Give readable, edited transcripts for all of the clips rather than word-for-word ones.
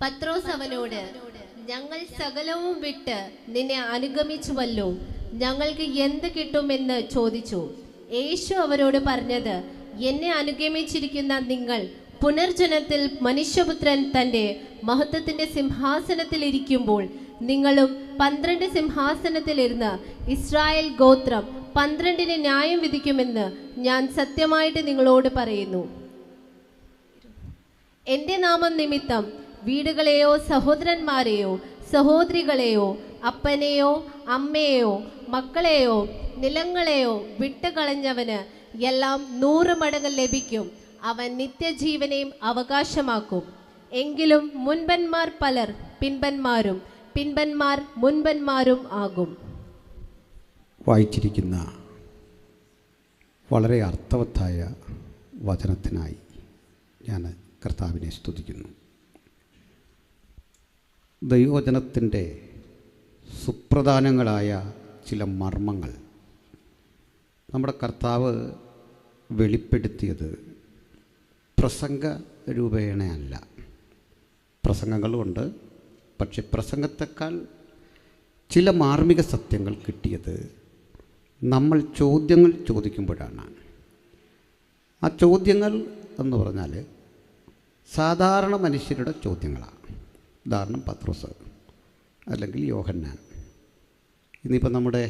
പത്രോസ് അവനോട്, ഞങ്ങൾ സകലവും വിട്ട് നിന്നെ അനുഗമിച്ചുവല്ലോ, ഞങ്ങൾക്ക് എന്ത് കിട്ടുമെന്ന് ചോദിച്ചു. യേശു അവരോട് പറഞ്ഞത്, എന്നെ അനുഗമിച്ചിരിക്കുന്ന നിങ്ങൾ പുനർജനത്തിൽ മനുഷ്യപുത്രൻ തൻ്റെ മഹത്വത്തിൻ്റെ സിംഹാസനത്തിൽ ഇരിക്കുമ്പോൾ നിങ്ങളും 12 സിംഹാസനത്തിലിരുന്ന് ഇസ്രായേൽ ഗോത്രം 12 ന്യായം വിധിക്കുമെന്ന് ഞാൻ സത്യമായിട്ട് നിങ്ങളോട് പറയുന്നു. എൻ്റെ നാമം നിമിത്തം വീടുകളെയോ സഹോദരന്മാരെയോ സഹോദരികളെയോ അപ്പനെയോ അമ്മയെയോ മക്കളെയോ നിലങ്ങളെയോ വിട്ടുകളഞ്ഞവന് എല്ലാം 100 മടങ്ങ് ലഭിക്കും. അവൻ നിത്യജീവനെയും അവകാശമാക്കും. എങ്കിലും മുൻപന്മാർ പലർ പിൻപന്മാരും പിൻപന്മാർ മുൻപന്മാരും ആകും. വായിച്ചിരിക്കുന്ന വളരെ അർത്ഥവത്തായ വചനത്തിനായി ഞാൻ കർത്താവിനെ സ്തുതിക്കുന്നു. ദൈവവചനത്തിൻ്റെ സുപ്രധാനങ്ങളായ ചില മർമ്മങ്ങൾ നമ്മുടെ കർത്താവ് വെളിപ്പെടുത്തിയത് പ്രസംഗ രൂപേണയല്ല. പ്രസംഗങ്ങളുണ്ട്, പക്ഷെ പ്രസംഗത്തെക്കാൾ ചില മാർമിക സത്യങ്ങൾ കിട്ടിയത് നമ്മൾ ചോദ്യങ്ങൾ ചോദിക്കുമ്പോഴാണ്. ആ ചോദ്യങ്ങൾ എന്ന് പറഞ്ഞാൽ സാധാരണ മനുഷ്യരുടെ ചോദ്യങ്ങളാണ്. ഉദാഹരണം പത്രോസ് അല്ലെങ്കിൽ യോഹന്നാൻ. ഇന്നിപ്പോൾ നമ്മുടെ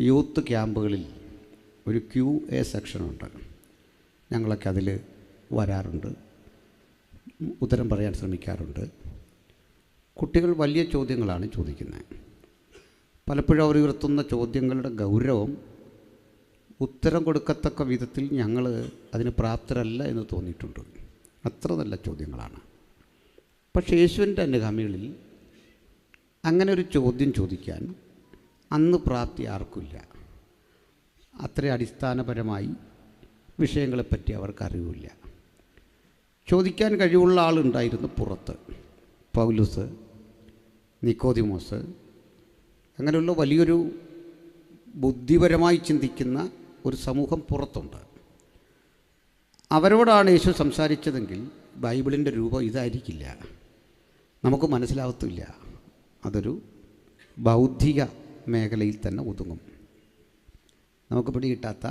യൂത്ത് ക്യാമ്പുകളിൽ ഒരു QA സെക്ഷനുണ്ട്. ഞങ്ങളൊക്കെ അതിൽ വരാറുണ്ട്, ഉത്തരം പറയാൻ ശ്രമിക്കാറുണ്ട്. കുട്ടികൾ വലിയ ചോദ്യങ്ങളാണ് ചോദിക്കുന്നത്. പലപ്പോഴും അവർ ഉയർത്തുന്ന ചോദ്യങ്ങളുടെ ഗൗരവം ഉത്തരം കൊടുക്കത്തക്ക വിധത്തിൽ ഞങ്ങൾ അതിന് പ്രാപ്തരല്ല എന്ന് തോന്നിയിട്ടുണ്ട്. അത്ര നല്ല ചോദ്യങ്ങളാണ്. പക്ഷേ യേശുവിൻ്റെ അനുഗാമികളിൽ അങ്ങനെ ഒരു ചോദ്യം ചോദിക്കാൻ അന്ന് പ്രാപ്തി ആർക്കില്ല. അത്ര അടിസ്ഥാനപരമായി വിഷയങ്ങളെപ്പറ്റി അവർക്ക് അറിവില്ല. ചോദിക്കാൻ കഴിവുള്ള ആളുണ്ടായിരുന്നു പുറത്ത്. പൗലോസ്, നിക്കോദിമോസ്, അങ്ങനെയുള്ള വലിയൊരു ബുദ്ധിപരമായി ചിന്തിക്കുന്ന ഒരു സമൂഹം പുറത്തുണ്ട്. അവരോടാണ് യേശു സംസാരിച്ചതെങ്കിൽ ബൈബിളിൻ്റെ രൂപം ഇതായിരിക്കില്ല, നമുക്ക് മനസ്സിലാവത്തില്ല. അതൊരു ബൗദ്ധിക മേഖലയിൽ തന്നെ ഒതുങ്ങും. നമുക്ക് പിടികിട്ടാത്ത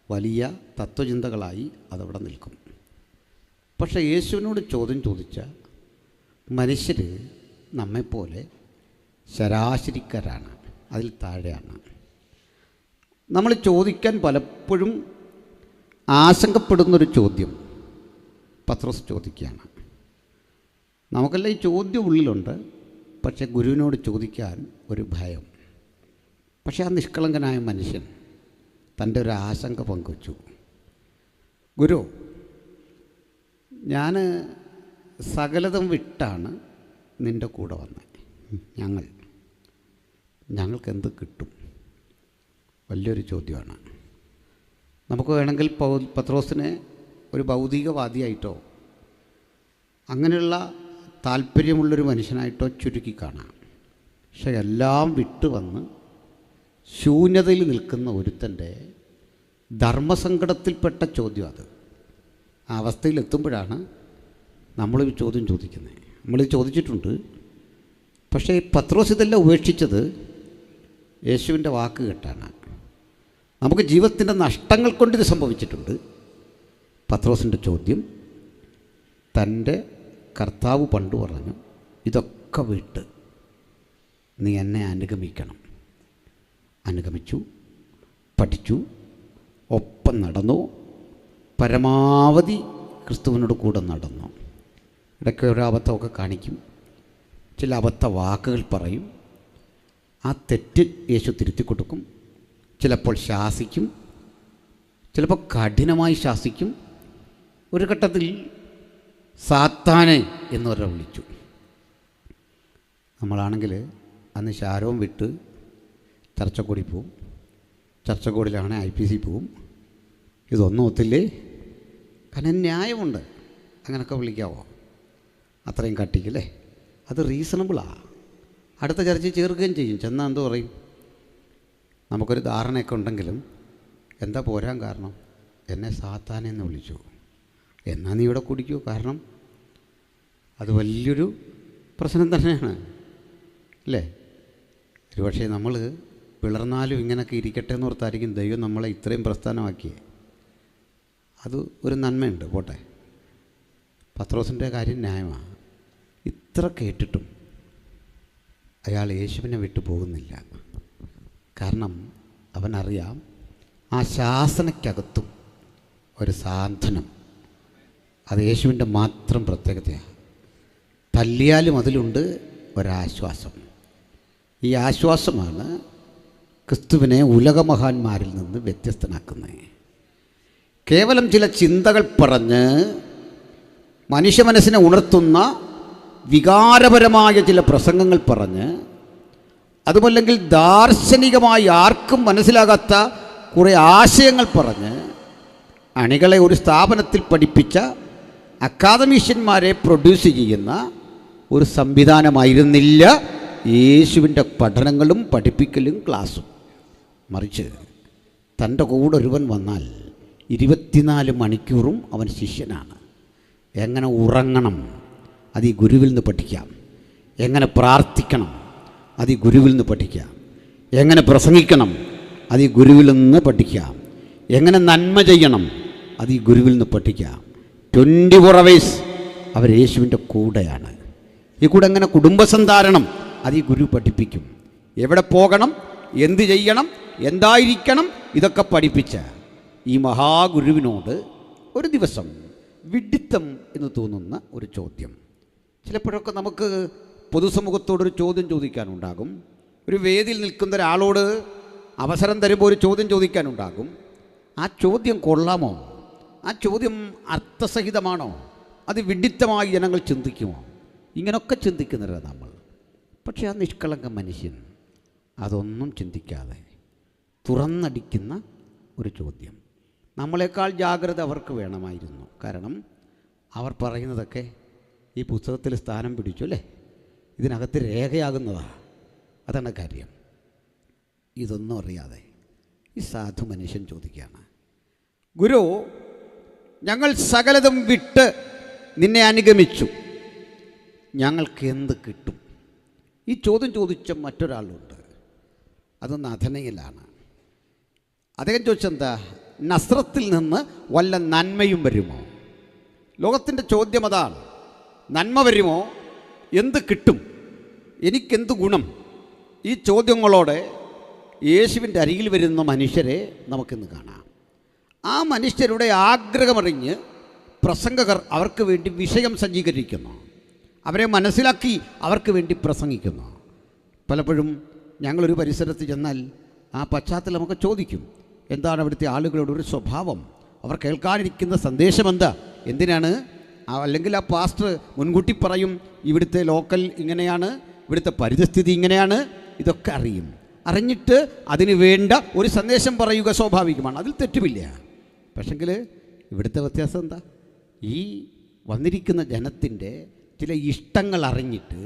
വലിയ തത്വചിന്തകളായി അതവിടെ നിൽക്കും. പക്ഷേ യേശുവിനോട് ചോദ്യം ചോദിച്ച മനുഷ്യർ നമ്മെപ്പോലെ ശരാശരിക്കാരാണ്, അതിൽ താഴെയാണ്. നമ്മൾ ചോദിക്കാൻ പലപ്പോഴും ആശങ്കപ്പെടുന്നൊരു ചോദ്യം പത്രോസ് ചോദിക്കുകയാണ്. നമുക്കെല്ലാം ഈ ചോദ്യം ഉള്ളിലുണ്ട്, പക്ഷേ ഗുരുവിനോട് ചോദിക്കാൻ ഒരു ഭയം. പക്ഷേ ആ നിഷ്കളങ്കനായ മനുഷ്യൻ തൻ്റെ ഒരു ആശങ്ക പങ്കുവച്ചു. ഗുരു, ഞാൻ സകലതും വിട്ടാണ് നിൻ്റെ കൂടെ വന്നത്. ഞങ്ങൾക്ക് എന്ത് കിട്ടും? വലിയൊരു ചോദ്യമാണ്. നമുക്ക് വേണമെങ്കിൽ പത്രോസിനെ ഒരു ഭൗതികവാദിയായിട്ടോ അങ്ങനെയുള്ള താല്പര്യമുള്ളൊരു മനുഷ്യനായിട്ടോ ചുരുക്കി കാണാം. പക്ഷെ എല്ലാം വിട്ടു വന്ന് ശൂന്യതയിൽ നിൽക്കുന്ന ഒരുത്തൻ്റെ ധർമ്മസങ്കടത്തിൽപ്പെട്ട ചോദ്യം അത്. ആ അവസ്ഥയിലെത്തുമ്പോഴാണ് നമ്മളൊരു ചോദ്യം ചോദിക്കുന്നത്. നമ്മളിത് ചോദിച്ചിട്ടുണ്ട്. പക്ഷേ പത്രോസ് ഇതെല്ലാം ഉപേക്ഷിച്ചത് യേശുവിൻ്റെ വാക്ക് കേട്ടാണ്. നമുക്ക് ജീവിതത്തിൻ്റെ നഷ്ടങ്ങൾ കൊണ്ടിത് സംഭവിച്ചിട്ടുണ്ട്. പത്രോസിൻ്റെ ചോദ്യം, തൻ്റെ കർത്താവ് പണ്ട് പറഞ്ഞു, ഇതൊക്കെ വിട്ട് നീ എന്നെ അനുഗമിക്കണം. അനുഗമിച്ചു, പഠിച്ചു, ഒപ്പം നടന്നു, പരമാവധി ക്രിസ്തുവിനോട് കൂടെ നടന്നു. ഇടയ്ക്ക് ഒരു അബദ്ധമൊക്കെ കാണിക്കും, ചില അബദ്ധ വാക്കുകൾ പറയും. ആ തെറ്റ് യേശു തിരുത്തി കൊടുക്കും. ചിലപ്പോൾ ശാസിക്കും, ചിലപ്പോൾ കഠിനമായി ശാസിക്കും. ഒരു ഘട്ടത്തിൽ സാത്താനെ എന്നവരെ വിളിച്ചു. നമ്മളാണെങ്കിൽ അന്ന് ശാരവും വിട്ട് ചർച്ചക്കോടി പോവും. ചർച്ചക്കോടിലാണ് IPC പോവും. ഇതൊന്നും ഒത്തില്ലേ? കാരണം ന്യായമുണ്ട്. അങ്ങനെയൊക്കെ വിളിക്കാവോ? അത്രയും കട്ടിക്കല്ലേ? അത് റീസണബിളാണ്. അടുത്ത ചർച്ചയിൽ ചേർക്കുകയും ചെയ്യും. ചെന്നാൽ എന്തോ പറയും? നമുക്കൊരു ധാരണയൊക്കെ ഉണ്ടെങ്കിലും എന്താ പോരാൻ കാരണം? എന്നെ സാത്താനെന്ന് വിളിച്ചു. എന്നാൽ നീ ഇവിടെ കുടിക്കൂ. കാരണം അത് വലിയൊരു പ്രശ്നം തന്നെയാണ് അല്ലേ? ഒരുപക്ഷെ നമ്മൾ പിളർന്നാലും ഇങ്ങനെയൊക്കെ ഇരിക്കട്ടെ എന്ന് ഓർത്തായിരിക്കും ദൈവം നമ്മളെ ഇത്രയും പ്രസ്ഥാനമാക്കിയേ. അത് ഒരു നന്മയുണ്ട്, പോട്ടെ. പത്രോസിൻ്റെ കാര്യം ന്യായമാണ്. ഇത്ര കേട്ടിട്ടും അയാൾ യേശുവിനെ വിട്ടു പോകുന്നില്ല. കാരണം അവനറിയാം ആ ശാസനയ്ക്കകത്തും ഒരു സാന്ത്വനം, അത് യേശുവിൻ്റെ മാത്രം പ്രത്യേകതയാണ്. തല്ലിയാലും അതിലുണ്ട് ഒരാശ്വാസം. ഈ ആശ്വാസമാണ് ക്രിസ്തുവിനെ ഉലകമഹാന്മാരിൽ നിന്ന് വ്യത്യസ്തനാക്കുന്നത്. കേവലം ചില ചിന്തകൾ പറഞ്ഞ് മനുഷ്യ മനസ്സിനെ ഉണർത്തുന്ന വികാരപരമായ ചില പ്രസംഗങ്ങൾ പറഞ്ഞ്, അതുമല്ലെങ്കിൽ ദാർശനികമായി ആർക്കും മനസ്സിലാകാത്ത കുറേ ആശയങ്ങൾ പറഞ്ഞ് അണികളെ ഒരു സ്ഥാപനത്തിൽ പഠിപ്പിച്ച അക്കാദമീഷ്യന്മാരെ പ്രൊഡ്യൂസ് ചെയ്യുന്ന ഒരു സംവിധാനമായിരുന്നില്ല യേശുവിൻ്റെ പഠനങ്ങളും പഠിപ്പിക്കലും ക്ലാസ്സും. മറിച്ച് തൻ്റെ കൂടെ ഒരുവൻ വന്നാൽ 24 മണിക്കൂറും അവൻ ശിഷ്യനാണ്. എങ്ങനെ ഉറങ്ങണം അത് ഈ ഗുരുവിൽ നിന്ന് പഠിക്കാം. എങ്ങനെ പ്രാർത്ഥിക്കണം അത് ഈ ഗുരുവിൽ നിന്ന് പഠിക്കാം. എങ്ങനെ പ്രസംഗിക്കണം അത് ഈ ഗുരുവിൽ നിന്ന് പഠിക്കാം. എങ്ങനെ നന്മ ചെയ്യണം അത് ഈ ഗുരുവിൽ നിന്ന് പഠിക്കാം. 24 hours അവർ യേശുവിൻ്റെ കൂടെയാണ്. ഈ കൂടെ എങ്ങനെ കുടുംബസന്ധാരണം അത് ഈ ഗുരു പഠിപ്പിക്കും. എവിടെ പോകണം, എന്ത് ചെയ്യണം, എന്തായിരിക്കണം, ഇതൊക്കെ പഠിപ്പിച്ച ഈ മഹാഗുരുവിനോട് ഒരു ദിവസം വിഡ്ഢിത്തം എന്ന് തോന്നുന്ന ഒരു ചോദ്യം. ചിലപ്പോഴൊക്കെ നമുക്ക് പൊതുസമൂഹത്തോടൊരു ചോദ്യം ചോദിക്കാനുണ്ടാകും. ഒരു വേദിയിൽ നിൽക്കുന്ന ഒരാളോട് അവസരം തരുമ്പോൾ ഒരു ചോദ്യം ചോദിക്കാനുണ്ടാകും. ആ ചോദ്യം കൊള്ളാമോ? ആ ചോദ്യം അർത്ഥസഹിതമാണോ? അത് വിഡ്ഢിത്തമായി ജനങ്ങൾ ചിന്തിക്കുമോ? ഇങ്ങനെയൊക്കെ ചിന്തിക്കുന്നവരാണ് നമ്മൾ. പക്ഷേ ആ നിഷ്കളങ്ക മനുഷ്യൻ അതൊന്നും ചിന്തിക്കാതെ തുറന്നടിക്കുന്ന ഒരു ചോദ്യം. നമ്മളെക്കാൾ ജാഗ്രത അവർക്ക് വേണമായിരുന്നു. കാരണം അവർ പറയുന്നതൊക്കെ ഈ പുസ്തകത്തിൽ സ്ഥാനം പിടിച്ചു അല്ലേ, ഇതിനകത്ത് രേഖയാകുന്നതാണ്. അതാണ് കാര്യം. ഇതൊന്നും അറിയാതെ ഈ സാധു മനുഷ്യൻ ചോദിക്കുകയാണ്, ഗുരു, ഞങ്ങൾ സകലതും വിട്ട് നിന്നെ അനുഗമിച്ചു, ഞങ്ങൾക്ക് എന്ത് കിട്ടും? ഈ ചോദ്യം ചോദിച്ച മറ്റൊരാളുണ്ട്. അത് നഥനയിലാണ്. അദ്ദേഹം ചോദിച്ചെന്താ, നസ്രത്തിൽ നിന്ന് വല്ല നന്മയും വരുമോ? ലോകത്തിൻ്റെ ചോദ്യം അതാണ്. നന്മ വരുമോ? എന്ത് കിട്ടും? എനിക്കെന്ത് ഗുണം? ഈ ചോദ്യങ്ങളോടെ യേശുവിൻ്റെ അരികിൽ വരുന്ന മനുഷ്യരെ നമുക്കിന്ന് കാണാം. ആ മനുഷ്യരുടെ ആഗ്രഹമറിഞ്ഞ് പ്രസംഗകർ അവർക്ക് വേണ്ടി വിഷയം സജ്ജീകരിക്കുന്നു. അവരെ മനസ്സിലാക്കി അവർക്ക് വേണ്ടി പ്രസംഗിക്കുന്നു. പലപ്പോഴും ഞങ്ങളൊരു പരിസരത്ത് ചെന്നാൽ ആ പശ്ചാത്തലം നമുക്ക് ചോദിക്കും, എന്താണ് അവിടുത്തെ ആളുകളുടെ ഒരു സ്വഭാവം, അവർ കേൾക്കാനിരിക്കുന്ന സന്ദേശം എന്താ, എന്തിനാണ്? അല്ലെങ്കിൽ ആ പാസ്റ്റർ മുൻകൂട്ടി പറയും, ഇവിടുത്തെ ലോക്കൽ ഇങ്ങനെയാണ്, ഇവിടുത്തെ പരിതസ്ഥിതി ഇങ്ങനെയാണ്, ഇതൊക്കെ അറിയും. അറിഞ്ഞിട്ട് അതിന് വേണ്ട ഒരു സന്ദേശം പറയുക സ്വാഭാവികമാണ്, അതിൽ തെറ്റുമില്ല. പക്ഷെങ്കിൽ ഇവിടുത്തെ വ്യത്യാസം എന്താ? ഈ വന്നിരിക്കുന്ന ജനത്തിൻ്റെ ചില ഇഷ്ടങ്ങൾ അറിഞ്ഞിട്ട്,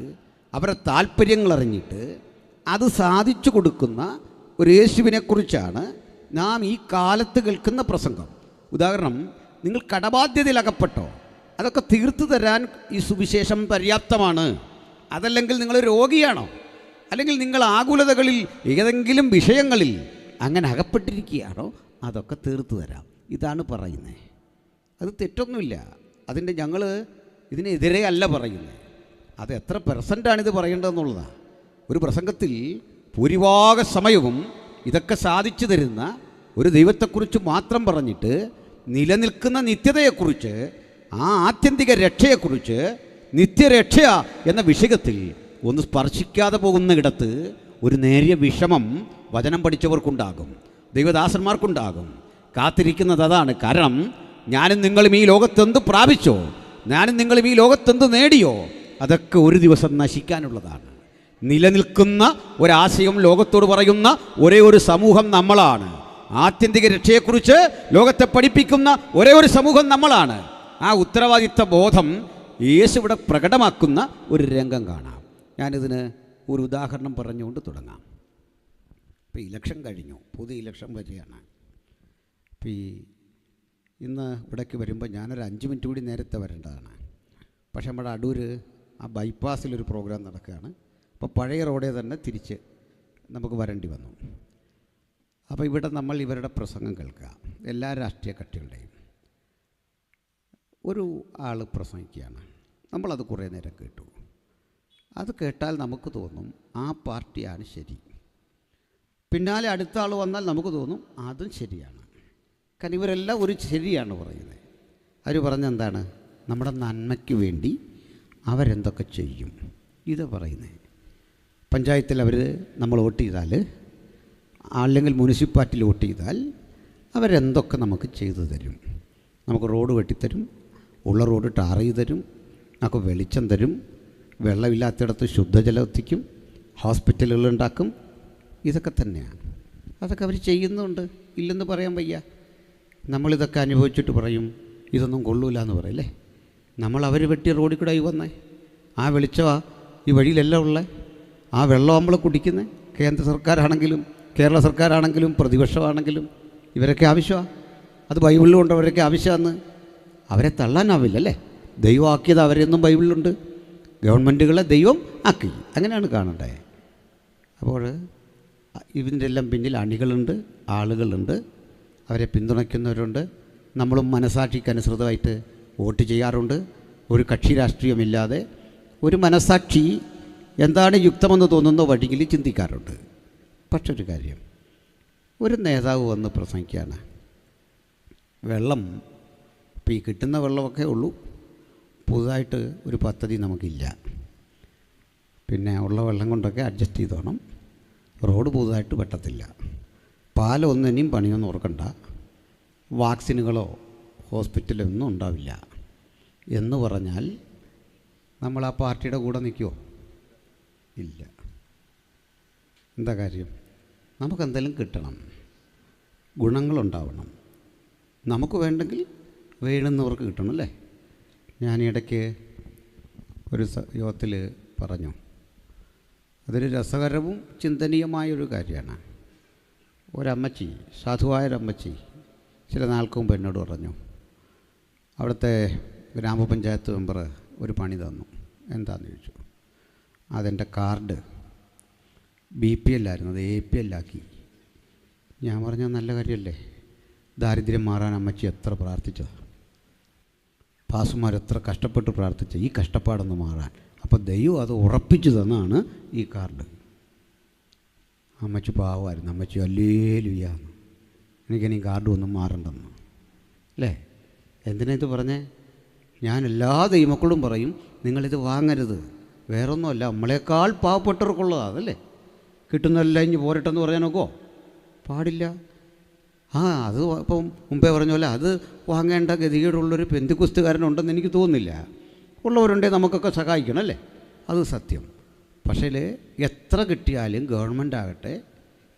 അവരുടെ താല്പര്യങ്ങൾ അറിഞ്ഞിട്ട് അത് സാധിച്ചു കൊടുക്കുന്ന ഒരു യേശുവിനെക്കുറിച്ചാണ് നാം ഈ കാലത്ത് കേൾക്കുന്ന പ്രസംഗം. ഉദാഹരണം, നിങ്ങൾ കടബാധ്യതയിൽ അകപ്പെട്ടോ, അതൊക്കെ തീർത്തു തരാൻ ഈ സുവിശേഷം പര്യാപ്തമാണ്. അതല്ലെങ്കിൽ നിങ്ങൾ രോഗിയാണോ, അല്ലെങ്കിൽ നിങ്ങൾ ആകുലതകളിൽ ഏതെങ്കിലും വിഷയങ്ങളിൽ അങ്ങനെ അകപ്പെട്ടിരിക്കുകയാണോ, അതൊക്കെ തീർത്തു തരാം. ഇതാണ് പറയുന്നത്. അത് തെറ്റൊന്നുമില്ല. അതിൻ്റെ ഞങ്ങൾ ഇതിനെതിരെ അല്ല പറയുന്നത്. അത് എത്ര പെർസെൻ്റാണിത് പറയേണ്ടതെന്നുള്ളതാണ്. ഒരു പ്രസംഗത്തിൽ ഭൂരിഭാഗ സമയവും ഇതൊക്കെ സാധിച്ചു തരുന്ന ഒരു ദൈവത്തെക്കുറിച്ച് മാത്രം പറഞ്ഞിട്ട് നിലനിൽക്കുന്ന നിത്യതയെക്കുറിച്ച്, ആ ആത്യന്തിക രക്ഷയെക്കുറിച്ച്, നിത്യരക്ഷ എന്ന വിഷയത്തിൽ ഒന്ന് സ്പർശിക്കാതെ പോകുന്നിടത്ത് ഒരു നേരിയ വിഷമം വചനം പഠിച്ചവർക്കുണ്ടാകും, ദൈവദാസന്മാർക്കുണ്ടാകും. കാത്തിരിക്കുന്നത് അതാണ്. കാരണം ഞാനും നിങ്ങളും ഈ ലോകത്തെന്ത് പ്രാപിച്ചോ, ഞാനും നിങ്ങളും ഈ ലോകത്തെന്ത് നേടിയോ, അതൊക്കെ ഒരു ദിവസം നശിക്കാനുള്ളതാണ്. നിലനിൽക്കുന്ന ഒരാശയം ലോകത്തോട് പറയുന്ന ഒരേ ഒരു സമൂഹം നമ്മളാണ്. ആത്യന്തിക രക്ഷയെക്കുറിച്ച് ലോകത്തെ പഠിപ്പിക്കുന്ന ഒരേ ഒരു സമൂഹം നമ്മളാണ്. ആ ഉത്തരവാദിത്ത ബോധം യേശു ഇവിടെ പ്രകടമാക്കുന്ന ഒരു രംഗം കാണാം. ഞാനിതിന് ഒരു ഉദാഹരണം പറഞ്ഞുകൊണ്ട് തുടങ്ങാം. ഇപ്പോൾ ഇലക്ഷൻ കഴിഞ്ഞു, പുതിയ ഇലക്ഷൻ വരികയാണ്. ഇപ്പോൾ ഇന്ന് ഇവിടേക്ക് വരുമ്പോൾ ഞാനൊരു 5 മിനിറ്റ് കൂടി നേരത്തെ വരേണ്ടതാണ്. പക്ഷേ നമ്മുടെ അടൂർ ആ ബൈപ്പാസിലൊരു പ്രോഗ്രാം നടക്കുകയാണ്. അപ്പോൾ പഴയ റോഡേ തന്നെ തിരിച്ച് നമുക്ക് വരേണ്ടി വന്നു. അപ്പോൾ ഇവിടെ നമ്മൾ ഇവരുടെ പ്രസംഗം കേൾക്കുക, എല്ലാ രാഷ്ട്രീയ കക്ഷികളുടെയും. ഒരു ആൾ പ്രസംഗിക്കുകയാണ്, നമ്മളത് കുറേ നേരം കേട്ടു. അത് കേട്ടാൽ നമുക്ക് തോന്നും ആ പാർട്ടിയാണ് ശരി. പിന്നാലെ അടുത്ത ആൾ വന്നാൽ നമുക്ക് തോന്നും അതും ശരിയാണ്. കാരണം ഇവരെല്ലാം ഒരു ശരിയാണ് പറയുന്നത്. അവർ പറഞ്ഞെന്താണ്? നമ്മുടെ നന്മയ്ക്ക് വേണ്ടി അവരെന്തൊക്കെ ചെയ്യും ഇത് പറയുന്നത്. പഞ്ചായത്തിൽ നമ്മൾ വോട്ട് ചെയ്താൽ, അല്ലെങ്കിൽ മുനിസിപ്പാലിറ്റിയിൽ വോട്ട് ചെയ്താൽ അവരെന്തൊക്കെ നമുക്ക് ചെയ്തു തരും. നമുക്ക് റോഡ് വെട്ടിത്തരും, ഉള്ള റോഡ് ടാർ ചെയ്ത് തരും, നമുക്ക് വെളിച്ചം തരും, വെള്ളമില്ലാത്തിടത്ത് ശുദ്ധജലം എത്തിക്കും, ഹോസ്പിറ്റലുകളുണ്ടാക്കും. ഇതൊക്കെ തന്നെയാണ്. അതൊക്കെ അവർ ചെയ്യുന്നുണ്ട്, ഇല്ലെന്ന് പറയാൻ വയ്യ. നമ്മളിതൊക്കെ അനുഭവിച്ചിട്ട് പറയും ഇതൊന്നും കൊള്ളൂല എന്ന് പറയല്ലേ. അവർ വെട്ടിയ റോഡിൽ കൂടെ വന്നേ, ആ വെളിച്ചമാണ് ഈ വഴിയിലെല്ലാം ഉള്ളത്. ആ വെള്ളം നമ്മൾ കുടിക്കുന്നത്. കേന്ദ്ര സർക്കാരാണെങ്കിലും കേരള സർക്കാരാണെങ്കിലും പ്രതിപക്ഷമാണെങ്കിലും ഇവരൊക്കെ ആവശ്യമാണ്. അത് ബൈബിളിലുണ്ട്, അവരൊക്കെ ആവശ്യമാണ്. അവരെ തള്ളാനാവില്ലല്ലേ. ദൈവം ആക്കിയത് അവരെയൊന്നും ബൈബിളിലുണ്ട്. ഗവൺമെൻറ്റുകളെ ദൈവം ആക്കി, അങ്ങനെയാണ് കാണണ്ടേ. അപ്പോൾ ഇതിൻ്റെ എല്ലാം പിന്നിൽ അണികളുണ്ട്, ആളുകളുണ്ട്, അവരെ പിന്തുണയ്ക്കുന്നവരുണ്ട്. നമ്മളും മനസാക്ഷിക്കനുസൃതമായിട്ട് വോട്ട് ചെയ്യാറുണ്ട്. ഒരു കക്ഷി രാഷ്ട്രീയമില്ലാതെ ഒരു മനസാക്ഷി എന്താണ് യുക്തമെന്ന് തോന്നുന്ന വഴിയിൽ ചിന്തിക്കാറുണ്ട്. പക്ഷെ ഒരു കാര്യം, ഒരു നേതാവ് വന്ന് പ്രസംഗിക്കുകയാണ്. വെള്ളം ഇപ്പോൾ ഈ കിട്ടുന്ന വെള്ളമൊക്കെ ഉള്ളൂ, പുതുതായിട്ട് ഒരു പദ്ധതി നമുക്കില്ല. പിന്നെ ഉള്ള വെള്ളം കൊണ്ടൊക്കെ അഡ്ജസ്റ്റ് ചെയ്തോണം. റോഡ് പുതുതായിട്ട് വെട്ടത്തില്ല, പാലമൊന്നും ഇനിയും പണിയൊന്നും ഓർക്കണ്ട, വാക്സിനുകളോ ഹോസ്പിറ്റലോ ഒന്നും ഉണ്ടാവില്ല എന്ന് പറഞ്ഞാൽ നമ്മൾ ആ പാർട്ടിയുടെ കൂടെ നിൽക്കുമോ? ഇല്ല. എന്താ കാര്യം? നമുക്കെന്തെങ്കിലും കിട്ടണം, ഗുണങ്ങളുണ്ടാവണം. നമുക്ക് വേണ്ടെങ്കിൽ വേണമെന്നവർക്ക് കിട്ടണം അല്ലേ. ഞാൻ ഇടയ്ക്ക് ഒരു യോഗത്തിൽ പറഞ്ഞു, അതൊരു രസകരവും ചിന്തനീയമായൊരു കാര്യമാണ്. ഒരമ്മച്ചി, സാധുവായൊരമ്മച്ചി ചില നാൾക്ക് മുമ്പ് എന്നോട് പറഞ്ഞു, അവിടുത്തെ ഗ്രാമപഞ്ചായത്ത് മെമ്പർ ഒരു പണി തന്നു. എന്താണെന്ന് ചോദിച്ചു. അതെൻ്റെ കാർഡ് BPL ആയിരുന്നു, അത് APL ആക്കി. ഞാൻ പറഞ്ഞ നല്ല കാര്യമല്ലേ, ദാരിദ്ര്യം മാറാൻ അമ്മച്ചി എത്ര പ്രാർത്ഥിച്ചതാണ്, പാസുമാർ എത്ര കഷ്ടപ്പെട്ട് പ്രാർത്ഥിച്ച ഈ കഷ്ടപ്പാടൊന്ന് മാറാൻ. അപ്പോൾ ദൈവം അത് ഉറപ്പിച്ചു തന്നാണ് ഈ കാർഡ്. അമ്മച്ചി പാവമായിരുന്നു. അമ്മച്ചി ഹല്ലേലൂയാന്ന്, എനിക്കിനി കാർഡ് ഒന്നും മാറണ്ടെന്ന് അല്ലേ. എന്തിനാ ഇത് പറഞ്ഞേ? ഞാൻ എല്ലാ ദൈവമക്കളോടും പറയും, നിങ്ങളിത് വാങ്ങരുത്. വേറൊന്നുമല്ല, നമ്മളെക്കാൾ പാവപ്പെട്ടവർക്കുള്ളതാണ് അതല്ലേ. കിട്ടുന്നതെല്ലാം ഇനി പോരട്ടെന്ന് പറയാനൊക്കോ? പാടില്ല. അത് ഇപ്പം മുമ്പേ പറഞ്ഞ പോലെ അത് വാങ്ങേണ്ട ഗതികേടുള്ളൊരു പെന്തിക്കുസ്തുകാരനുണ്ടെന്ന് എനിക്ക് തോന്നുന്നില്ല. ഉള്ളവരുണ്ടെങ്കിൽ നമുക്കൊക്കെ സഹായിക്കണം അല്ലേ, അത് സത്യം. പക്ഷേ എത്ര കിട്ടിയാലും ഗവൺമെൻറ് ആകട്ടെ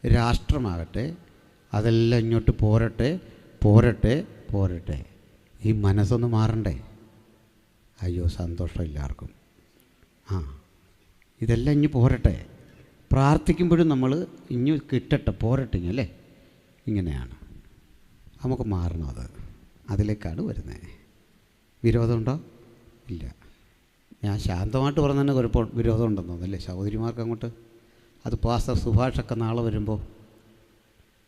രാഷ്ട്രമാകട്ടെ അതെല്ലാം ഇങ്ങോട്ട് പോരട്ടെ പോരട്ടെ പോരട്ടെ. ഈ മനസ്സൊന്ന് മാറണ്ടേ? അയ്യോ സന്തോഷമില്ല ആർക്കും. ഇതെല്ലാം ഇനി പോരട്ടെ. പ്രാർത്ഥിക്കുമ്പോഴും നമ്മൾ ഇനി കിട്ടട്ടെ പോരട്ടെ അല്ലേ. ഇങ്ങനെയാണ് നമുക്ക് മാറണം. അതിലേക്കാണ് വരുന്നത്. വിരോധമുണ്ടോ? ഇല്ല. ഞാൻ ശാന്തമായിട്ട് പറഞ്ഞതന്നെ വിരോധം ഉണ്ടെന്ന് തോന്നുന്നല്ലേ സഹോദരിമാർക്ക് അങ്ങോട്ട്. അത് പാസ്റ്റർ സുഭാഷൊക്കെ നാളെ വരുമ്പോൾ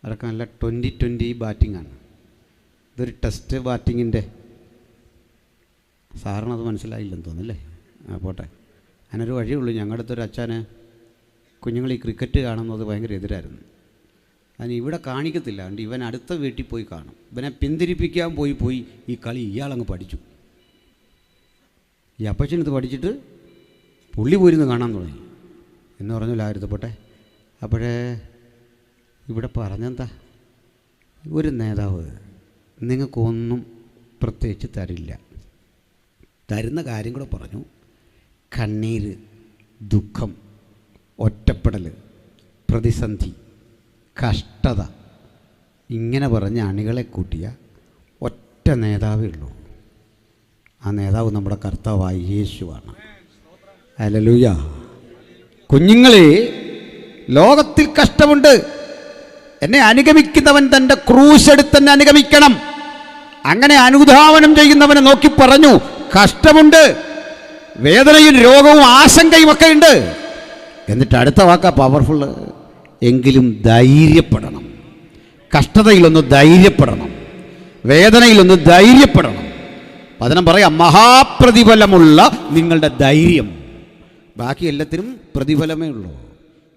അതൊക്കെ നല്ല 20-20 ബാറ്റിങ്ങാണ്. ഇതൊരു ടെസ്റ്റ് ബാറ്റിങ്ങിൻ്റെ. സാറിനത് മനസ്സിലായില്ലെന്ന് തോന്നുന്നല്ലേ. പോട്ടെ. അതിനൊരു വഴിയുള്ളൂ. ഞങ്ങളുടെ അടുത്തൊരു അച്ഛന് കുഞ്ഞുങ്ങൾ ഈ ക്രിക്കറ്റ് കാണുന്നത് ഭയങ്കര എതിരായിരുന്നു. അതിന് ഇവിടെ കാണിക്കത്തില്ല. അതുകൊണ്ട് ഇവൻ അടുത്ത വീട്ടിൽ പോയി കാണും. ഇവനെ പിന്തിരിപ്പിക്കാൻ പോയി ഈ കളി ഇയാളങ്ങ് പഠിച്ചു. ഈ അപ്പച്ചനിത് പഠിച്ചിട്ട് പുള്ളി പോയിരുന്ന് കാണാൻ തുടങ്ങി എന്ന് പറഞ്ഞില്ലായിരുന്നു. പോട്ടെ. അപ്പോഴേ ഇവിടെ പറഞ്ഞെന്താ, ഒരു നേതാവ് നിങ്ങൾക്കൊന്നും പ്രത്യേകിച്ച് തരില്ല. തരുന്ന കാര്യം കൂടെ പറഞ്ഞു. കണ്ണീര്, ദുഃഖം, ഒറ്റപ്പെടൽ, പ്രതിസന്ധി, കഷ്ടത, ഇങ്ങനെ പറഞ്ഞ അണികളെ കൂട്ടിയ ഒറ്റ നേതാവേ ഉള്ളൂ. ആ നേതാവ് നമ്മുടെ കർത്താവായ യേശുവാണ്. ഹല്ലേലൂയ. കുഞ്ഞുങ്ങളെ, ലോകത്തിൽ കഷ്ടമുണ്ട്. എന്നെ അനുഗമിക്കുന്നവൻ തൻ്റെ ക്രൂശെടുത്ത് എന്നെ അനുഗമിക്കണം. അങ്ങനെ അനുധാവനം ചെയ്യുന്നവനെ നോക്കി പറഞ്ഞു, കഷ്ടമുണ്ട്, വേദനയും രോഗവും ആശങ്കയും ഒക്കെ ഉണ്ട്. എന്നിട്ട് അടുത്ത വാക്കാ പവർഫുള്ള്, എങ്കിലും ധൈര്യപ്പെടണം. കഷ്ടതയിലൊന്ന് ധൈര്യപ്പെടണം, വേദനയിലൊന്ന് ധൈര്യപ്പെടണം. വചനം പറയാം, മഹാപ്രതിഫലമുള്ള നിങ്ങളുടെ ധൈര്യം. ബാക്കി എല്ലാത്തിനും പ്രതിഫലമേ ഉള്ളൂ.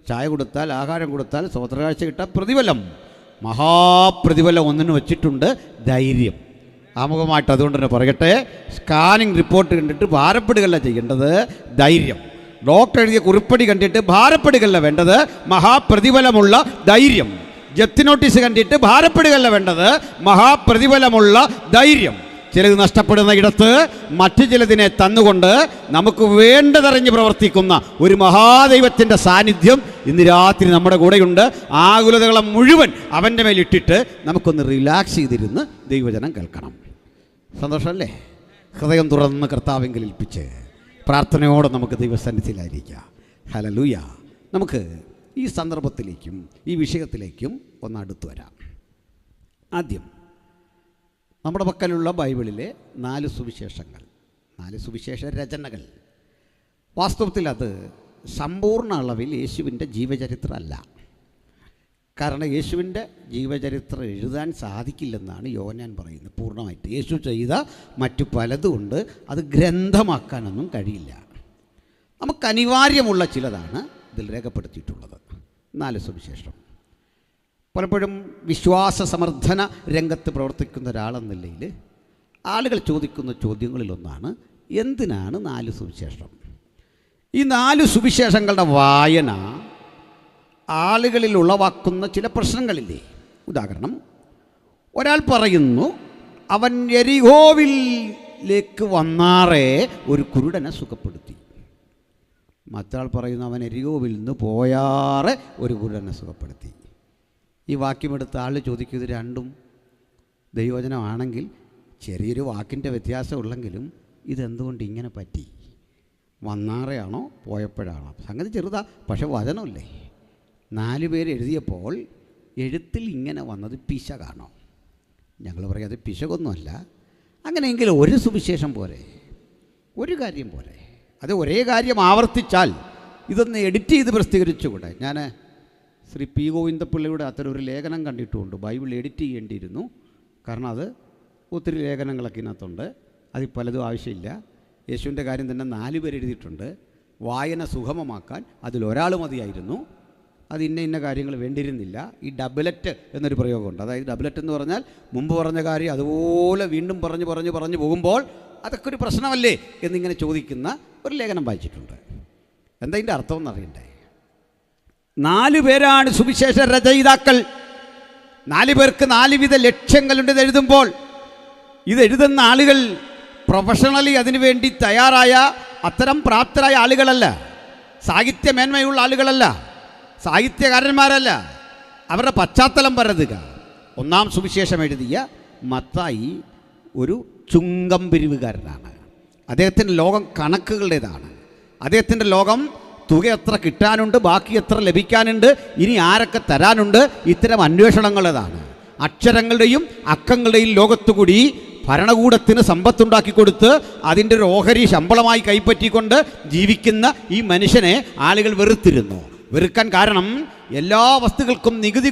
ചായ കൊടുത്താൽ, ആഹാരം കൊടുത്താൽ, സ്വതന്ത്രകാഴ്ച കിട്ടാൻ പ്രതിഫലം. മഹാപ്രതിഫലം ഒന്നിന് വച്ചിട്ടുണ്ട്, ധൈര്യം. ആമുഖമായിട്ട് അതുകൊണ്ട് തന്നെ പറയട്ടെ, സ്കാനിങ് റിപ്പോർട്ട് കണ്ടിട്ട് ഭാരപ്പെടുകയല്ല ചെയ്യേണ്ടത്, ധൈര്യം. ഡോക്ടർ എഴുതിയ കുറിപ്പടി കണ്ടിട്ട് ഭാരപ്പെടുകയല്ല വേണ്ടത്, മഹാപ്രതിഫലമുള്ള ധൈര്യം. ജപ്തി നോട്ടീസ് കണ്ടിട്ട് ഭാരപ്പെടുകയല്ല വേണ്ടത്, മഹാപ്രതിഫലമുള്ള ധൈര്യം. ചിലത് നഷ്ടപ്പെടുന്ന ഇടത്ത് മറ്റു ചിലതിനെ തന്നുകൊണ്ട് നമുക്ക് വേണ്ടതറിഞ്ഞ് പ്രവർത്തിക്കുന്ന ഒരു മഹാദൈവത്തിൻ്റെ സാന്നിധ്യം ഇന്ന് രാത്രി നമ്മുടെ കൂടെയുണ്ട്. ആകുലതകളെ മുഴുവൻ അവൻ്റെ മേലിട്ടിട്ട് നമുക്കൊന്ന് റിലാക്സ് ചെയ്തിരുന്ന് ദൈവവചനം കേൾക്കണം. സന്തോഷമല്ലേ? ഹൃദയം തുറന്ന് കർത്താവെങ്കിൽ ഏൽപ്പിച്ച് പ്രാർത്ഥനയോടെ നമുക്ക് ദൈവസന്നിധിയിലായിരിക്കാം. ഹല്ലേലൂയ. നമുക്ക് ഈ സന്ദർഭത്തിലേക്കും ഈ വിഷയത്തിലേക്കും ഒന്ന് അടുത്തു വരാം. ആദ്യം നമ്മുടെ പക്കലുള്ള ബൈബിളിലെ 4 സുവിശേഷങ്ങൾ, 4 സുവിശേഷ രചനകൾ. വാസ്തവത്തിൽ അത് സമ്പൂർണ്ണ അളവിൽ യേശുവിൻ്റെ ജീവചരിത്രമല്ല. കാരണം യേശുവിൻ്റെ ജീവചരിത്രം എഴുതാൻ സാധിക്കില്ലെന്നാണ് യോഹന്നാൻ പറയുന്നത്. പൂർണ്ണമായിട്ട് യേശു ചെയ്ത മറ്റു പലതുകൊണ്ട് അത് ഗ്രന്ഥമാക്കാനൊന്നും കഴിയില്ല. നമുക്ക് അനിവാര്യമുള്ള ചിലതാണ് ഇതിൽ രേഖപ്പെടുത്തിയിട്ടുള്ളത്. 4 സുവിശേഷം. പലപ്പോഴും വിശ്വാസ സമർത്ഥന രംഗത്ത് പ്രവർത്തിക്കുന്ന ഒരാളെന്ന നിലയിൽ ആളുകൾ ചോദിക്കുന്ന ചോദ്യങ്ങളിലൊന്നാണ്, എന്തിനാണ് 4 സുവിശേഷം? ഈ 4 സുവിശേഷങ്ങളുടെ വായന ആളുകളിൽ ഉളവാക്കുന്ന ചില പ്രശ്നങ്ങളില്ലേ? ഉദാഹരണം, ഒരാൾ പറയുന്നു അവൻ യെരിഹോവിലേക്ക് വന്നാറേ ഒരു കുരുടനെ സുഖപ്പെടുത്തി. മറ്റൊരാൾ പറയുന്നു അവൻ യെരിഹോവിൽ നിന്ന് പോയാറെ ഒരു കുരുടനെ സുഖപ്പെടുത്തി. ഈ വാക്യമെടുത്ത ആൾ ചോദിക്കും, ഇത് രണ്ടും ദൈവവചനമാണെങ്കിൽ ചെറിയൊരു വാക്കിൻ്റെ വ്യത്യാസം ഉള്ളെങ്കിലും ഇതെന്തുകൊണ്ട് ഇങ്ങനെ പറ്റി? വന്നാറെയാണോ പോയപ്പോഴാണോ? സംഗതി ചെറുതാ, പക്ഷെ വചനമല്ലേ. 4 പേര് എഴുതിയപ്പോൾ എഴുത്തിൽ ഇങ്ങനെ വന്നത് പിശകാണോ? ഞങ്ങൾ പറയും അത് പിശകൊന്നുമല്ല. അങ്ങനെയെങ്കിൽ ഒരു സുവിശേഷം പോരെ, ഒരു കാര്യം പോരെ. അത് ഒരേ കാര്യം ആവർത്തിച്ചാൽ ഇതൊന്ന് എഡിറ്റ് ചെയ്ത് പ്രസിദ്ധീകരിച്ചുകൂടെ? ഞാൻ ശ്രീ പി ഗോവിന്ദപിള്ളയുടെ അത്തരം ഒരു ലേഖനം കണ്ടിട്ടുമുണ്ട്. Bible edit ചെയ്യേണ്ടിയിരുന്നു. കാരണം അത് ഒത്തിരി ലേഖനങ്ങളൊക്കെ ഇതിനകത്തുണ്ട്. അതിൽ പലതും ആവശ്യമില്ല. യേശുവിൻ്റെ കാര്യം തന്നെ 4 പേര് എഴുതിയിട്ടുണ്ട്. വായന സുഗമമാക്കാൻ അതിലൊരാൾ മതിയായിരുന്നു. അത് ഇന്ന കാര്യങ്ങൾ വേണ്ടിയിരുന്നില്ല. ഈ ഡബിലറ്റ് എന്നൊരു പ്രയോഗമുണ്ട്. അതായത് ഡബിലറ്റ് എന്ന് പറഞ്ഞാൽ മുമ്പ് പറഞ്ഞ കാര്യം അതുപോലെ വീണ്ടും പറഞ്ഞു പോകുമ്പോൾ അതൊക്കെ ഒരു പ്രശ്നമല്ലേ എന്നിങ്ങനെ ചോദിക്കുന്ന ഒരു ലേഖനം വായിച്ചിട്ടുണ്ട്. എന്താ ഇതിൻ്റെ അർത്ഥം എന്നറിയണ്ടേ? 4 പേരാണ് സുവിശേഷ രചയിതാക്കൾ. 4 പേർക്ക് 4 വിധ ലക്ഷ്യങ്ങളുണ്ട് ഇതെഴുതുമ്പോൾ. ഇതെഴുതുന്ന ആളുകൾ പ്രൊഫഷണലി അതിനുവേണ്ടി തയ്യാറായ അത്തരം പ്രാപ്തരായ ആളുകളല്ല, സാഹിത്യമേന്മയുള്ള ആളുകളല്ല, സാഹിത്യകാരന്മാരല്ല. അവരുടെ പശ്ചാത്തലം പരതുക. 1-ാം സുവിശേഷം എഴുതിയ മത്തായി ഒരു ചുങ്കം പിരിവുകാരനാണ്. അദ്ദേഹത്തിൻ്റെ ലോകം കണക്കുകളുടേതാണ്. അദ്ദേഹത്തിൻ്റെ ലോകം തുക എത്ര കിട്ടാനുണ്ട്, ബാക്കി എത്ര ലഭിക്കാനുണ്ട്, ഇനി ആരൊക്കെ തരാനുണ്ട്, ഇത്തരം അന്വേഷണങ്ങളതാണ്. അക്ഷരങ്ങളുടെയും അക്കങ്ങളുടെയും ലോകത്തുകൂടി ഭരണകൂടത്തിന് സമ്പത്തുണ്ടാക്കി കൊടുത്ത് അതിൻ്റെ ഒരു ഓഹരി ശമ്പളമായി കൈപ്പറ്റിക്കൊണ്ട് ജീവിക്കുന്ന ഈ മനുഷ്യനെ ആളുകൾ വെറുത്തിരുന്നു. വെറുക്കാൻ കാരണം എല്ലാ വസ്തുക്കൾക്കും നികുതി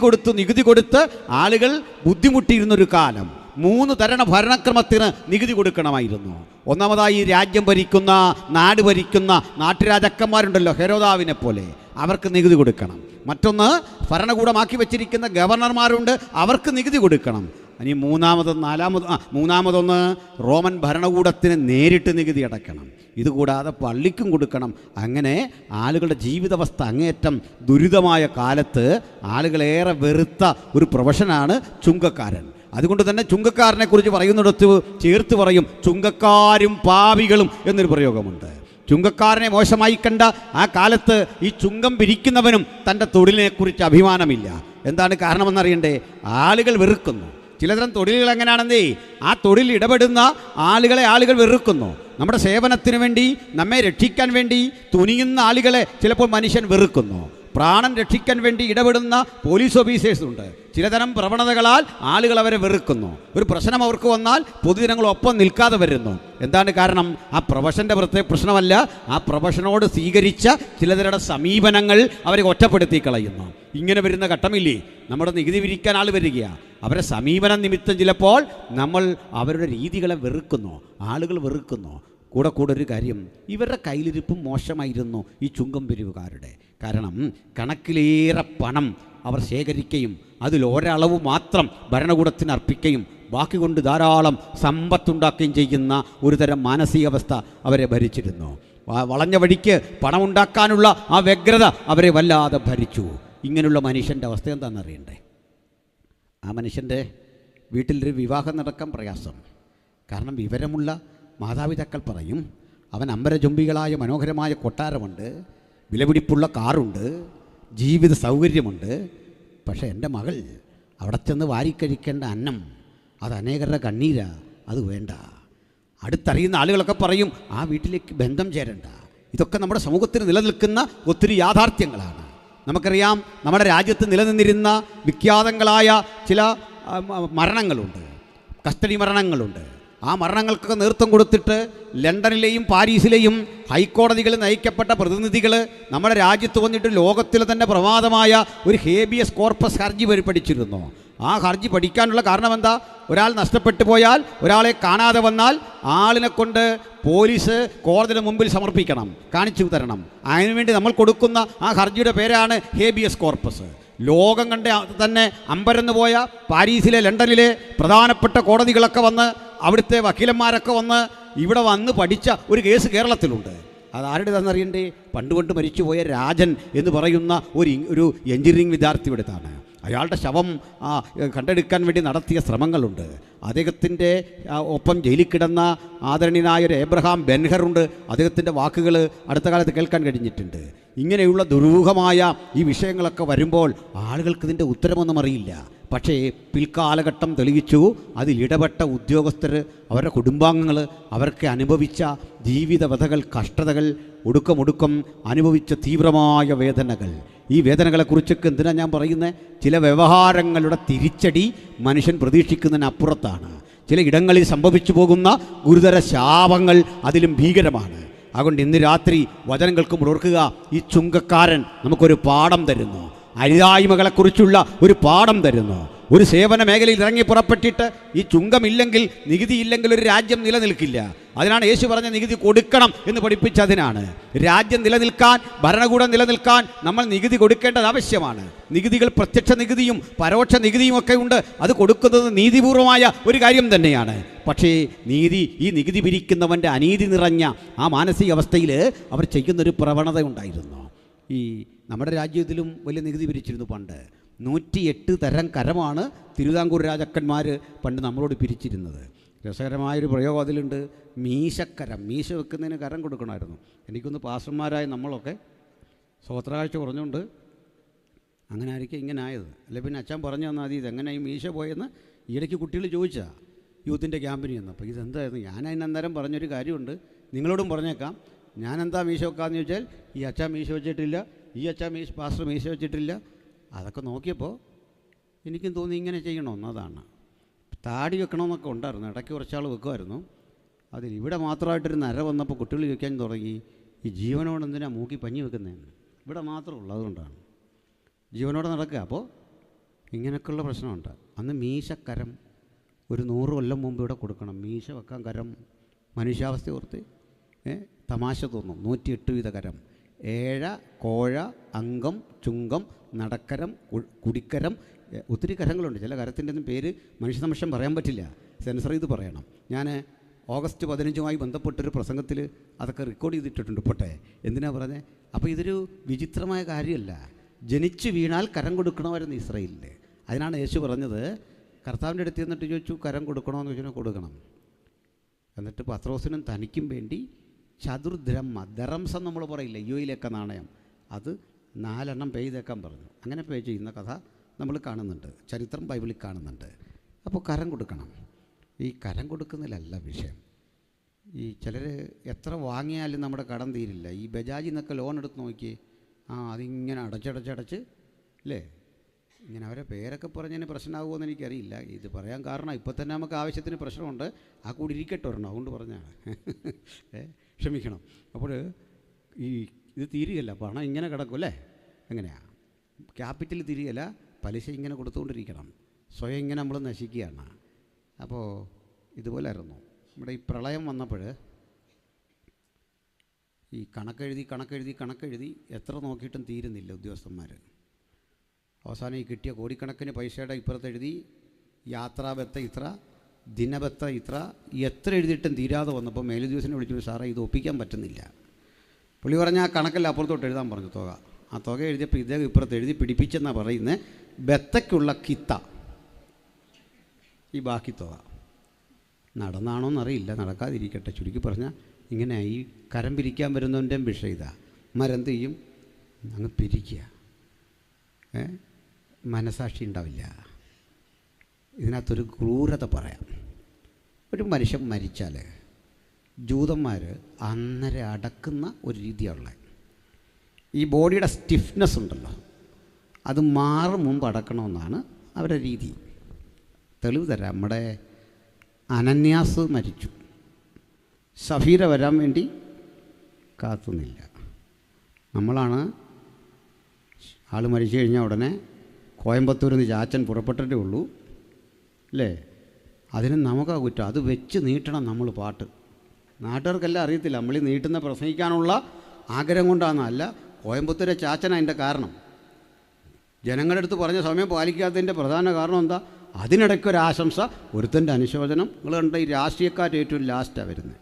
കൊടുത്ത് ആളുകൾ ബുദ്ധിമുട്ടിയിരുന്നൊരു കാലം. 3 തരണ ഭരണക്രമത്തിന് നികുതി കൊടുക്കണമായിരുന്നു. ഒന്നാമതായി രാജ്യം ഭരിക്കുന്ന, നാട് ഭരിക്കുന്ന നാട്ടുരാജാക്കന്മാരുണ്ടല്ലോ, ഹെരോദാവിനെ പോലെ, അവർക്ക് നികുതി കൊടുക്കണം. മറ്റൊന്ന് ഭരണകൂടമാക്കി വെച്ചിരിക്കുന്ന ഗവർണർമാരുണ്ട്, അവർക്ക് നികുതി കൊടുക്കണം. ഇനി മൂന്നാമതൊന്ന് റോമൻ ഭരണകൂടത്തിന് നേരിട്ട് നികുതി അടയ്ക്കണം. ഇതുകൂടാതെ പള്ളിക്കും കൊടുക്കണം. അങ്ങനെ ആളുകളുടെ ജീവിതാവസ്ഥ അങ്ങേയറ്റം ദുരിതമായ കാലത്ത് ആളുകളേറെ വെറുത്ത ഒരു പ്രൊഫഷനാണ് ചുങ്കക്കാരൻ. അതുകൊണ്ട് തന്നെ ചുങ്കക്കാരനെ കുറിച്ച് പറയുന്നിടത്ത് ചേർത്ത് പറയും ചുങ്കക്കാരും പാപികളും എന്നൊരു പ്രയോഗമുണ്ട്. ചുങ്കക്കാരനെ മോശമായി കണ്ട ആ കാലത്ത് ഈ ചുങ്കം പിരിക്കുന്നവനും തൻ്റെ തൊഴിലിനെക്കുറിച്ച് അഭിമാനമില്ല. എന്താണ് കാരണമെന്നറിയണ്ടേ? ആളുകൾ വെറുക്കുന്നു. ചിലതരം തൊഴിലുകൾ എങ്ങനെയാണെന്നേ, ആ തൊഴിൽ ഇടപെടുന്ന ആളുകളെ ആളുകൾ വെറുക്കുന്നു. നമ്മുടെ സേവനത്തിന് വേണ്ടി, നമ്മെ രക്ഷിക്കാൻ വേണ്ടി തുനിയുന്ന ആളുകളെ ചിലപ്പോൾ മനുഷ്യൻ വെറുക്കുന്നു. പ്രാണൻ രക്ഷിക്കാൻ വേണ്ടി ഇടപെടുന്ന പോലീസ് ഓഫീസേഴ്സുണ്ട്, ചിലതരം പ്രവണതകളാൽ ആളുകൾ അവരെ വെറുക്കുന്നു. ഒരു പ്രശ്നം അവർക്ക് വന്നാൽ പൊതുജനങ്ങളൊപ്പം നിൽക്കാതെ വരുന്നു. എന്താണ് കാരണം? ആ പ്രൊഫഷൻ്റെ പ്രശ്നമല്ല, ആ പ്രൊഫഷനോട് സ്വീകരിച്ച ചിലതരുടെ സമീപനങ്ങൾ അവരെ ഒറ്റപ്പെടുത്തി കളയുന്നു. ഇങ്ങനെ വരുന്ന ഘട്ടമില്ലേ? നമ്മുടെ നികുതി പിരിക്കാൻ ആൾ വരികയാണ്, അവരെ സമീപനം നിമിത്തം ചിലപ്പോൾ നമ്മൾ അവരുടെ രീതികളെ വെറുക്കുന്നു, ആളുകൾ വെറുക്കുന്നു. കൂടെ ഒരു കാര്യം, ഇവരുടെ കയ്യിലിരിപ്പും മോശമായിരുന്നു ഈ ചുങ്കം പിരിവുകാരുടെ. കാരണം കണക്കിലേറെ പണം അവർ ശേഖരിക്കുകയും അതിലൊരളവ് മാത്രം ഭരണകൂടത്തിന് അർപ്പിക്കുകയും ബാക്കി കൊണ്ട് ധാരാളം സമ്പത്തുണ്ടാക്കുകയും ചെയ്യുന്ന ഒരു തരം മാനസികാവസ്ഥ അവരെ ഭരിച്ചിരുന്നു. വളഞ്ഞ വഴിക്ക് പണമുണ്ടാക്കാനുള്ള ആ വ്യഗ്രത അവരെ വല്ലാതെ ഭരിച്ചു. ഇങ്ങനെയുള്ള മനുഷ്യൻ്റെ അവസ്ഥ എന്താണെന്നറിയണ്ടേ? ആ മനുഷ്യൻ്റെ വീട്ടിലൊരു വിവാഹം നടക്കാൻ പ്രയാസം. കാരണം വിവരമുള്ള മാതാപിതാക്കൾ പറയും, അവൻ അമ്പരചുംബികളായ മനോഹരമായ കൊട്ടാരമുണ്ട്, വിലപിടിപ്പുള്ള കാറുണ്ട്, ജീവിത സൗകര്യമുണ്ട്. പക്ഷേ എൻ്റെ മകൾ അവിടെ ചെന്ന് വാരിക്കഴിക്കേണ്ട അന്നം, അത് അനേകരുടെ കണ്ണീരാ, അത് വേണ്ട. അടുത്തറിയുന്ന ആളുകളൊക്കെ പറയും, ആ വീട്ടിലേക്ക് ബന്ധം ചേരണ്ട. ഇതൊക്കെ നമ്മുടെ സമൂഹത്തിൽ നിലനിൽക്കുന്ന ഒത്തിരി യാഥാർത്ഥ്യങ്ങളാണ്. നമുക്കറിയാം, നമ്മുടെ രാജ്യത്ത് നിലനിന്നിരുന്ന വിഖ്യാതങ്ങളായ ചില മരണങ്ങളുണ്ട്, കസ്റ്റഡി മരണങ്ങളുണ്ട്. ആ മരണങ്ങൾക്കൊക്കെ നേതൃത്വം കൊടുത്തിട്ട് ലണ്ടനിലെയും പാരീസിലെയും ഹൈക്കോടതികളിൽ നയിക്കപ്പെട്ട പ്രതിനിധികൾ നമ്മുടെ രാജ്യത്ത് വന്നിട്ട് ലോകത്തിലെ തന്നെ പ്രമാദമായ ഒരു ഹേബിയസ് കോർപ്പസ് ഹർജി പഠിച്ചിരുന്നു. ആ ഹർജി പഠിക്കാനുള്ള കാരണം എന്താ? ഒരാൾ നഷ്ടപ്പെട്ടു പോയാൽ, ഒരാളെ കാണാതെ വന്നാൽ ആളിനെ കൊണ്ട് പോലീസ് കോടതിയുടെ മുമ്പിൽ സമർപ്പിക്കണം, കാണിച്ചു തരണം. അതിനുവേണ്ടി നമ്മൾ കൊടുക്കുന്ന ആ ഹർജിയുടെ പേരാണ് ഹേബിയസ് കോർപ്പസ്. ലോകം കണ്ട് തന്നെ അമ്പരന്ന് പോയ പാരീസിലെ, ലണ്ടനിലെ പ്രധാനപ്പെട്ട കോടതികളൊക്കെ വന്ന്, അവിടുത്തെ വക്കീലന്മാരൊക്കെ വന്ന് ഇവിടെ വന്ന് പഠിച്ച ഒരു കേസ് കേരളത്തിലുണ്ട്. അതാരുടേതെന്നറിയണ്ടേ? പണ്ട് മരിച്ചുപോയ രാജൻ എന്ന് പറയുന്ന ഒരു എഞ്ചിനീയറിംഗ് വിദ്യാർത്ഥിയുടേതാണ്. അയാളുടെ ശവം കണ്ടെടുക്കാൻ വേണ്ടി നടത്തിയ ശ്രമങ്ങളുണ്ട്. അദ്ദേഹത്തിൻ്റെ ഒപ്പം ജയിലിൽ കിടന്ന ആദരണീയനായ ഒരു എബ്രഹാം ബെൻഹറുണ്ട്. അദ്ദേഹത്തിൻ്റെ വാക്കുകൾ അടുത്ത കാലത്ത് കേൾക്കാൻ കഴിഞ്ഞിട്ടുണ്ട്. ഇങ്ങനെയുള്ള ദുരൂഹമായ ഈ വിഷയങ്ങളൊക്കെ വരുമ്പോൾ ആളുകൾക്ക് ഇതിൻ്റെ ഉത്തരമൊന്നും അറിയില്ല. പക്ഷേ പിൽക്കാലഘട്ടം തെളിയിച്ചു, അതിലിടപെട്ട ഉദ്യോഗസ്ഥർ, അവരുടെ കുടുംബാംഗങ്ങൾ, അവർക്ക് അനുഭവിച്ച ജീവിത വ്യഥകൾ, കഷ്ടതകൾ, ഒടുക്കം അനുഭവിച്ച തീവ്രമായ വേദനകൾ. ഈ വേദനകളെക്കുറിച്ചൊക്കെ എന്തിനാണ് ഞാൻ പറയുന്നത്? ചില വ്യവഹാരങ്ങളുടെ തിരിച്ചടി മനുഷ്യൻ പ്രതീക്ഷിക്കുന്നതിനപ്പുറത്താണ്. ചില ഇടങ്ങളിൽ സംഭവിച്ചു പോകുന്ന ഗുരുതര ശാപങ്ങൾ അതിലും ഭീകരമാണ്. അതുകൊണ്ട് ഇന്ന് രാത്രി വചനം കേൾക്കുമ്പോൾ ഓർക്കുക, ഈ ചുങ്കക്കാരൻ നമുക്കൊരു പാഠം തരുന്നു, അരുതായ്മകളെക്കുറിച്ചുള്ള ഒരു പാഠം തരുന്നു. ഒരു സേവന മേഖലയിൽ ഇറങ്ങി പുറപ്പെട്ടിട്ട് ഈ ചുങ്കമില്ലെങ്കിൽ, നികുതിയില്ലെങ്കിൽ ഒരു രാജ്യം നിലനിൽക്കില്ല. അതിനാണ് യേശു പറഞ്ഞ നികുതി കൊടുക്കണം എന്ന് പഠിപ്പിച്ചതിനാണ്. രാജ്യം നിലനിൽക്കാൻ, ഭരണകൂടം നിലനിൽക്കാൻ നമ്മൾ നികുതി കൊടുക്കേണ്ടത് ആവശ്യമാണ്. നികുതികൾ പ്രത്യക്ഷ നികുതിയും പരോക്ഷ നികുതിയും ഒക്കെ ഉണ്ട്. അത് കൊടുക്കുന്നത് നീതിപൂർവമായ ഒരു കാര്യം തന്നെയാണ്. പക്ഷേ ഈ നികുതി പിരിക്കുന്നവൻ്റെ അനീതി നിറഞ്ഞ ആ മാനസികാവസ്ഥയിൽ അവർ ചെയ്യുന്നൊരു പ്രവണത ഉണ്ടായിരുന്നു. ഈ നമ്മുടെ രാജ്യത്തിലും വലിയ നികുതി പിരിച്ചിരുന്നു പണ്ട്. 108 തരം കരമാണ് തിരുവിതാംകൂർ രാജാക്കന്മാർ പണ്ട് നമ്മളോട് പിരിച്ചിരുന്നത്. രസകരമായൊരു പ്രയോഗം അതിലുണ്ട്, മീശക്കരം. മീശ വെക്കുന്നതിന് കരം കൊടുക്കണമായിരുന്നു. എനിക്കൊന്ന് പാസ്റ്റർമാരായ നമ്മളൊക്കെ സ്വോത്രകാഴ്ച പറഞ്ഞുകൊണ്ട് അങ്ങനെ ആയിരിക്കും ഇങ്ങനെ ആയത്. അല്ലെ പിന്നെ അച്ഛൻ പറഞ്ഞു തന്നാൽ മതി ഇതെങ്ങനെ ഈ മീശ പോയെന്ന് ഈയിടയ്ക്ക് കുട്ടികൾ ചോദിച്ചാൽ യൂത്തിൻ്റെ ക്യാമ്പിന് ചെന്നപ്പോൾ ഇതെന്തായിരുന്നു. ഞാൻ അതിനന്നേരം പറഞ്ഞൊരു കാര്യമുണ്ട്, നിങ്ങളോടും പറഞ്ഞേക്കാം. ഞാനെന്താ മീശ വെക്കാമെന്ന് ചോദിച്ചാൽ, ഈ അച്ഛൻ മീശ വെച്ചിട്ടില്ല, ഈ അച്ഛൻ പാസ്റ്റർ മീശ വെച്ചിട്ടില്ല. അതൊക്കെ നോക്കിയപ്പോൾ എനിക്കും തോന്നി ഇങ്ങനെ ചെയ്യണമെന്ന്. അതാണ് താടി വെക്കണമെന്നൊക്കെ ഉണ്ടായിരുന്നു, ഇടയ്ക്ക് കുറച്ചാൾ വെക്കുമായിരുന്നു. അതിൽ ഇവിടെ മാത്രമായിട്ടൊരു നര വന്നപ്പോൾ കുട്ടികൾ ചോദിക്കാൻ തുടങ്ങി, ഈ ജീവനോട് എന്തിനാണ് മൂക്കി പഞ്ഞി വെക്കുന്നതെന്ന്. ഇവിടെ മാത്രമുള്ളൂ, അതുകൊണ്ടാണ് ജീവനോടെ നടക്കുക. അപ്പോൾ ഇങ്ങനെയൊക്കെയുള്ള പ്രശ്നമുണ്ട്. അന്ന് മീശക്കരം ഒരു 100 കൊല്ലം മുമ്പ് ഇവിടെ കൊടുക്കണം. മീശ വെക്കാൻ കരം, മനുഷ്യാവസ്ഥ ഓർത്ത് തമാശ തോന്നും. 108 വീത കരം: ഏഴ, കോഴ, അംഗം, ചുങ്കം, നടക്കരം, കുടിക്കരം. ഒത്തിരി കരങ്ങളുണ്ട്. ചില കരത്തിൻ്റെ ഒന്നും പേര് മനുഷ്യനിമിഷം പറയാൻ പറ്റില്ല, സെൻസർ ചെയ്ത് പറയണം. ഞാൻ ഓഗസ്റ്റ് 15 ബന്ധപ്പെട്ടൊരു പ്രസംഗത്തിൽ അതൊക്കെ റെക്കോർഡ് ചെയ്തിട്ടുണ്ട്. പോട്ടെ, എന്തിനാണ് പറഞ്ഞത്? അപ്പോൾ ഇതൊരു വിചിത്രമായ കാര്യമല്ല. ജനിച്ചു വീണാൽ കരം കൊടുക്കണമായിരുന്നു ഇസ്രായേലിൽ. അതിനാണ് യേശു പറഞ്ഞത്, കർത്താവിൻ്റെ അടുത്ത് എന്നിട്ട് ചോദിച്ചു കരം കൊടുക്കണമെന്ന് ചോദിച്ചാൽ കൊടുക്കണം. എന്നിട്ട് പത്രോസിനും തനിക്കും വേണ്ടി ചതുർദ്രഹ്മ, ദറംസം നമ്മൾ പറയില്ല, യുയിലൊക്കെ നാണയം, അത് 4 പേ ചെയ്തേക്കാൻ പറഞ്ഞു. അങ്ങനെ പേ ചെയ്യുന്ന കഥ നമ്മൾ കാണുന്നുണ്ട്, ചരിത്രം ബൈബിളിൽ കാണുന്നുണ്ട്. അപ്പോൾ കരം കൊടുക്കണം. ഈ കരം കൊടുക്കുന്നതിലല്ല വിഷയം. ഈ ചിലർ എത്ര വാങ്ങിയാലും നമ്മുടെ കടം തീരില്ല. ഈ ബജാജിൽ നിന്നൊക്കെ ലോൺ എടുത്ത് നോക്കി, അതിങ്ങനെ അടച്ചടച്ച് അല്ലേ, ഇങ്ങനെ അവരെ പേരൊക്കെ പറഞ്ഞതിന് പ്രശ്നമാകുമോ എനിക്കറിയില്ല. ഇത് പറയാൻ കാരണം ഇപ്പോൾ തന്നെ നമുക്ക് ആവശ്യത്തിന് പ്രശ്നമുണ്ട്, ആ കൂടി ഇരിക്കട്ടെ ഒരെണ്ണം, അതുകൊണ്ട് പറഞ്ഞാണ്. ക്ഷമിക്കണം. അപ്പോൾ ഇത് തീരുകയല്ല, പണം ഇങ്ങനെ കിടക്കും അല്ലേ? എങ്ങനെയാണ് ക്യാപിറ്റൽ തിരികല്ല, പലിശ ഇങ്ങനെ കൊടുത്തുകൊണ്ടിരിക്കണം, സ്വയം ഇങ്ങനെ നമ്മൾ നശിക്കുകയാണ്. അപ്പോൾ ഇതുപോലായിരുന്നു നമ്മുടെ ഈ പ്രളയം വന്നപ്പോൾ ഈ കണക്കെഴുതി എത്ര നോക്കിയിട്ടും തീരുന്നില്ല ഉദ്യോഗസ്ഥന്മാർ. അവസാനം ഈ കിട്ടിയ കോടിക്കണക്കിന് പൈസയുടെ ഇപ്പുറത്തെഴുതി യാത്രാബത്ത ഇത്ര, ദിനബത്ത ഇത്ര, എത്ര എഴുതിയിട്ടും തീരാതെ വന്നപ്പോൾ മേലുദ്യോഗസ്ഥനെ വിളിച്ചു, സാറേ ഇത് ഒപ്പിക്കാൻ പറ്റുന്നില്ല. പുള്ളി പറഞ്ഞാൽ ആ കണക്കെല്ലാം അപ്പുറത്തോട്ട് എഴുതാൻ പറഞ്ഞു തുക. ആ തുക എഴുതിയപ്പോൾ ഇദ്ദേഹം ഇപ്പുറത്ത് എഴുതി പിടിപ്പിച്ചെന്നാണ് പറയുന്നത്. ബത്തയ്ക്കുള്ള കിത്ത, ഈ ബാക്കി തുക നടന്നാണോന്നറിയില്ല, നടക്കാതിരിക്കട്ടെ. ചുരുക്കി പറഞ്ഞാൽ ഇങ്ങനെ ഈ കരം പിരിക്കാൻ വരുന്നവൻ്റെയും വിഷയം ഇതാ. മരെന്ത് ചെയ്യും? അങ്ങ് പിരിക്കുക, മനസാക്ഷി ഉണ്ടാവില്ല. ഇതിനകത്തൊരു ക്രൂരത പറയാം. ഒരു മനുഷ്യൻ മരിച്ചാൽ ജൂതന്മാർ അന്നേരം അടക്കുന്ന ഒരു രീതിയുള്ളത്. ഈ ബോഡിയുടെ സ്റ്റിഫ്നെസ് ഉണ്ടല്ലോ, അത് മാറും മുമ്പ് അടക്കണമെന്നാണ് അവരുടെ രീതി. തെളിവ് തരാം. നമ്മുടെ അനന്യാസ് മരിച്ചു, സഫീര വരാൻ വേണ്ടി കാത്തുന്നില്ല. നമ്മളാണ് ആൾ മരിച്ചു കഴിഞ്ഞാൽ ഉടനെ കോയമ്പത്തൂരിൽ നിന്ന് ചാച്ചൻ പുറപ്പെട്ടിട്ടേ ഉള്ളൂ അല്ലേ? അതിന് നമുക്കാ കുറ്റം. അത് വെച്ച് നീട്ടണം നമ്മൾ പാട്ട്. നാട്ടുകാർക്കെല്ലാം അറിയത്തില്ല, നമ്മൾ ഈ നീട്ടുന്ന പ്രസംഗിക്കാനുള്ള ആഗ്രഹം കൊണ്ടാണെന്നല്ല, കോയമ്പത്തൂരെ ചാച്ചനാണ് അതിൻ്റെ കാരണം. ജനങ്ങളുടെ അടുത്ത് പറഞ്ഞ സമയം പാലിക്കാത്തതിൻ്റെ പ്രധാന കാരണം എന്താ? അതിനിടയ്ക്കൊരാശംസ, ഒരുത്തൻ്റെ അനുശോചനം. നിങ്ങൾ കണ്ട ഈ രാഷ്ട്രീയക്കാർ ഏറ്റവും ലാസ്റ്റാണ് വരുന്നത്.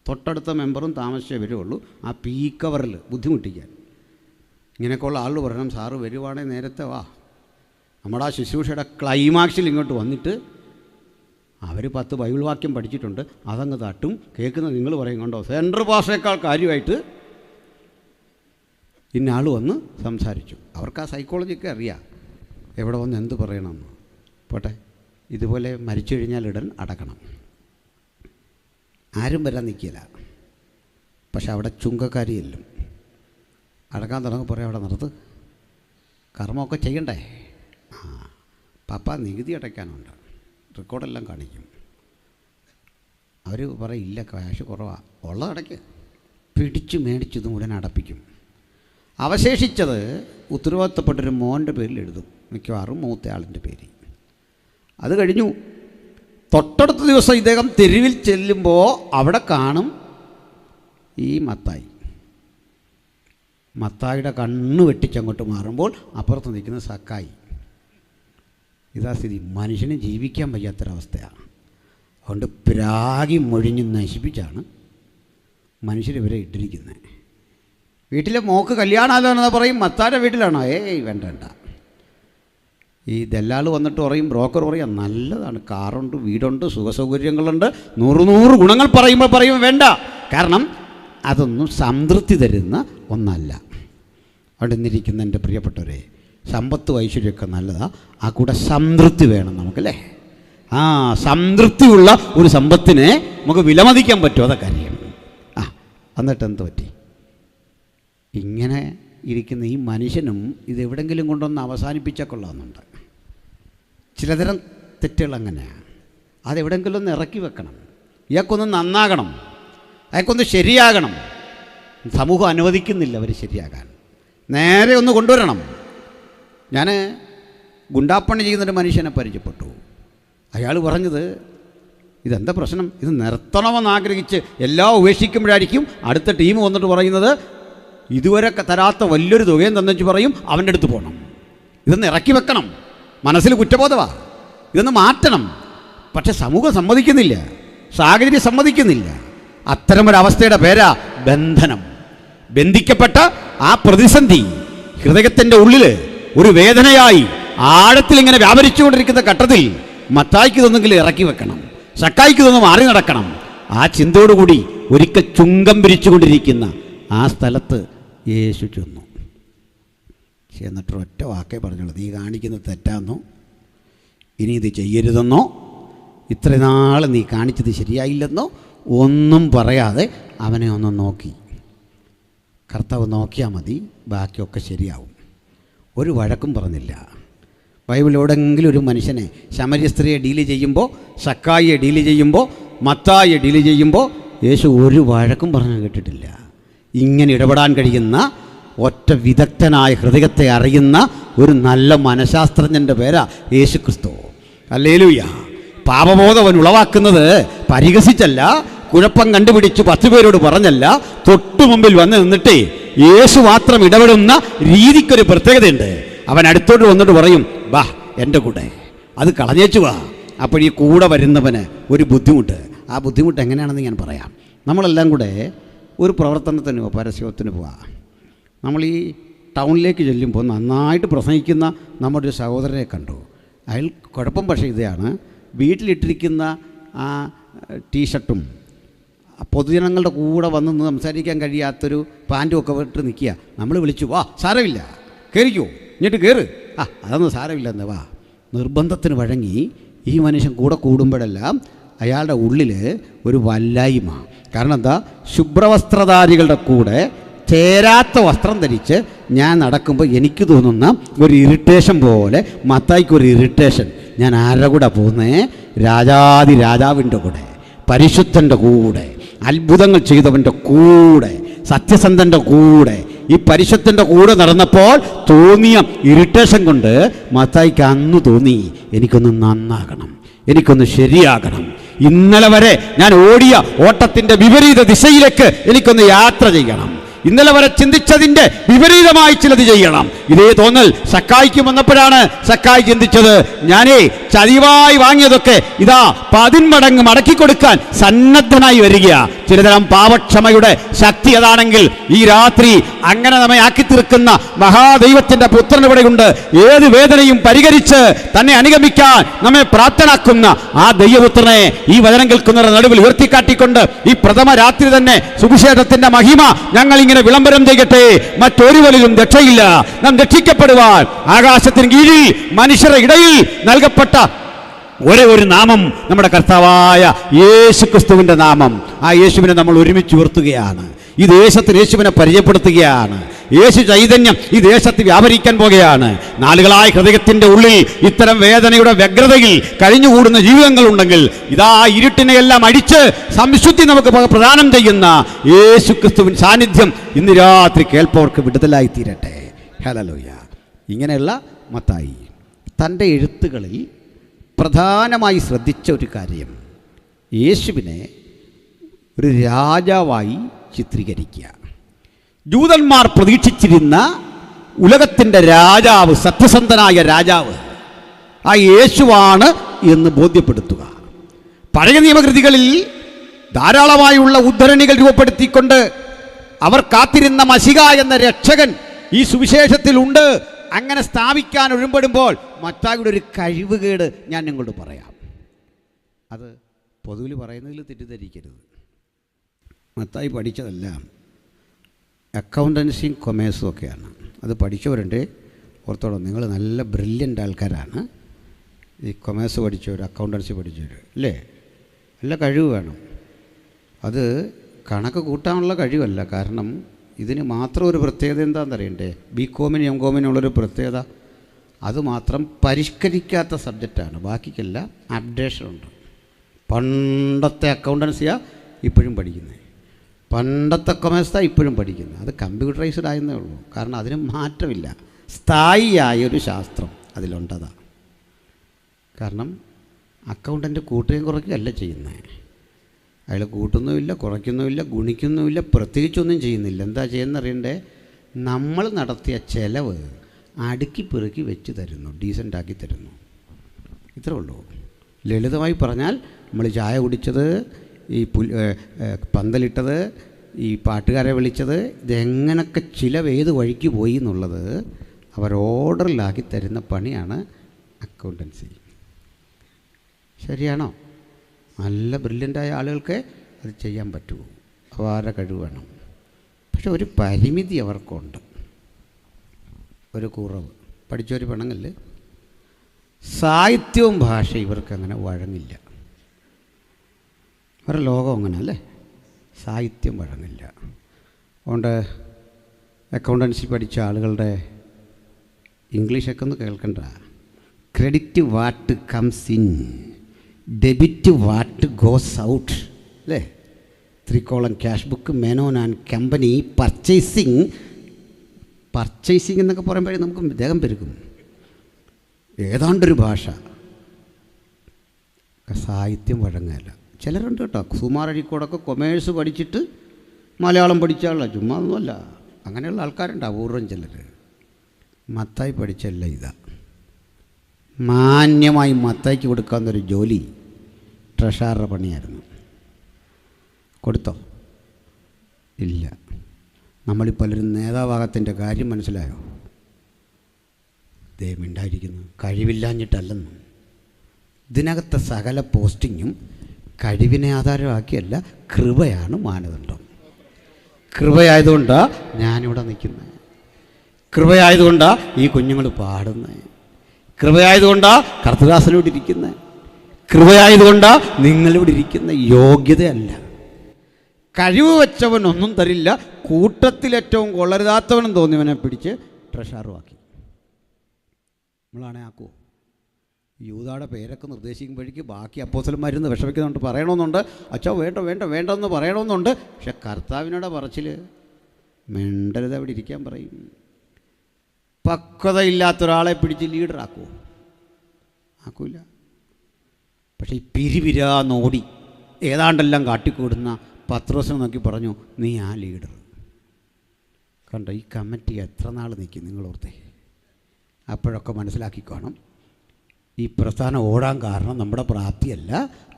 തൊട്ടടുത്ത മെമ്പറും താമസിച്ചേ വരുള്ളൂ, ആ പീക്ക് അവറിൽ ബുദ്ധിമുട്ടിക്കാൻ. ഇങ്ങനെയൊക്കെയുള്ള ആളുകൾ പറയണം, സാറ് വരുവാണെങ്കിൽ നേരത്തെ വാ. നമ്മുടെ ആ ശുശ്രൂഷയുടെ ക്ലൈമാക്സിൽ ഇങ്ങോട്ട് വന്നിട്ട് അവർ 10 ബൈബിൾ വാക്യം പഠിച്ചിട്ടുണ്ട്, അതങ്ങ് തട്ടും. കേൾക്കുന്നത് നിങ്ങൾ പറയും, കണ്ടോ സെൻട്രൽ പാസ്റ്റേക്കാൾ കാര്യമായിട്ട് ഇന്ന ആൾ വന്ന് സംസാരിച്ചു. അവർക്ക് ആ സൈക്കോളജിയൊക്കെ അറിയാം, എവിടെ വന്ന് എന്ത് പറയണമെന്ന്. പോട്ടെ, ഇതുപോലെ മരിച്ചു കഴിഞ്ഞാൽ ഉടൻ അടക്കണം. ആരും വരാൻ നിൽക്കില്ല. പക്ഷെ അവിടെ ചുങ്കക്കാരിയെല്ലും അടക്കാൻ തുടങ്ങി പറയാം, അവിടെ നിർത്ത്, കർമ്മമൊക്കെ ചെയ്യണ്ടേ? പപ്പ നികുതി അടയ്ക്കാനുണ്ട്, റെക്കോർഡെല്ലാം കാണിക്കും. അവർ പറയും, ഇല്ല ക്യാഷ് കുറവാണ്, ഉള്ളത് അടയ്ക്ക്. പിടിച്ചു മേടിച്ചതും ഉടനെ അടപ്പിക്കും. അവശേഷിച്ചത് ഉത്തരവാദിത്തപ്പെട്ടൊരു മോൻ്റെ പേരിൽ എഴുതും, മിക്കവാറും മൂത്തയാളിൻ്റെ പേര്. അത് കഴിഞ്ഞു. തൊട്ടടുത്ത ദിവസം ഇദ്ദേഹം തെരുവിൽ ചെല്ലുമ്പോൾ അവിടെ കാണും ഈ മത്തായിയുടെ കണ്ണ് വെട്ടിച്ചങ്ങോട്ട് മാറുമ്പോൾ അപ്പുറത്ത് നിൽക്കുന്ന സക്കായി. ഇതാ സ്ഥിതി. മനുഷ്യന് ജീവിക്കാൻ വയ്യാത്തൊരവസ്ഥയാണ്. അതുകൊണ്ട് പ്രാഗി മൊഴിഞ്ഞ് നശിപ്പിച്ചാണ് മനുഷ്യരിവരെ ഇട്ടിരിക്കുന്നത്. വീട്ടിലെ മോക്ക് കല്യാണമാലോന്ന് പറയും, മത്തായുടെ വീട്ടിലാണോ? വേണ്ട. ഈ ദല്ലാൾ വന്നിട്ട് പറയും, ബ്രോക്കർ പറയും, നല്ലതാണ്, കാറുണ്ട്, വീടുണ്ട്, സുഖസൗകര്യങ്ങളുണ്ട്, 100 ഗുണങ്ങൾ പറയുമ്പോൾ വേണ്ട. കാരണം അതൊന്നും സംതൃപ്തി തരുന്ന ഒന്നല്ല. അവിടെ നിന്നിരിക്കുന്ന എൻ്റെ പ്രിയപ്പെട്ടവരെ, സമ്പത്തും ഐശ്വര്യമൊക്കെ നല്ലതാണ്, ആ കൂടെ സംതൃപ്തി വേണം നമുക്കല്ലേ? ആ സംതൃപ്തിയുള്ള ഒരു സമ്പത്തിനെ നമുക്ക് വിലമതിക്കാൻ പറ്റുമോ? അതൊക്കെ അറിയണം. എന്നിട്ട് എന്ത് പറ്റി? ഇങ്ങനെ ഇരിക്കുന്ന ഈ മനുഷ്യനും ഇതെവിടെങ്കിലും കൊണ്ടൊന്ന് അവസാനിപ്പിച്ചാൽ കൊള്ളാമെന്നുണ്ട്. ചിലതരം തെറ്റുകൾ അങ്ങനെയാണ്. അതെവിടെയെങ്കിലും ഒന്ന് ഇറക്കി വെക്കണം. ഇയാൾക്കൊന്ന് നന്നാകണം, അയാൾക്കൊന്ന് ശരിയാകണം. സമൂഹം അനുവദിക്കുന്നില്ല അവർ ശരിയാകാൻ. നേരെ ഒന്ന് കൊണ്ടുവരണം. ഞാൻ ഗുണ്ടാപ്പണി ചെയ്യുന്നൊരു മനുഷ്യനെ പരിചയപ്പെട്ടു. അയാൾ പറഞ്ഞത്, ഇതെന്താ പ്രശ്നം, ഇത് നിർത്തണമെന്ന് ആഗ്രഹിച്ച് എല്ലാം ഉപേക്ഷിക്കുമ്പോഴായിരിക്കും അടുത്ത ടീം വന്നിട്ട് പറയുന്നത്, ഇതുവരെ തരാത്ത വലിയൊരു തുകയും തന്നെച്ച് പറയും, അവൻ്റെ അടുത്ത് പോകണം. ഇതൊന്ന് ഇറക്കി വെക്കണം. മനസ്സിൽ കുറ്റബോധമാണ്, ഇതൊന്ന് മാറ്റണം. പക്ഷെ സമൂഹം സമ്മതിക്കുന്നില്ല, സാഹചര്യം സമ്മതിക്കുന്നില്ല. അത്തരമൊരവസ്ഥയുടെ പേരാ ബന്ധനം. ബന്ധിക്കപ്പെട്ട ആ പ്രതിസന്ധി ഹൃദയത്തിൻ്റെ ഉള്ളിൽ ഒരു വേദനയായി ആഴത്തിൽ ഇങ്ങനെ വ്യാപരിച്ചുകൊണ്ടിരിക്കുന്ന ഘട്ടത്തിൽ മത്തായിക്ക് ഇതൊന്നെങ്കിലും ഇറക്കി വെക്കണം, സക്കായിക്ക് ഇതൊന്ന് മാറി നടക്കണം. ആ ചിന്തയോടുകൂടി ഒരിക്കൽ ചുങ്കം പിരിച്ചുകൊണ്ടിരിക്കുന്ന ആ സ്ഥലത്ത് യേശു ചെന്നു. എന്നിട്ടൊരൊറ്റ വാക്കേ പറഞ്ഞുള്ളൂ, നീ കാണിക്കുന്നത് തെറ്റാന്നോ, ഇനി ഇത് ചെയ്യരുതെന്നോ, ഇത്രനാൾ നീ കാണിച്ചത് ശരിയായില്ലെന്നോ ഒന്നും പറയാതെ അവനെ ഒന്ന് നോക്കി. കർത്താവ് നോക്കിയാൽ മതി, ബാക്കിയൊക്കെ ശരിയാവും. ഒരു വഴക്കും പറഞ്ഞില്ല. ബൈബിളിലെവിടെങ്കിലും ഒരു മനുഷ്യനെ ശമര്യ സ്ത്രീയെ ഡീല് ചെയ്യുമ്പോൾ, സക്കായിയെ ഡീല് ചെയ്യുമ്പോൾ, മത്തായിയെ ഡീല് ചെയ്യുമ്പോൾ യേശു ഒരു വഴക്കും പറഞ്ഞു കേട്ടിട്ടില്ല. ഇങ്ങനെ ഇടപെടാൻ കഴിയുന്ന ഒറ്റ വിദഗ്ധനായ ഹൃദയത്തെ അറിയുന്ന ഒരു നല്ല മനഃശാസ്ത്രജ്ഞൻ്റെ പേരാ യേശു ക്രിസ്തു. ഹല്ലേലൂയ. പാപബോധം അവൻ ഉളവാക്കുന്നത് പരിഹസിച്ചല്ല, കുഴപ്പം കണ്ടുപിടിച്ച് 10 പേരോട് പറഞ്ഞല്ല, തൊട്ടു മുമ്പിൽ വന്ന് നിന്നിട്ടേ യേശു മാത്രം ഇടപെടുന്ന രീതിക്കൊരു പ്രത്യേകതയുണ്ട്. അവൻ അടുത്തോട്ട് വന്നിട്ട് പറയും, വാ എൻ്റെ കൂടെ, അത് കളഞ്ഞേച്ചു വാ. അപ്പോൾ ഈ കൂടെ വരുന്നവന് ഒരു ബുദ്ധിമുട്ട്. ആ ബുദ്ധിമുട്ട് എങ്ങനെയാണെന്ന് ഞാൻ പറയാം. നമ്മളെല്ലാം കൂടെ ഒരു പ്രവർത്തനത്തിന് പരസ്യത്തിന് പോവാം. നമ്മൾ ഈ ടൗണിലേക്ക് ചെല്ലുമ്പോൾ നന്നായിട്ട് പ്രസംഗിക്കുന്ന നമ്മുടെ ഒരു സഹോദരനെ കണ്ടു. അയാൾ കുഴപ്പം പക്ഷേ ഇതാണ്, വീട്ടിലിട്ടിരിക്കുന്ന ആ ടീഷർട്ടും പൊതുജനങ്ങളുടെ കൂടെ വന്ന് സംസാരിക്കാൻ കഴിയാത്തൊരു പാൻറ്റും ഒക്കെ ഇട്ട് നിൽക്കുക. നമ്മൾ വിളിച്ചു, വാ സാരമില്ല കയറിക്കോ, ഇങ്ങോട്ട് കയറ്, അതൊന്നും സാരമില്ലെന്ന് വാ. നിർബന്ധത്തിന് വഴങ്ങി ഈ മനുഷ്യൻ കൂടെ കൂടുമ്പോഴെല്ലാം അയാളുടെ ഉള്ളിൽ ഒരു വല്ലായ്മ. കാരണം എന്താ, ശുഭ്രവസ്ത്രധാരികളുടെ കൂടെ ചേരാത്ത വസ്ത്രം ധരിച്ച് ഞാൻ നടക്കുമ്പോൾ എനിക്ക് തോന്നുന്ന ഒരു ഇറിറ്റേഷൻ പോലെ, മത്തായിക്കൊരു ഇറിറ്റേഷൻ. ഞാൻ ആരുടെ കൂടെ പോകുന്നേ? രാജാതി രാജാവിൻ്റെ കൂടെ, പരിശുദ്ധൻ്റെ കൂടെ, അത്ഭുതങ്ങൾ ചെയ്തവൻ്റെ കൂടെ, സത്യസന്ധൻ്റെ കൂടെ. ഈ പരിശുദ്ധൻ്റെ കൂടെ നടന്നപ്പോൾ തോന്നിയ ഇറിറ്റേഷൻ കൊണ്ട് മത്തായിക്ക് അന്ന് തോന്നി, എനിക്കൊന്ന് നന്നാകണം, എനിക്കൊന്ന് ശരിയാകണം. ഇന്നലെ വരെ ഞാൻ ഓടിയ ഓട്ടത്തിൻ്റെ വിപരീത ദിശയിലേക്ക് എനിക്കൊന്ന് യാത്ര ചെയ്യണം. ഇന്നലെ വരെ ചിന്തിച്ചതിൻ്റെ വിപരീതമായി ചിലത് ചെയ്യണം. ഇതേ തോന്നൽ സക്കായിക്ക് വന്നപ്പോഴാണ് സക്കായി ചിന്തിച്ചത്, ഞാനേ ചതിവായി വാങ്ങിയതൊക്കെ ഇതാ 10 മടങ്ങ് മടക്കി കൊടുക്കാൻ സന്നദ്ധനായി വരിക. ചിലതരം പാപക്ഷമയുടെ ശക്തി അതാണെങ്കിൽ ഈ രാത്രി അങ്ങനെ നമ്മെ ആക്കി തീർക്കുന്ന മഹാദൈവത്തിൻ്റെ പുത്രൻ ഇവിടെയുണ്ട്. ഏത് വേദനയും പരിഹരിച്ച് തന്നെ അനുഗമിക്കാൻ നമ്മെ പ്രാപ്തനാക്കുന്ന ആ ദൈവപുത്രനെ ഈ വചനം കേൾക്കുന്നവരുടെ നടുവിൽ ഉയർത്തിക്കാട്ടിക്കൊണ്ട് ഈ പ്രഥമ രാത്രി തന്നെ സുവിശേഷത്തിന്റെ മഹിമ ഞങ്ങൾ ഇങ്ങനെ വിളംബരം ചെയ്യട്ടെ. മറ്റൊരുവരിലും രക്ഷയില്ല. നാം രക്ഷിക്കപ്പെടുവാൻ ആകാശത്തിന് കീഴിൽ മനുഷ്യരുടെ ഇടയിൽ നൽകപ്പെട്ട ഒരേ ഒരു നാമം നമ്മുടെ കർത്താവായ യേശു ക്രിസ്തുവിൻ്റെ നാമം. ആ യേശുവിനെ നമ്മൾ ഒരുമിച്ച് ഉയർത്തുകയാണ്. ഈ ദേശത്തിന് യേശുവിനെ പരിചയപ്പെടുത്തുകയാണ്. യേശു ചൈതന്യം ഈ ദേശത്ത് വ്യാപരിക്കാൻ പോകുകയാണ്. നാളുകളായ ഹൃദയത്തിൻ്റെ ഉള്ളിൽ ഇത്തരം വേദനയുടെ വ്യഗ്രതയിൽ കഴിഞ്ഞുകൂടുന്ന ജീവിതങ്ങളുണ്ടെങ്കിൽ ഇതാ ഇരുട്ടിനെയെല്ലാം അടിച്ച് സംശുദ്ധി നമുക്ക് പ്രദാനം ചെയ്യുന്ന യേശു ക്രിസ്തുവിൻ സാന്നിധ്യം ഇന്ന് രാത്രി കേൾപ്പവർക്ക് വിടുതലായി തീരട്ടെ. ഹല്ലേലൂയ. ഇങ്ങനെയുള്ള മത്തായി തൻ്റെ എഴുത്തുകളിൽ പ്രധാനമായി ശ്രദ്ധിച്ച ഒരു കാര്യം, യേശുവിനെ ഒരു രാജാവായി ചിത്രീകരിക്കുക. ജൂതന്മാർ പ്രതീക്ഷിച്ചിരുന്ന ഉലകത്തിൻ്റെ രാജാവ്, സത്യസന്ധനായ രാജാവ് ആ യേശുവാണ് എന്ന് ബോധ്യപ്പെടുത്തുക. പഴയ നിയമകൃതികളിൽ ധാരാളമായുള്ള ഉദ്ധരണികൾ രൂപപ്പെടുത്തിക്കൊണ്ട് അവർ കാത്തിരുന്ന മശിഹ എന്ന രക്ഷകൻ ഈ സുവിശേഷത്തിലുണ്ട് അങ്ങനെ സ്ഥാപിക്കാൻ ഒരുമ്പെടുമ്പോൾ മത്തായിയുടെ ഒരു കഴിവുകേട് ഞാൻ നിങ്ങളോട് പറയാം. അത് പൊതുവിൽ പറയുന്നതിൽ തെറ്റിദ്ധരിക്കരുത്. മത്തായി പഠിച്ചതെല്ലാം അക്കൗണ്ടൻസിയും കൊമേഴ്സും ഒക്കെയാണ്. അത് പഠിച്ചവരുണ്ട്, ഓർത്തോളം നിങ്ങൾ നല്ല ബ്രില്യൻ്റ് ആൾക്കാരാണ്. ഈ കൊമേഴ്സ് പഠിച്ചവർ, അക്കൗണ്ടൻസി പഠിച്ചവർ അല്ലേ? നല്ല കഴിവ് വേണം. അത് കണക്ക് കൂട്ടാനുള്ള കഴിവല്ല. കാരണം ഇതിന് മാത്രം ഒരു പ്രത്യേകത എന്താണെന്ന് അറിയണ്ടേ? ബികോമിനും എംകോമിനുള്ളൊരു പ്രത്യേകത, അതുമാത്രം പരിഷ്കരിക്കാത്ത സബ്ജക്റ്റാണ്. ബാക്കിക്കെല്ലാം അപ്ഡേഷനുണ്ട്. പണ്ടത്തെ അക്കൗണ്ടൻസിയാണ് ഇപ്പോഴും പഠിക്കുന്നത്, പണ്ടത്തെ കൊമേഴ്സാണ് ഇപ്പോഴും പഠിക്കുന്നത്. അത് കമ്പ്യൂട്ടറൈസ്ഡ് ആയെന്നേ ഉള്ളൂ. കാരണം അതിന് മാറ്റമില്ല. സ്ഥായിയായൊരു ശാസ്ത്രം അതിലുണ്ടതാണ്. കാരണം അക്കൗണ്ടൻ്റ് കൂട്ടുകയും കുറയ്ക്കുകയല്ല ചെയ്യുന്നത്. അയാൾ കൂട്ടുന്നുമില്ല, കുറയ്ക്കുന്നുമില്ല, ഗുണിക്കുന്നുമില്ല, പ്രത്യേകിച്ചൊന്നും ചെയ്യുന്നില്ല. എന്താ ചെയ്യുന്നറിയണ്ടേ? നമ്മൾ നടത്തിയ ചെലവ് അടുക്കി പെറുക്കി വെച്ച് തരുന്നു, ഡീസൻ്റാക്കി തരുന്നു. ഇത്രേ ഉള്ളൂ. ലളിതമായി പറഞ്ഞാൽ നമ്മൾ ചായ കുടിച്ചത്, ഈ പന്തലിട്ടത്, ഈ പാട്ടുകാരെ വിളിച്ചത്, ഇതെങ്ങനൊക്കെ ചിലവ് ഏത് വഴിക്ക് പോയി എന്നുള്ളത് അവർ ഓർഡറിലാക്കി തരുന്ന പണിയാണ് അക്കൗണ്ടൻസി. ശരിയാണോ? നല്ല ബ്രില്യൻ്റായ ആളുകൾക്ക് അത് ചെയ്യാൻ പറ്റുമോ? അപാര കഴിവ് വേണം. പക്ഷെ ഒരു പരിമിതി അവർക്കുണ്ട്, ഒരു കുറവ്. പഠിച്ചൊരു പെണ്ണുങ്ങളിൽ സാഹിത്യവും ഭാഷയും ഇവർക്കങ്ങനെ വഴങ്ങില്ല. അവരുടെ ലോകം അങ്ങനെ അല്ലേ? സാഹിത്യം വഴങ്ങില്ല. അതുകൊണ്ട് അക്കൗണ്ടൻസി പഠിച്ച ആളുകളുടെ ഇംഗ്ലീഷൊക്കെ ഒന്ന് കേൾക്കണ്ട. Credit what comes in, debit what goes out, അല്ലേ? 3 column cash book, Menon and company, purchasing എന്നൊക്കെ പറയുമ്പോഴേ നമുക്ക് ദേഹം പെരുക്കും. ഏതാണ്ടൊരു ഭാഷ, സാഹിത്യം വഴങ്ങല്ല. ചിലരുണ്ട് കേട്ടോ, സുമാർ അഴീക്കോടൊക്കെ കൊമേഴ്സ് പഠിച്ചിട്ട് മലയാളം പഠിച്ച ആളാണ്, ചുമ്മാ ഒന്നുമല്ല. അങ്ങനെയുള്ള ആൾക്കാരുണ്ട്, അപൂർവം ചിലർ. മത്തായി പഠിച്ചല്ല ഇതാ. മാന്യമായി മത്തായിക്ക് കൊടുക്കാവുന്നൊരു ജോലി ട്രഷററുടെ പണിയായിരുന്നു. കൊടുത്തോ? ഇല്ല. നമ്മളീ പലരും നേതാവാകത്തിൻ്റെ കാര്യം മനസ്സിലായോ? ദൈവമുണ്ടായിരിക്കുന്നു, കഴിവില്ലാഞ്ഞിട്ടല്ലെന്നും. ഇതിനകത്തെ സകല പോസ്റ്റിങ്ങും കഴിവിനെ ആധാരമാക്കിയല്ല, കൃപയാണ് മാനദണ്ഡം. കൃപയായതുകൊണ്ടാണ് ഞാനിവിടെ നിൽക്കുന്നത്, കൃപയായതുകൊണ്ടാണ് ഈ കുഞ്ഞുങ്ങൾ പാടുന്നത്, കൃപയായതുകൊണ്ടാണ് കർത്തദാസനോട് ഇരിക്കുന്നത്, കൃപയായതുകൊണ്ടാണ് നിങ്ങളിവിടെ ഇരിക്കുന്ന. യോഗ്യതയല്ല. കഴിവ് വെച്ചവൻ ഒന്നും തരില്ല, കൂട്ടത്തിലേറ്റവും കൊള്ളരുതാത്തവനും തോന്നിയവനെ പിടിച്ച് ട്രഷറുമാക്കി. നമ്മളാണെ ആക്കുമോ? യൂദായുടെ പേരൊക്കെ നിർദ്ദേശിക്കുമ്പോഴേക്ക് ബാക്കി അപ്പോസ്തലന്മാരിന്ന് വിഷമിക്കുന്നുണ്ട്, പറയണമെന്നുണ്ട്, അച്ഛാ വേണ്ട വേണ്ട വേണ്ടെന്ന് പറയണമെന്നുണ്ട്. പക്ഷെ കർത്താവിനോട് പറച്ചിൽ മിണ്ടരുത്, അവിടെ ഇരിക്കാൻ പറയും. പക്വതയില്ലാത്തൊരാളെ പിടിച്ച് ലീഡറാക്കുമോ? ആക്കൂല. പക്ഷേ ഈ പിരിവിരാന്നോടി ഏതാണ്ടെല്ലാം കാട്ടിക്കൂടുന്ന പത്രോസിനെ നോക്കി പറഞ്ഞു, നീ ആ ലീഡർ. കണ്ടോ, ഈ കമ്മിറ്റി എത്ര നാൾ നിൽക്കും നിങ്ങളോർത്തേ? അപ്പോഴൊക്കെ മനസ്സിലാക്കിക്കോണം, ഈ പ്രസ്ഥാനം ഓടാൻ കാരണം നമ്മുടെ പ്രാപ്തിയല്ല,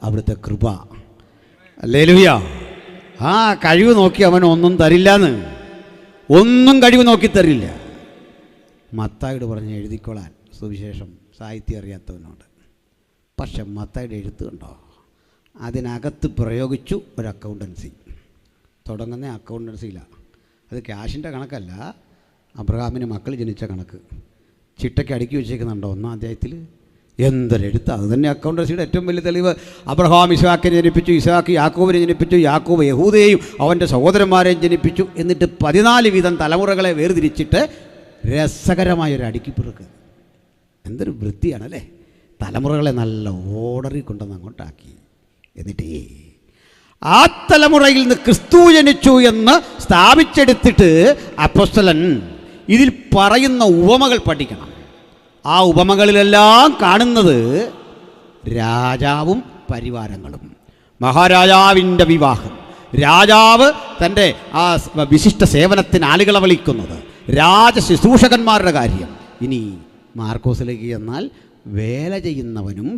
അവിടുത്തെ കൃപ. ഹല്ലേലൂയ. ആ കഴിവ് നോക്കി അവൻ ഒന്നും തരില്ലാന്ന്, ഒന്നും കഴിവ് നോക്കി തരില്ല. മത്തായിയോട് പറഞ്ഞ് എഴുതിക്കൊള്ളാൻ സുവിശേഷം സാഹിത്യം അറിയാത്തവനോട്. പക്ഷെ മത്തായിയുടെ എഴുത്ത് കണ്ടോ, അതിനകത്ത് പ്രയോഗിച്ചു ഒരു അക്കൗണ്ടൻസി. തുടങ്ങുന്ന അക്കൗണ്ടൻസിയിലാണ്. അത് ക്യാഷിൻ്റെ കണക്കല്ല, അബ്രഹാമിന് മക്കൾ ജനിച്ച കണക്ക്. ചിട്ടയ്ക്ക് അടുക്കി വെച്ചേക്കുന്നുണ്ടോ 1-ാം അധ്യായത്തിൽ? എന്തൊരെഴുത്ത്! അത് തന്നെ അക്കൗണ്ടൻസിയുടെ ഏറ്റവും വലിയ തെളിവ്. അബ്രഹാം ഇസ്ഹാക്കിനെ ജനിപ്പിച്ചു, ഇസ്ഹാക്ക് യാക്കോബിനെ ജനിപ്പിച്ചു, യാക്കോബ് യഹൂദയെയും അവൻ്റെ സഹോദരന്മാരെയും ജനിപ്പിച്ചു. എന്നിട്ട് 14 വീതം തലമുറകളെ വേർതിരിച്ചിട്ട് രസകരമായൊരു അടുക്കിപ്പിറുക്ക്. എന്തൊരു വൃത്തിയാണല്ലേ! തലമുറകളെ നല്ല ഓർഡറിൽ കൊണ്ടുവന്ന് അങ്ങോട്ടാക്കി. എന്നിട്ട് ആ തലമുറയിൽ നിന്ന് ക്രിസ്തു ജനിച്ചു എന്ന് സ്ഥാപിച്ചെടുത്തിട്ട് അപ്പോസ്തലൻ ഇതിൽ പറയുന്ന ഉപമകൾ പഠിക്കണം. ആ ഉപമകളിലെല്ലാം കാണുന്നത് രാജാവും പരിവാരങ്ങളും, മഹാരാജാവിൻ്റെ വിവാഹം, രാജാവ് തൻ്റെ ആ വിശിഷ്ട സേവനത്തിന് ആളുകളെ വിളിക്കുന്നത്, രാജശുശ്രൂഷകന്മാരുടെ കാര്യം. ഇനി മാർക്കോസിലേക്ക് എന്നാൽ വേല ചെയ്യുന്നവനും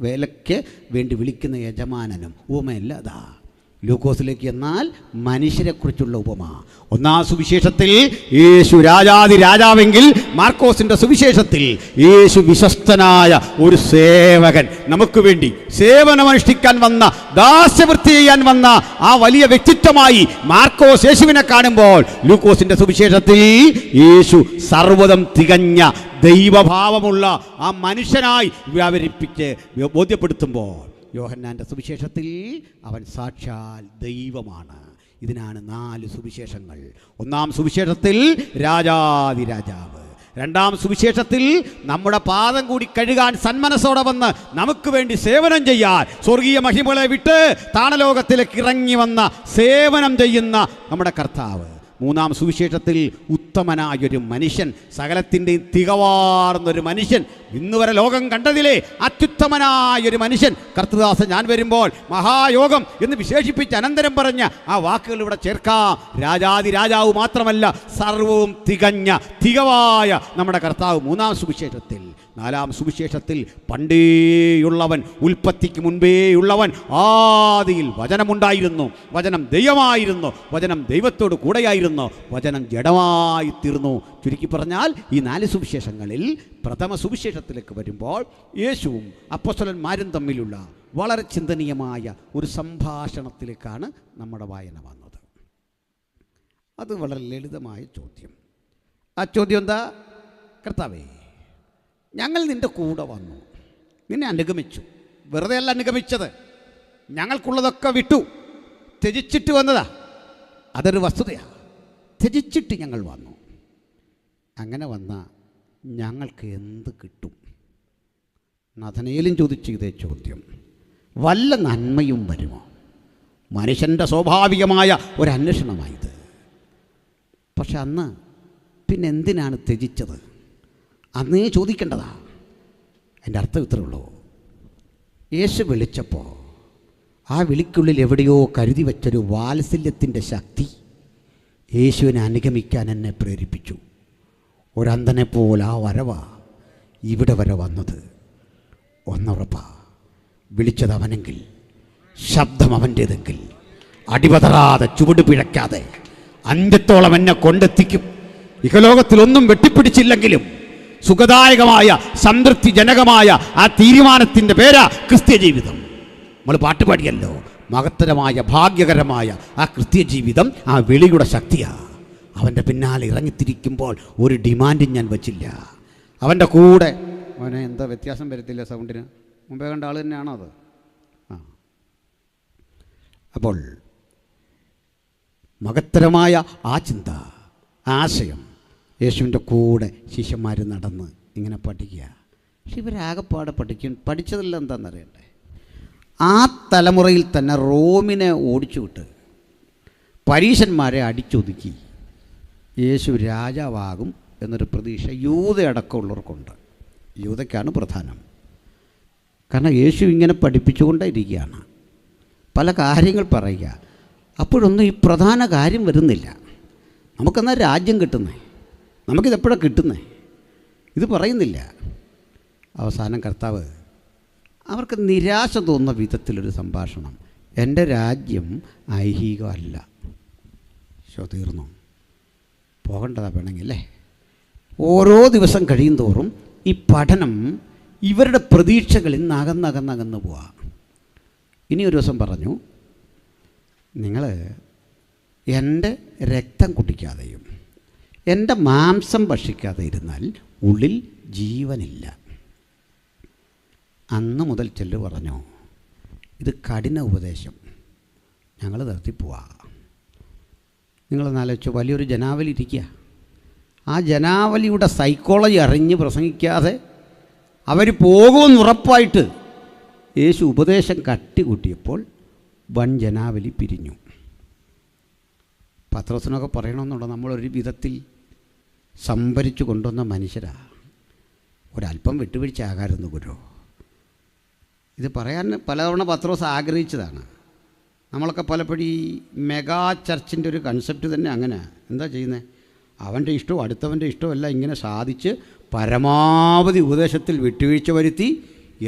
വേലയ്ക്ക് വേണ്ടി വിളിക്കുന്ന യജമാനനും ഉപമയല്ല അതാ. ലൂക്കോസിലേക്ക് എന്നാൽ മനുഷ്യരെക്കുറിച്ചുള്ള ഉപമ. 1-ാം സുവിശേഷത്തിൽ യേശു രാജാതി രാജാവെങ്കിൽ മാർക്കോസിൻ്റെ സുവിശേഷത്തിൽ യേശു വിശ്വസ്തനായ ഒരു സേവകൻ, നമുക്ക് വേണ്ടി സേവനമനുഷ്ഠിക്കാൻ വന്ന, ദാസ്യവൃത്തി ചെയ്യാൻ വന്ന ആ വലിയ വ്യക്തിത്വമായി മാർക്കോസ് യേശുവിനെ കാണുമ്പോൾ, ലൂക്കോസിൻ്റെ സുവിശേഷത്തിൽ യേശു സർവ്വതും തികഞ്ഞ ദൈവഭാവമുള്ള ആ മനുഷ്യനായി വ്യാപരിപ്പിച്ച് ബോധ്യപ്പെടുത്തുമ്പോൾ, യോഹന്നാൻ്റെ സുവിശേഷത്തിൽ അവൻ സാക്ഷാൽ ദൈവമാണ്. ഇതിനാണ് 4 സുവിശേഷങ്ങൾ. 1-ാം സുവിശേഷത്തിൽ രാജാതി രാജാവ്, 2-ാം സുവിശേഷത്തിൽ നമ്മുടെ പാദം കൂടി കഴുകാൻ സന്മനസ്സോടെ വന്ന് നമുക്ക് വേണ്ടി സേവനം ചെയ്യാൻ, സ്വർഗീയ മഹിമകളെ വിട്ട് താണലോകത്തിലേക്ക് ഇറങ്ങി വന്ന സേവനം ചെയ്യുന്ന നമ്മുടെ കർത്താവ്. 3-ാം സുവിശേഷത്തിൽ ഉത്തമനായൊരു മനുഷ്യൻ, സകലത്തിൻ്റെയും തികവാർന്നൊരു മനുഷ്യൻ, ഇന്നുവരെ ലോകം കണ്ടതിലെ അത്യുത്തമനായൊരു മനുഷ്യൻ. കർത്തൃദാസൻ ഞാൻ വരുമ്പോൾ മഹായോഗം എന്ന് വിശേഷിപ്പിച്ച് അനന്തരം പറഞ്ഞ ആ വാക്കുകൾ ഇവിടെ ചേർക്കാം. രാജാതി രാജാവ് മാത്രമല്ല, സർവവും തികവായ നമ്മുടെ കർത്താവ് 3-ാം സുവിശേഷത്തിൽ. 4-ാം സുവിശേഷത്തിൽ പണ്ടേയുള്ളവൻ, ഉൽപ്പത്തിക്ക് മുൻപേയുള്ളവൻ, ആദിയിൽ വചനമുണ്ടായിരുന്നു, വചനം ദൈവമായിരുന്നു, വചനം ദൈവത്തോട് കൂടെയായിരുന്നു, വചനം ജഡമായി തീർന്നു. ചുരുക്കി പറഞ്ഞാൽ ഈ 4 സുവിശേഷങ്ങളിൽ പ്രഥമ സുവിശേഷത്തിലേക്ക് വരുമ്പോൾ യേശുവും അപ്പോസ്തലന്മാരും തമ്മിലുള്ള വളരെ ചിന്തനീയമായ ഒരു സംഭാഷണത്തിലേക്കാണ് നമ്മുടെ വായന വന്നത്. അത് വളരെ ലളിതമായ ചോദ്യം. ആ ചോദ്യം എന്താ? കർത്താവേ, ഞങ്ങൾ നിൻ്റെ കൂടെ വന്നു, നിന്നെ അനുഗമിച്ചു. വെറുതെ അല്ല അനുഗമിച്ചത്, ഞങ്ങൾക്കുള്ളതൊക്കെ വിട്ടു, ത്യജിച്ചിട്ട് വന്നതാ. അതൊരു വസ്തുതയാണ്. ത്യജിച്ചിട്ട് ഞങ്ങൾ വന്നു. അങ്ങനെ വന്നാൽ ഞങ്ങൾക്ക് എന്ത് കിട്ടും? നഥനയേലും ചോദിച്ച ഇതേ ചോദ്യം, വല്ല നന്മയും വരുമോ? മനുഷ്യൻ്റെ സ്വാഭാവികമായ ഒരന്വേഷണമായത്. പക്ഷെ അന്ന് പിന്നെ എന്തിനാണ് ത്യജിച്ചത്? അന്നേ ചോദിക്കേണ്ടതാ. എൻ്റെ അർത്ഥം ഇത്രേ ഉള്ളൂ. യേശു വിളിച്ചപ്പോൾ ആ വിളിക്കുള്ളിൽ എവിടെയോ കരുതി വച്ചൊരു വാത്സല്യത്തിൻ്റെ ശക്തി യേശുവിനെ അനുഗമിക്കാൻ എന്നെ പ്രേരിപ്പിച്ചു. ഒരന്തനെപ്പോലെ ആ വരവാ ഇവിടെ വരെ വന്നത്. ഒന്നുറപ്പാ, വിളിച്ചത് അവനെങ്കിൽ, ശബ്ദം അവൻ്റേതെങ്കിൽ, അടിപതറാതെ ചുവട് പിഴയ്ക്കാതെ അന്ത്യത്തോളം എന്നെ കൊണ്ടെത്തിക്കും. ഇഹലോകത്തിലൊന്നും വെട്ടിപ്പിടിച്ചില്ലെങ്കിലും സുഖദായകമായ സംതൃപ്തിജനകമായ ആ തീരുമാനത്തിൻ്റെ പേരാ ക്രിസ്ത്യ ജീവിതം. നമ്മൾ പാട്ടുപാടിയല്ലോ, മഹത്തരമായ ഭാഗ്യകരമായ ആ ക്രിസ്ത്യ ജീവിതം ആ വിളിയുടെ ശക്തിയാണ്. അവൻ്റെ പിന്നാലെ ഇറങ്ങിത്തിരിക്കുമ്പോൾ ഒരു ഡിമാൻഡും ഞാൻ വച്ചില്ല. അവൻ്റെ കൂടെ അവനെ എന്താ വ്യത്യാസം വരത്തില്ല സൗണ്ടിന്? മുമ്പേ കണ്ട ആൾ തന്നെയാണോ അത്? അപ്പോൾ മഹത്തരമായ ആ ചിന്ത, ആശയം, യേശുവിൻ്റെ കൂടെ ശിഷ്യന്മാർ നടന്ന് ഇങ്ങനെ പഠിക്കുക. പക്ഷെ ഇവരാകെപ്പാടെ പഠിച്ചതെല്ലാം എന്താണെന്നറിയണ്ടേ? ആ തലമുറയിൽ തന്നെ റോമിനെ ഓടിച്ചു വിട്ട് പരീശന്മാരെ അടിച്ചൊതുക്കി യേശു രാജാവാകും എന്നൊരു പ്രതീക്ഷ യൂദയടക്കമുള്ളവർക്കുണ്ട്. യൂദയ്ക്കാണ് പ്രധാനം. കാരണം യേശു ഇങ്ങനെ പഠിപ്പിച്ചുകൊണ്ടിരിക്കുകയാണ്, പല കാര്യങ്ങൾ പറയുക. അപ്പോഴൊന്നും ഈ പ്രധാന കാര്യം വരുന്നില്ല. നമുക്കെന്നാൽ രാജ്യം കിട്ടുന്നേ, നമുക്കിതെപ്പോഴാണ് കിട്ടുന്നേ? ഇത് പറയുന്നില്ല. അവസാനം കർത്താവ് അവർക്ക് നിരാശ തോന്നുന്ന വിധത്തിലൊരു സംഭാഷണം, എൻ്റെ രാജ്യം ഐഹികമല്ല. തീർന്നു, പോകേണ്ടതാ വേണമെങ്കിലേ. ഓരോ ദിവസം കഴിയും തോറും ഈ പഠനം ഇവരുടെ പ്രതീക്ഷകളിൽ നിന്ന് അകന്നകന്നകന്ന് പോവാ. ഇനി ഒരു ദിവസം പറഞ്ഞു, നിങ്ങൾ എൻ്റെ രക്തം കുടിക്കാതെയും എൻ്റെ മാംസം ഭക്ഷിക്കാതെ ഇരുന്നാൽ ഉള്ളിൽ ജീവനില്ല. അന്ന് മുതൽ ചെല്ലു പറഞ്ഞു, ഇത് കഠിന ഉപദേശം, ഞങ്ങൾ നിർത്തിപ്പോവാ. നിങ്ങളൊന്നാലോചിച്ചു, വലിയൊരു ജനാവലി ഇരിക്കുക. ആ ജനാവലിയുടെ സൈക്കോളജി അറിഞ്ഞ് പ്രസംഗിക്കാതെ അവർ പോകുമെന്ന് ഉറപ്പായിട്ട് യേശു ഉപദേശം കട്ടികൂട്ടിയപ്പോൾ വൻ ജനാവലി പിരിഞ്ഞു. പത്രോസിനൊക്കെ പറയണമെന്നുണ്ടോ, നമ്മളൊരു വിധത്തിൽ സംഭരിച്ചു കൊണ്ടുവന്ന മനുഷ്യരാ, ഒരല്പം വിട്ടുവീഴ്ച ആകാരുന്നു ഗുരു. ഇത് പറയാൻ പലതവണ പത്രോസ് ആഗ്രഹിച്ചതാണ്. നമ്മളൊക്കെ പലപ്പോഴും ഈ മെഗാ ചർച്ചിൻ്റെ ഒരു കൺസെപ്റ്റ് തന്നെ അങ്ങനെ. എന്താ ചെയ്യുന്നത്? അവൻ്റെ ഇഷ്ടവും അടുത്തവൻ്റെ ഇഷ്ടവും എല്ലാം ഇങ്ങനെ സാധിച്ച് പരമാവധി ഉപദേശത്തിൽ വിട്ടുവീഴ്ച വരുത്തി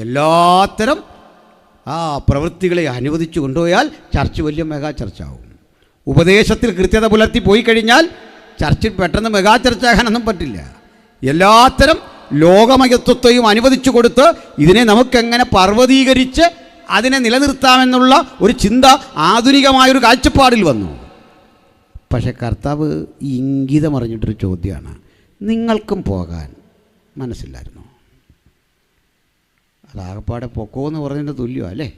എല്ലാത്തരം ആ പ്രവൃത്തികളെ അനുവദിച്ചു കൊണ്ടുപോയാൽ ചർച്ച് വലിയ മെഗാ ചർച്ചാവും. ഉപദേശത്തിൽ കൃത്യത പുലർത്തി പോയി കഴിഞ്ഞാൽ ചർച്ചിൽ പെട്ടെന്ന് മെഗാ ചർച്ചാകാനൊന്നും പറ്റില്ല. എല്ലാത്തരം ലോകമയത്വത്തെയും അനുവദിച്ചു കൊടുത്ത് ഇതിനെ നമുക്കെങ്ങനെ പർവ്വതീകരിച്ച് അതിനെ നിലനിർത്താമെന്നുള്ള ഒരു ചിന്ത ആധുനികമായൊരു കാഴ്ചപ്പാടിൽ വന്നു. പക്ഷേ കർത്താവ് ഇംഗിതം അറിഞ്ഞിട്ടൊരു ചോദ്യമാണ്, നിങ്ങൾക്കും പോകാൻ മനസ്സില്ലായിരുന്നു? അതാകപ്പാടെ പൊക്കോ എന്ന് പറഞ്ഞതിൻ്റെ തുല്യമാണ് അല്ലേ?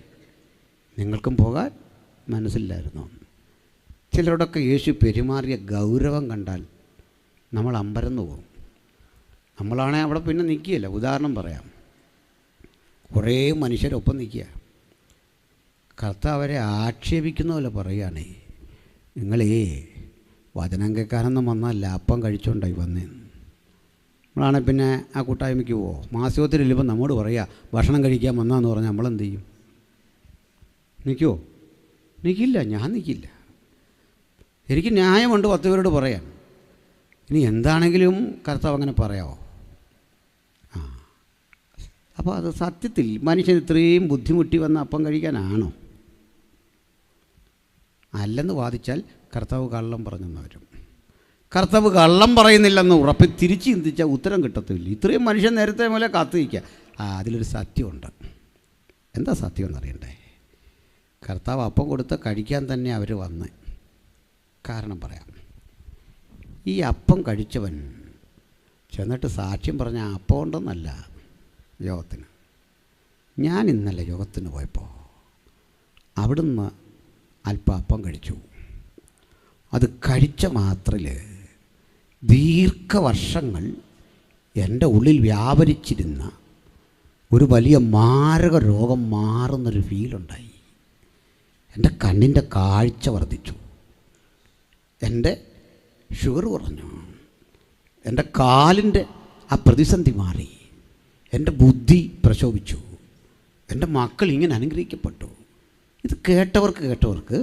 നിങ്ങൾക്കും പോകാൻ മനസ്സില്ലായിരുന്നു. ചിലരോടൊക്കെ യേശു പെരുമാറിയ ഗൗരവം കണ്ടാൽ നമ്മൾ അമ്പരന്ന് പോകും. നമ്മളാണെ അവിടെ പിന്നെ നിൽക്കുകയില്ല. ഉദാഹരണം പറയാം, കുറേ മനുഷ്യരൊപ്പം നിൽക്കുക, കർത്താവ് അവരെ ആക്ഷേപിക്കുന്ന പോലെ പറയുകയാണേ, നിങ്ങളേ വചനം കേൾക്കാനൊന്നും വന്നല്ല, അപ്പം കഴിച്ചുകൊണ്ടായി വന്നേന്ന്. നമ്മളാണെ പിന്നെ ആ കൂട്ടായ്മയ്ക്ക് പോവോ? മാസ്യോത്തിലില്ലിപ്പം നമ്മോട് പറയുക ഭക്ഷണം കഴിക്കാൻ വന്നാന്ന് പറഞ്ഞാൽ നമ്മളെന്ത് ചെയ്യും? നിൽക്കുമോ? നിൽക്കില്ല. ഞാൻ നിൽക്കില്ല. എനിക്ക് ന്യായമുണ്ട് 10 പേരോട് പറയാൻ. ഇനി എന്താണെങ്കിലും കർത്താവ് അങ്ങനെ പറയാമോ? അപ്പോൾ അത് സത്യത്തിൽ മനുഷ്യൻ ഇത്രയും ബുദ്ധിമുട്ടി വന്ന അപ്പം കഴിക്കാനാണോ? അല്ലെന്ന് വാദിച്ചാൽ കർത്താവ് കള്ളം പറഞ്ഞെന്ന് വരും. കർത്താവ് കള്ളം പറയുന്നില്ലെന്ന് ഉറപ്പിൽ തിരിച്ച് ചിന്തിച്ചാൽ ഉത്തരം കിട്ടത്തില്ല. ഇത്രയും മനുഷ്യൻ നേരത്തെ പോലെ കാത്തിരിക്കുക. അതിലൊരു സത്യമുണ്ട്. എന്താ സത്യം എന്നറിയണ്ടേ? കർത്താവ് അപ്പം കൊടുത്ത് കഴിക്കാൻ തന്നെ അവർ വന്ന്. കാരണം പറയാം. ഈ അപ്പം കഴിച്ചവൻ ചെന്നിട്ട് സാക്ഷ്യം പറഞ്ഞ അപ്പം ഉണ്ടെന്നല്ല യോഗത്തിന്. ഞാൻ ഇന്നലെ യോഗത്തിന് പോയപ്പോൾ അവിടുന്ന് അല്പം അപ്പം കഴിച്ചു. അത് കഴിച്ച മാത്രയിൽ ദീർഘവർഷങ്ങൾ എൻ്റെ ഉള്ളിൽ വ്യാപരിച്ചിരുന്ന ഒരു വലിയ മാരക രോഗം മാറുന്നൊരു ഫീലുണ്ടായി. എൻ്റെ കണ്ണിൻ്റെ കാഴ്ച വർദ്ധിച്ചു, എൻ്റെ ഷുഗർ കുറഞ്ഞു, എൻ്റെ കാലിൻ്റെ ആ പ്രതിസന്ധി മാറി, എൻ്റെ ബുദ്ധി പ്രശോഭിച്ചു, എൻ്റെ മക്കൾ ഇങ്ങനെ അനുഗ്രഹിക്കപ്പെട്ടു. ഇത് കേട്ടവർക്ക്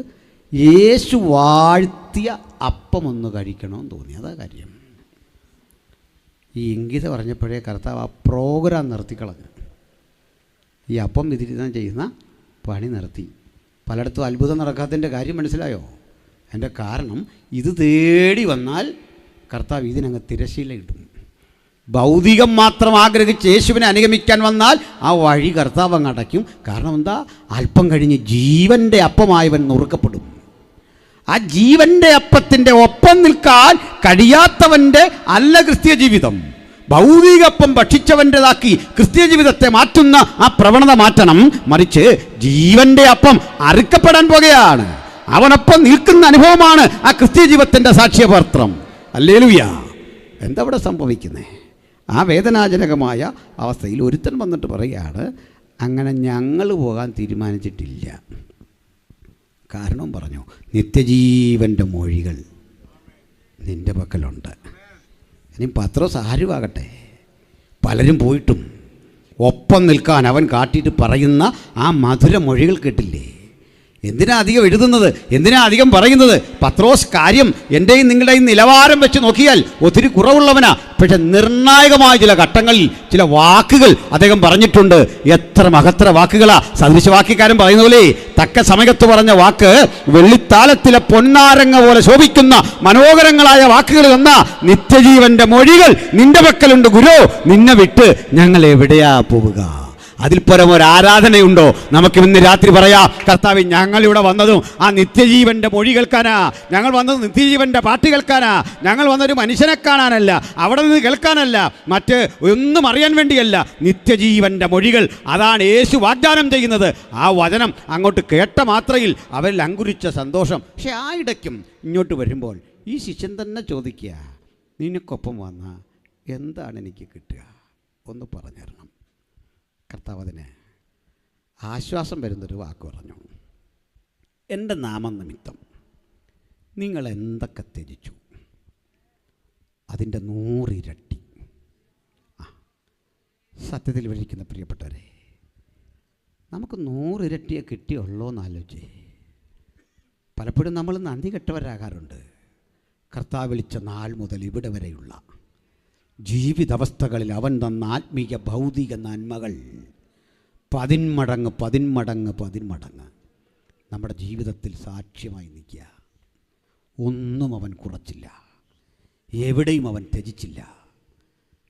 യേശു വാഴ്ത്തിയ അപ്പമൊന്ന് കഴിക്കണമെന്ന് തോന്നി. അതാ കാര്യം. ഈ ഇംഗിത പറഞ്ഞപ്പോഴേ കർത്താവ് ആ പ്രോഗ്രാം നിർത്തിക്കളഞ്ഞു. ഈ അപ്പം വിതരണം ചെയ്യുന്ന പണി നിർത്തി. പലയിടത്തും അത്ഭുതം നടക്കാത്തതിൻ്റെ കാര്യം മനസ്സിലായോ? എൻ്റെ കാരണം ഇത് തേടി വന്നാൽ കർത്താവ് ഇതിനങ്ങ് തിരശ്ശീല ഇടും. ഭൗതികം മാത്രം ആഗ്രഹിച്ച് യേശുവിനെ അനുഗമിക്കാൻ വന്നാൽ ആ വഴി കർത്താവ് അങ്ങ് അടയ്ക്കും. കാരണം എന്താ? അല്പം കഴിഞ്ഞ് ജീവൻ്റെ അപ്പമായവൻ നുറുക്കപ്പെടും. ആ ജീവൻ്റെ അപ്പത്തിൻ്റെ ഒപ്പം നിൽക്കാൻ കഴിയാത്തവൻ്റെ അല്ല ക്രിസ്തീയ ജീവിതം. ഭൗതികപ്പം ഭക്ഷിച്ചവൻ്റെതാക്കി ക്രിസ്തീയ ജീവിതത്തെ മാറ്റുന്ന ആ പ്രവണത മാറ്റണം. മറിച്ച് ജീവൻ്റെ അപ്പം അറുക്കപ്പെടാൻ പോകുകയാണ്. അവനൊപ്പം നിൽക്കുന്ന അനുഭവമാണ് ആ ക്രിസ്തീയ ജീവിതത്തിൻ്റെ സാക്ഷ്യപത്രം. ഹല്ലേലൂയ. എന്താ ഇവിടെ സംഭവിക്കുന്നത്? ആ വേദനാജനകമായ അവസ്ഥയിൽ ഒരുത്തൻ വന്നിട്ട് പറയുകയാണ്, അങ്ങനെ ഞങ്ങൾ പോകാൻ തീരുമാനിച്ചിട്ടില്ല. കാരണം പറഞ്ഞു, നിത്യജീവൻ്റെ മൊഴികൾ നിൻ്റെ പക്കലുണ്ട്. ഇനി പത്രോസ് ആരുമാകട്ടെ, പലരും പോയിട്ടും ഒപ്പം നിൽക്കാൻ അവൻ കാട്ടിയിട്ട് പറയുന്ന ആ മധുര മൊഴികൾ കേട്ടില്ലേ? എന്തിനാ അധികം എഴുതുന്നത്? എന്തിനാ അധികം പറയുന്നത്? പത്രോസ് കാര്യം എൻ്റെയും നിങ്ങളുടെയും നിലവാരം വെച്ച് നോക്കിയാൽ ഒത്തിരി കുറവുള്ളവനാ. പക്ഷെ നിർണായകമായ ചില ഘട്ടങ്ങളിൽ ചില വാക്കുകൾ അദ്ദേഹം പറഞ്ഞിട്ടുണ്ട്. എത്ര മഹത്തര വാക്കുകളാ! സദൃശവാക്യക്കാരൻ പറയുന്ന പോലെ തക്ക സമയത്ത് പറഞ്ഞ വാക്ക് വെള്ളിത്താലത്തിലെ പൊന്നാരങ്ങ പോലെ ശോഭിക്കുന്ന മനോഹരങ്ങളായ വാക്കുകൾ തന്ന നിത്യജീവന്റെ മൊഴികൾ നിന്റെ പക്കലുണ്ട് ഗുരു. നിന്നെ വിട്ട് ഞങ്ങൾ എവിടെയാ പോവുക? അതിൽ പരം ഒരു ആരാധനയുണ്ടോ? നമുക്ക് ഇന്ന് രാത്രി പറയാം, കർത്താവേ, ഞങ്ങളിവിടെ വന്നതും ആ നിത്യജീവന്റെ മൊഴി കേൾക്കാനാ. ഞങ്ങൾ വന്നത് നിത്യജീവന്റെ പാട്ട് കേൾക്കാനാ. ഞങ്ങൾ വന്നൊരു മനുഷ്യനെ കാണാനല്ല, അവിടെ നിന്ന് കേൾക്കാനല്ല, മറ്റ് ഒന്നും അറിയാൻ വേണ്ടിയല്ല. നിത്യജീവന്റെ മൊഴികൾ, അതാണ് യേശു വാഗ്ദാനം ചെയ്യുന്നത്. ആ വചനം അങ്ങോട്ട് കേട്ട മാത്രയിൽ അവരിൽ അങ്കുരിച്ച സന്തോഷം. പക്ഷെ ആ ഇടയ്ക്കും ഇങ്ങോട്ട് വരുമ്പോൾ ഈ ശിഷ്യൻ തന്നെ ചോദിക്കുക, നിനക്കൊപ്പം വന്ന എന്താണ് എനിക്ക് കിട്ടുക? ഒന്ന് പറഞ്ഞു തരണം. കർത്താവ് അതിന് ആശ്വാസം വരുന്നൊരു വാക്ക് പറഞ്ഞു, എൻ്റെ നാമനിമിത്തം നിങ്ങൾ എന്തൊക്കെ ത്യജിച്ചു അതിൻ്റെ 100 ഇരട്ടി. സത്യത്തിൽ വിളിക്കുന്ന പ്രിയപ്പെട്ടവരെ, നമുക്ക് 100 ഇരട്ടിയെ കിട്ടിയുള്ളൂ എന്നാലോചിച്ചേ. പലപ്പോഴും നമ്മൾ നന്ദി കെട്ടവരാകാറുണ്ട്. കർത്താവ് വിളിച്ച നാൾ മുതൽ ഇവിടെ വരെയുള്ള ജീവിതാവസ്ഥകളിൽ അവൻ തന്ന ആത്മീയ ഭൗതിക നന്മകൾ 10 മടങ്ങ് നമ്മുടെ ജീവിതത്തിൽ സാക്ഷ്യമായി നിൽക്കുക. ഒന്നും അവൻ കുറച്ചില്ല, എവിടെയും അവൻ ത്യജിച്ചില്ല.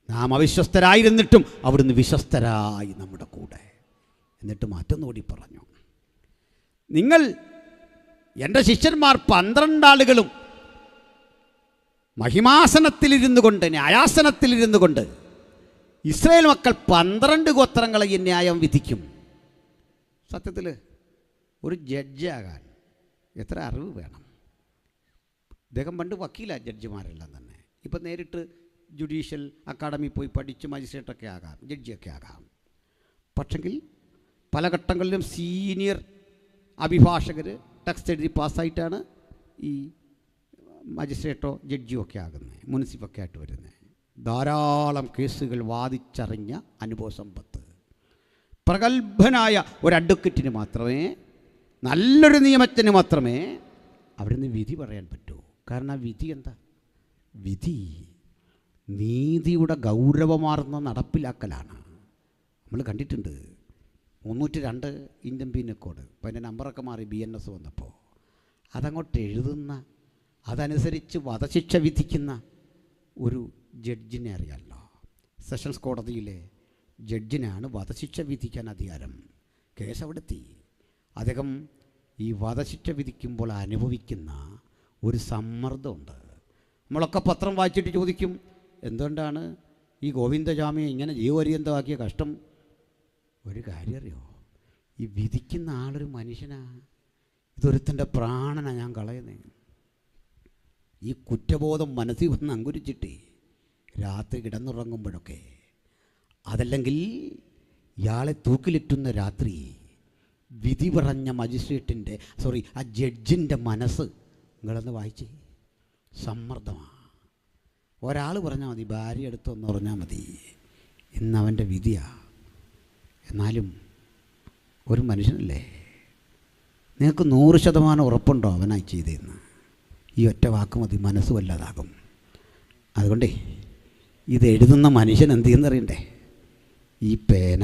നാം അവിശ്വസ്തരായിരുന്നിട്ടും അവിടുന്ന് വിശ്വസ്തരായി നമ്മുടെ കൂടെ. എന്നിട്ട് മറ്റൊന്നുകൂടി പറഞ്ഞു, നിങ്ങൾ എൻ്റെ ശിഷ്യന്മാർ 12 ആളുകളും മഹിമാസനത്തിലിരുന്നു കൊണ്ട്, ന്യായാസനത്തിലിരുന്നു കൊണ്ട് ഇസ്രായേൽ മക്കൾ 12 ഗോത്രങ്ങളെ ഈ ന്യായം വിധിക്കും. സത്യത്തിൽ ഒരു ജഡ്ജാകാൻ എത്ര അറിവ് വേണം? അദ്ദേഹം പണ്ട് വക്കീല, ജഡ്ജിമാരെല്ലാം തന്നെ. ഇപ്പം നേരിട്ട് ജുഡീഷ്യൽ അക്കാഡമി പോയി പഠിച്ച് മജിസ്ട്രേറ്റൊക്കെ ആകാം, ജഡ്ജിയൊക്കെ ആകാം. പക്ഷെങ്കിൽ പല ഘട്ടങ്ങളിലും സീനിയർ അഭിഭാഷകർ ടെക്സ്റ്റ് എഴുതി പാസ്സായിട്ടാണ് ഈ മജിസ്ട്രേറ്റോ ജഡ്ജിയോ ഒക്കെ ആകുന്നത്, മുനിസിപ്പൊക്കെ ആയിട്ട് വരുന്നത്. ധാരാളം കേസുകൾ വാദിച്ചറിഞ്ഞ അനുഭവ സമ്പത്ത്, പ്രഗത്ഭനായ ഒരു അഡ്വക്കറ്റിന് മാത്രമേ, നല്ലൊരു നിയമത്തിന് മാത്രമേ അവിടുന്ന് വിധി പറയാൻ പറ്റൂ. കാരണം ആ വിധി എന്താ? വിധി നീതിയുടെ ഗൗരവമാർന്ന നടപ്പിലാക്കലാണ്. നമ്മൾ കണ്ടിട്ടുണ്ട് 302 ഇന്ത്യൻ പീനൽ കോഡ്. അപ്പോൾ അതിൻ്റെ നമ്പറൊക്കെ മാറി BNS വന്നപ്പോൾ അതങ്ങോട്ട് എഴുതുന്ന, അതനുസരിച്ച് വധശിക്ഷ വിധിക്കുന്ന ഒരു ജഡ്ജിനെ അറിയാമല്ലോ. സെഷൻസ് കോടതിയിലെ ജഡ്ജിനാണ് വധശിക്ഷ വിധിക്കാൻ അധികാരം. കേസ് അവിടെത്തി. അദ്ദേഹം ഈ വധശിക്ഷ വിധിക്കുമ്പോൾ അനുഭവിക്കുന്ന ഒരു സമ്മർദ്ദമുണ്ട്. നമ്മളൊക്കെ പത്രം വായിച്ചിട്ട് ചോദിക്കും, എന്തുകൊണ്ടാണ് ഈ ഗോവിന്ദജാമിയെ ഇങ്ങനെ ജീവപര്യന്തമാക്കിയ കഷ്ടം? ഒരു കാര്യം അറിയോ? ഈ വിധിക്കുന്ന ആളൊരു മനുഷ്യനാ. ഇതൊരുത്തൻ്റെ പ്രാണനാണ് ഞാൻ കളയുന്നത്. ഈ കുറ്റബോധം മനസ്സിൽ വന്ന് അങ്കുരിച്ചിട്ട് രാത്രി കിടന്നുറങ്ങുമ്പോഴൊക്കെ, അതല്ലെങ്കിൽ ഇയാളെ തൂക്കിലിറ്റുന്ന രാത്രി വിധി പറഞ്ഞ മജിസ്ട്രേറ്റിൻ്റെ ആ ജഡ്ജിൻ്റെ മനസ്സ് നിങ്ങളൊന്ന് വായിച്ചേ. സമ്മർദ്ദമാണ്. ഒരാൾ പറഞ്ഞാൽ മതി, ഭാര്യ എടുത്തൊന്ന് പറഞ്ഞാൽ മതി, ഇന്നവൻ്റെ വിധിയാണ്. എന്നാലും ഒരു മനുഷ്യനല്ലേ, നിങ്ങൾക്ക് 100% ഉറപ്പുണ്ടോ അവനായി ചെയ്തതെന്ന്? ഈ ഒറ്റ വാക്ക് മതി, മനസ്സ് വല്ലാതാകും. അതുകൊണ്ടേ ഇത് എഴുതുന്ന മനുഷ്യൻ എന്ത് ചെയ്യുന്നറിയണ്ടേ? ഈ പേന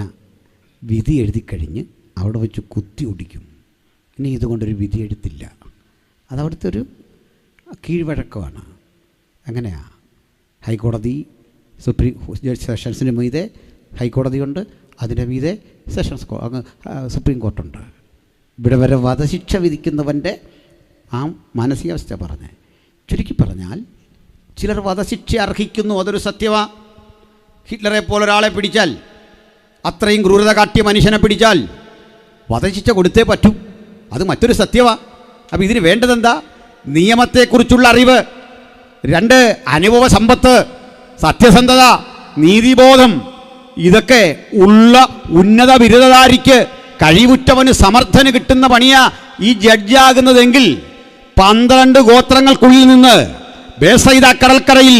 വിധി എഴുതിക്കഴിഞ്ഞ് അവിടെ വെച്ച് കുത്തി ഒടിക്കും. ഇനി ഇതുകൊണ്ടൊരു വിധി എഴുത്തില്ല. അതവിടുത്തെ ഒരു കീഴ്വഴക്കമാണ്. അങ്ങനെയാണ്. ഹൈക്കോടതി, സെഷൻസിന് മീതെ ഹൈക്കോടതിയുണ്ട്, അതിൻ്റെ മീതെ സുപ്രീം കോർട്ടുണ്ട്. ഇവിടെ വരെ വധശിക്ഷ വിധിക്കുന്നവൻ്റെ ആ മാനസികാവസ്ഥ പറഞ്ഞ് ചുരുക്കി പറഞ്ഞാൽ, ചിലർ വധശിക്ഷ അർഹിക്കുന്നു, അതൊരു സത്യമാണ്. ഹിറ്റ്ലറെ പോലൊരാളെ പിടിച്ചാൽ, അത്രയും ക്രൂരത കാട്ടിയ മനുഷ്യനെ പിടിച്ചാൽ വധശിക്ഷ കൊടുത്തേ പറ്റൂ, അത് മറ്റൊരു സത്യമാണ്. അപ്പോൾ ഇതിന് വേണ്ടതെന്താ? നിയമത്തെക്കുറിച്ചുള്ള അറിവ്, 2 അനുഭവ സമ്പത്ത്, സത്യസന്ധത, നീതിബോധം, ഇതൊക്കെ ഉള്ള ഉന്നത ബിരുദധാരിക്ക്, കഴിവുറ്റവന്, സമർത്ഥന് കിട്ടുന്ന പണിയാ ഈ ജഡ്ജാകുന്നതെങ്കിൽ 12 ഗോത്രങ്ങൾക്കുള്ളിൽ നിന്ന് ബേസൈദ കടൽക്കരയിൽ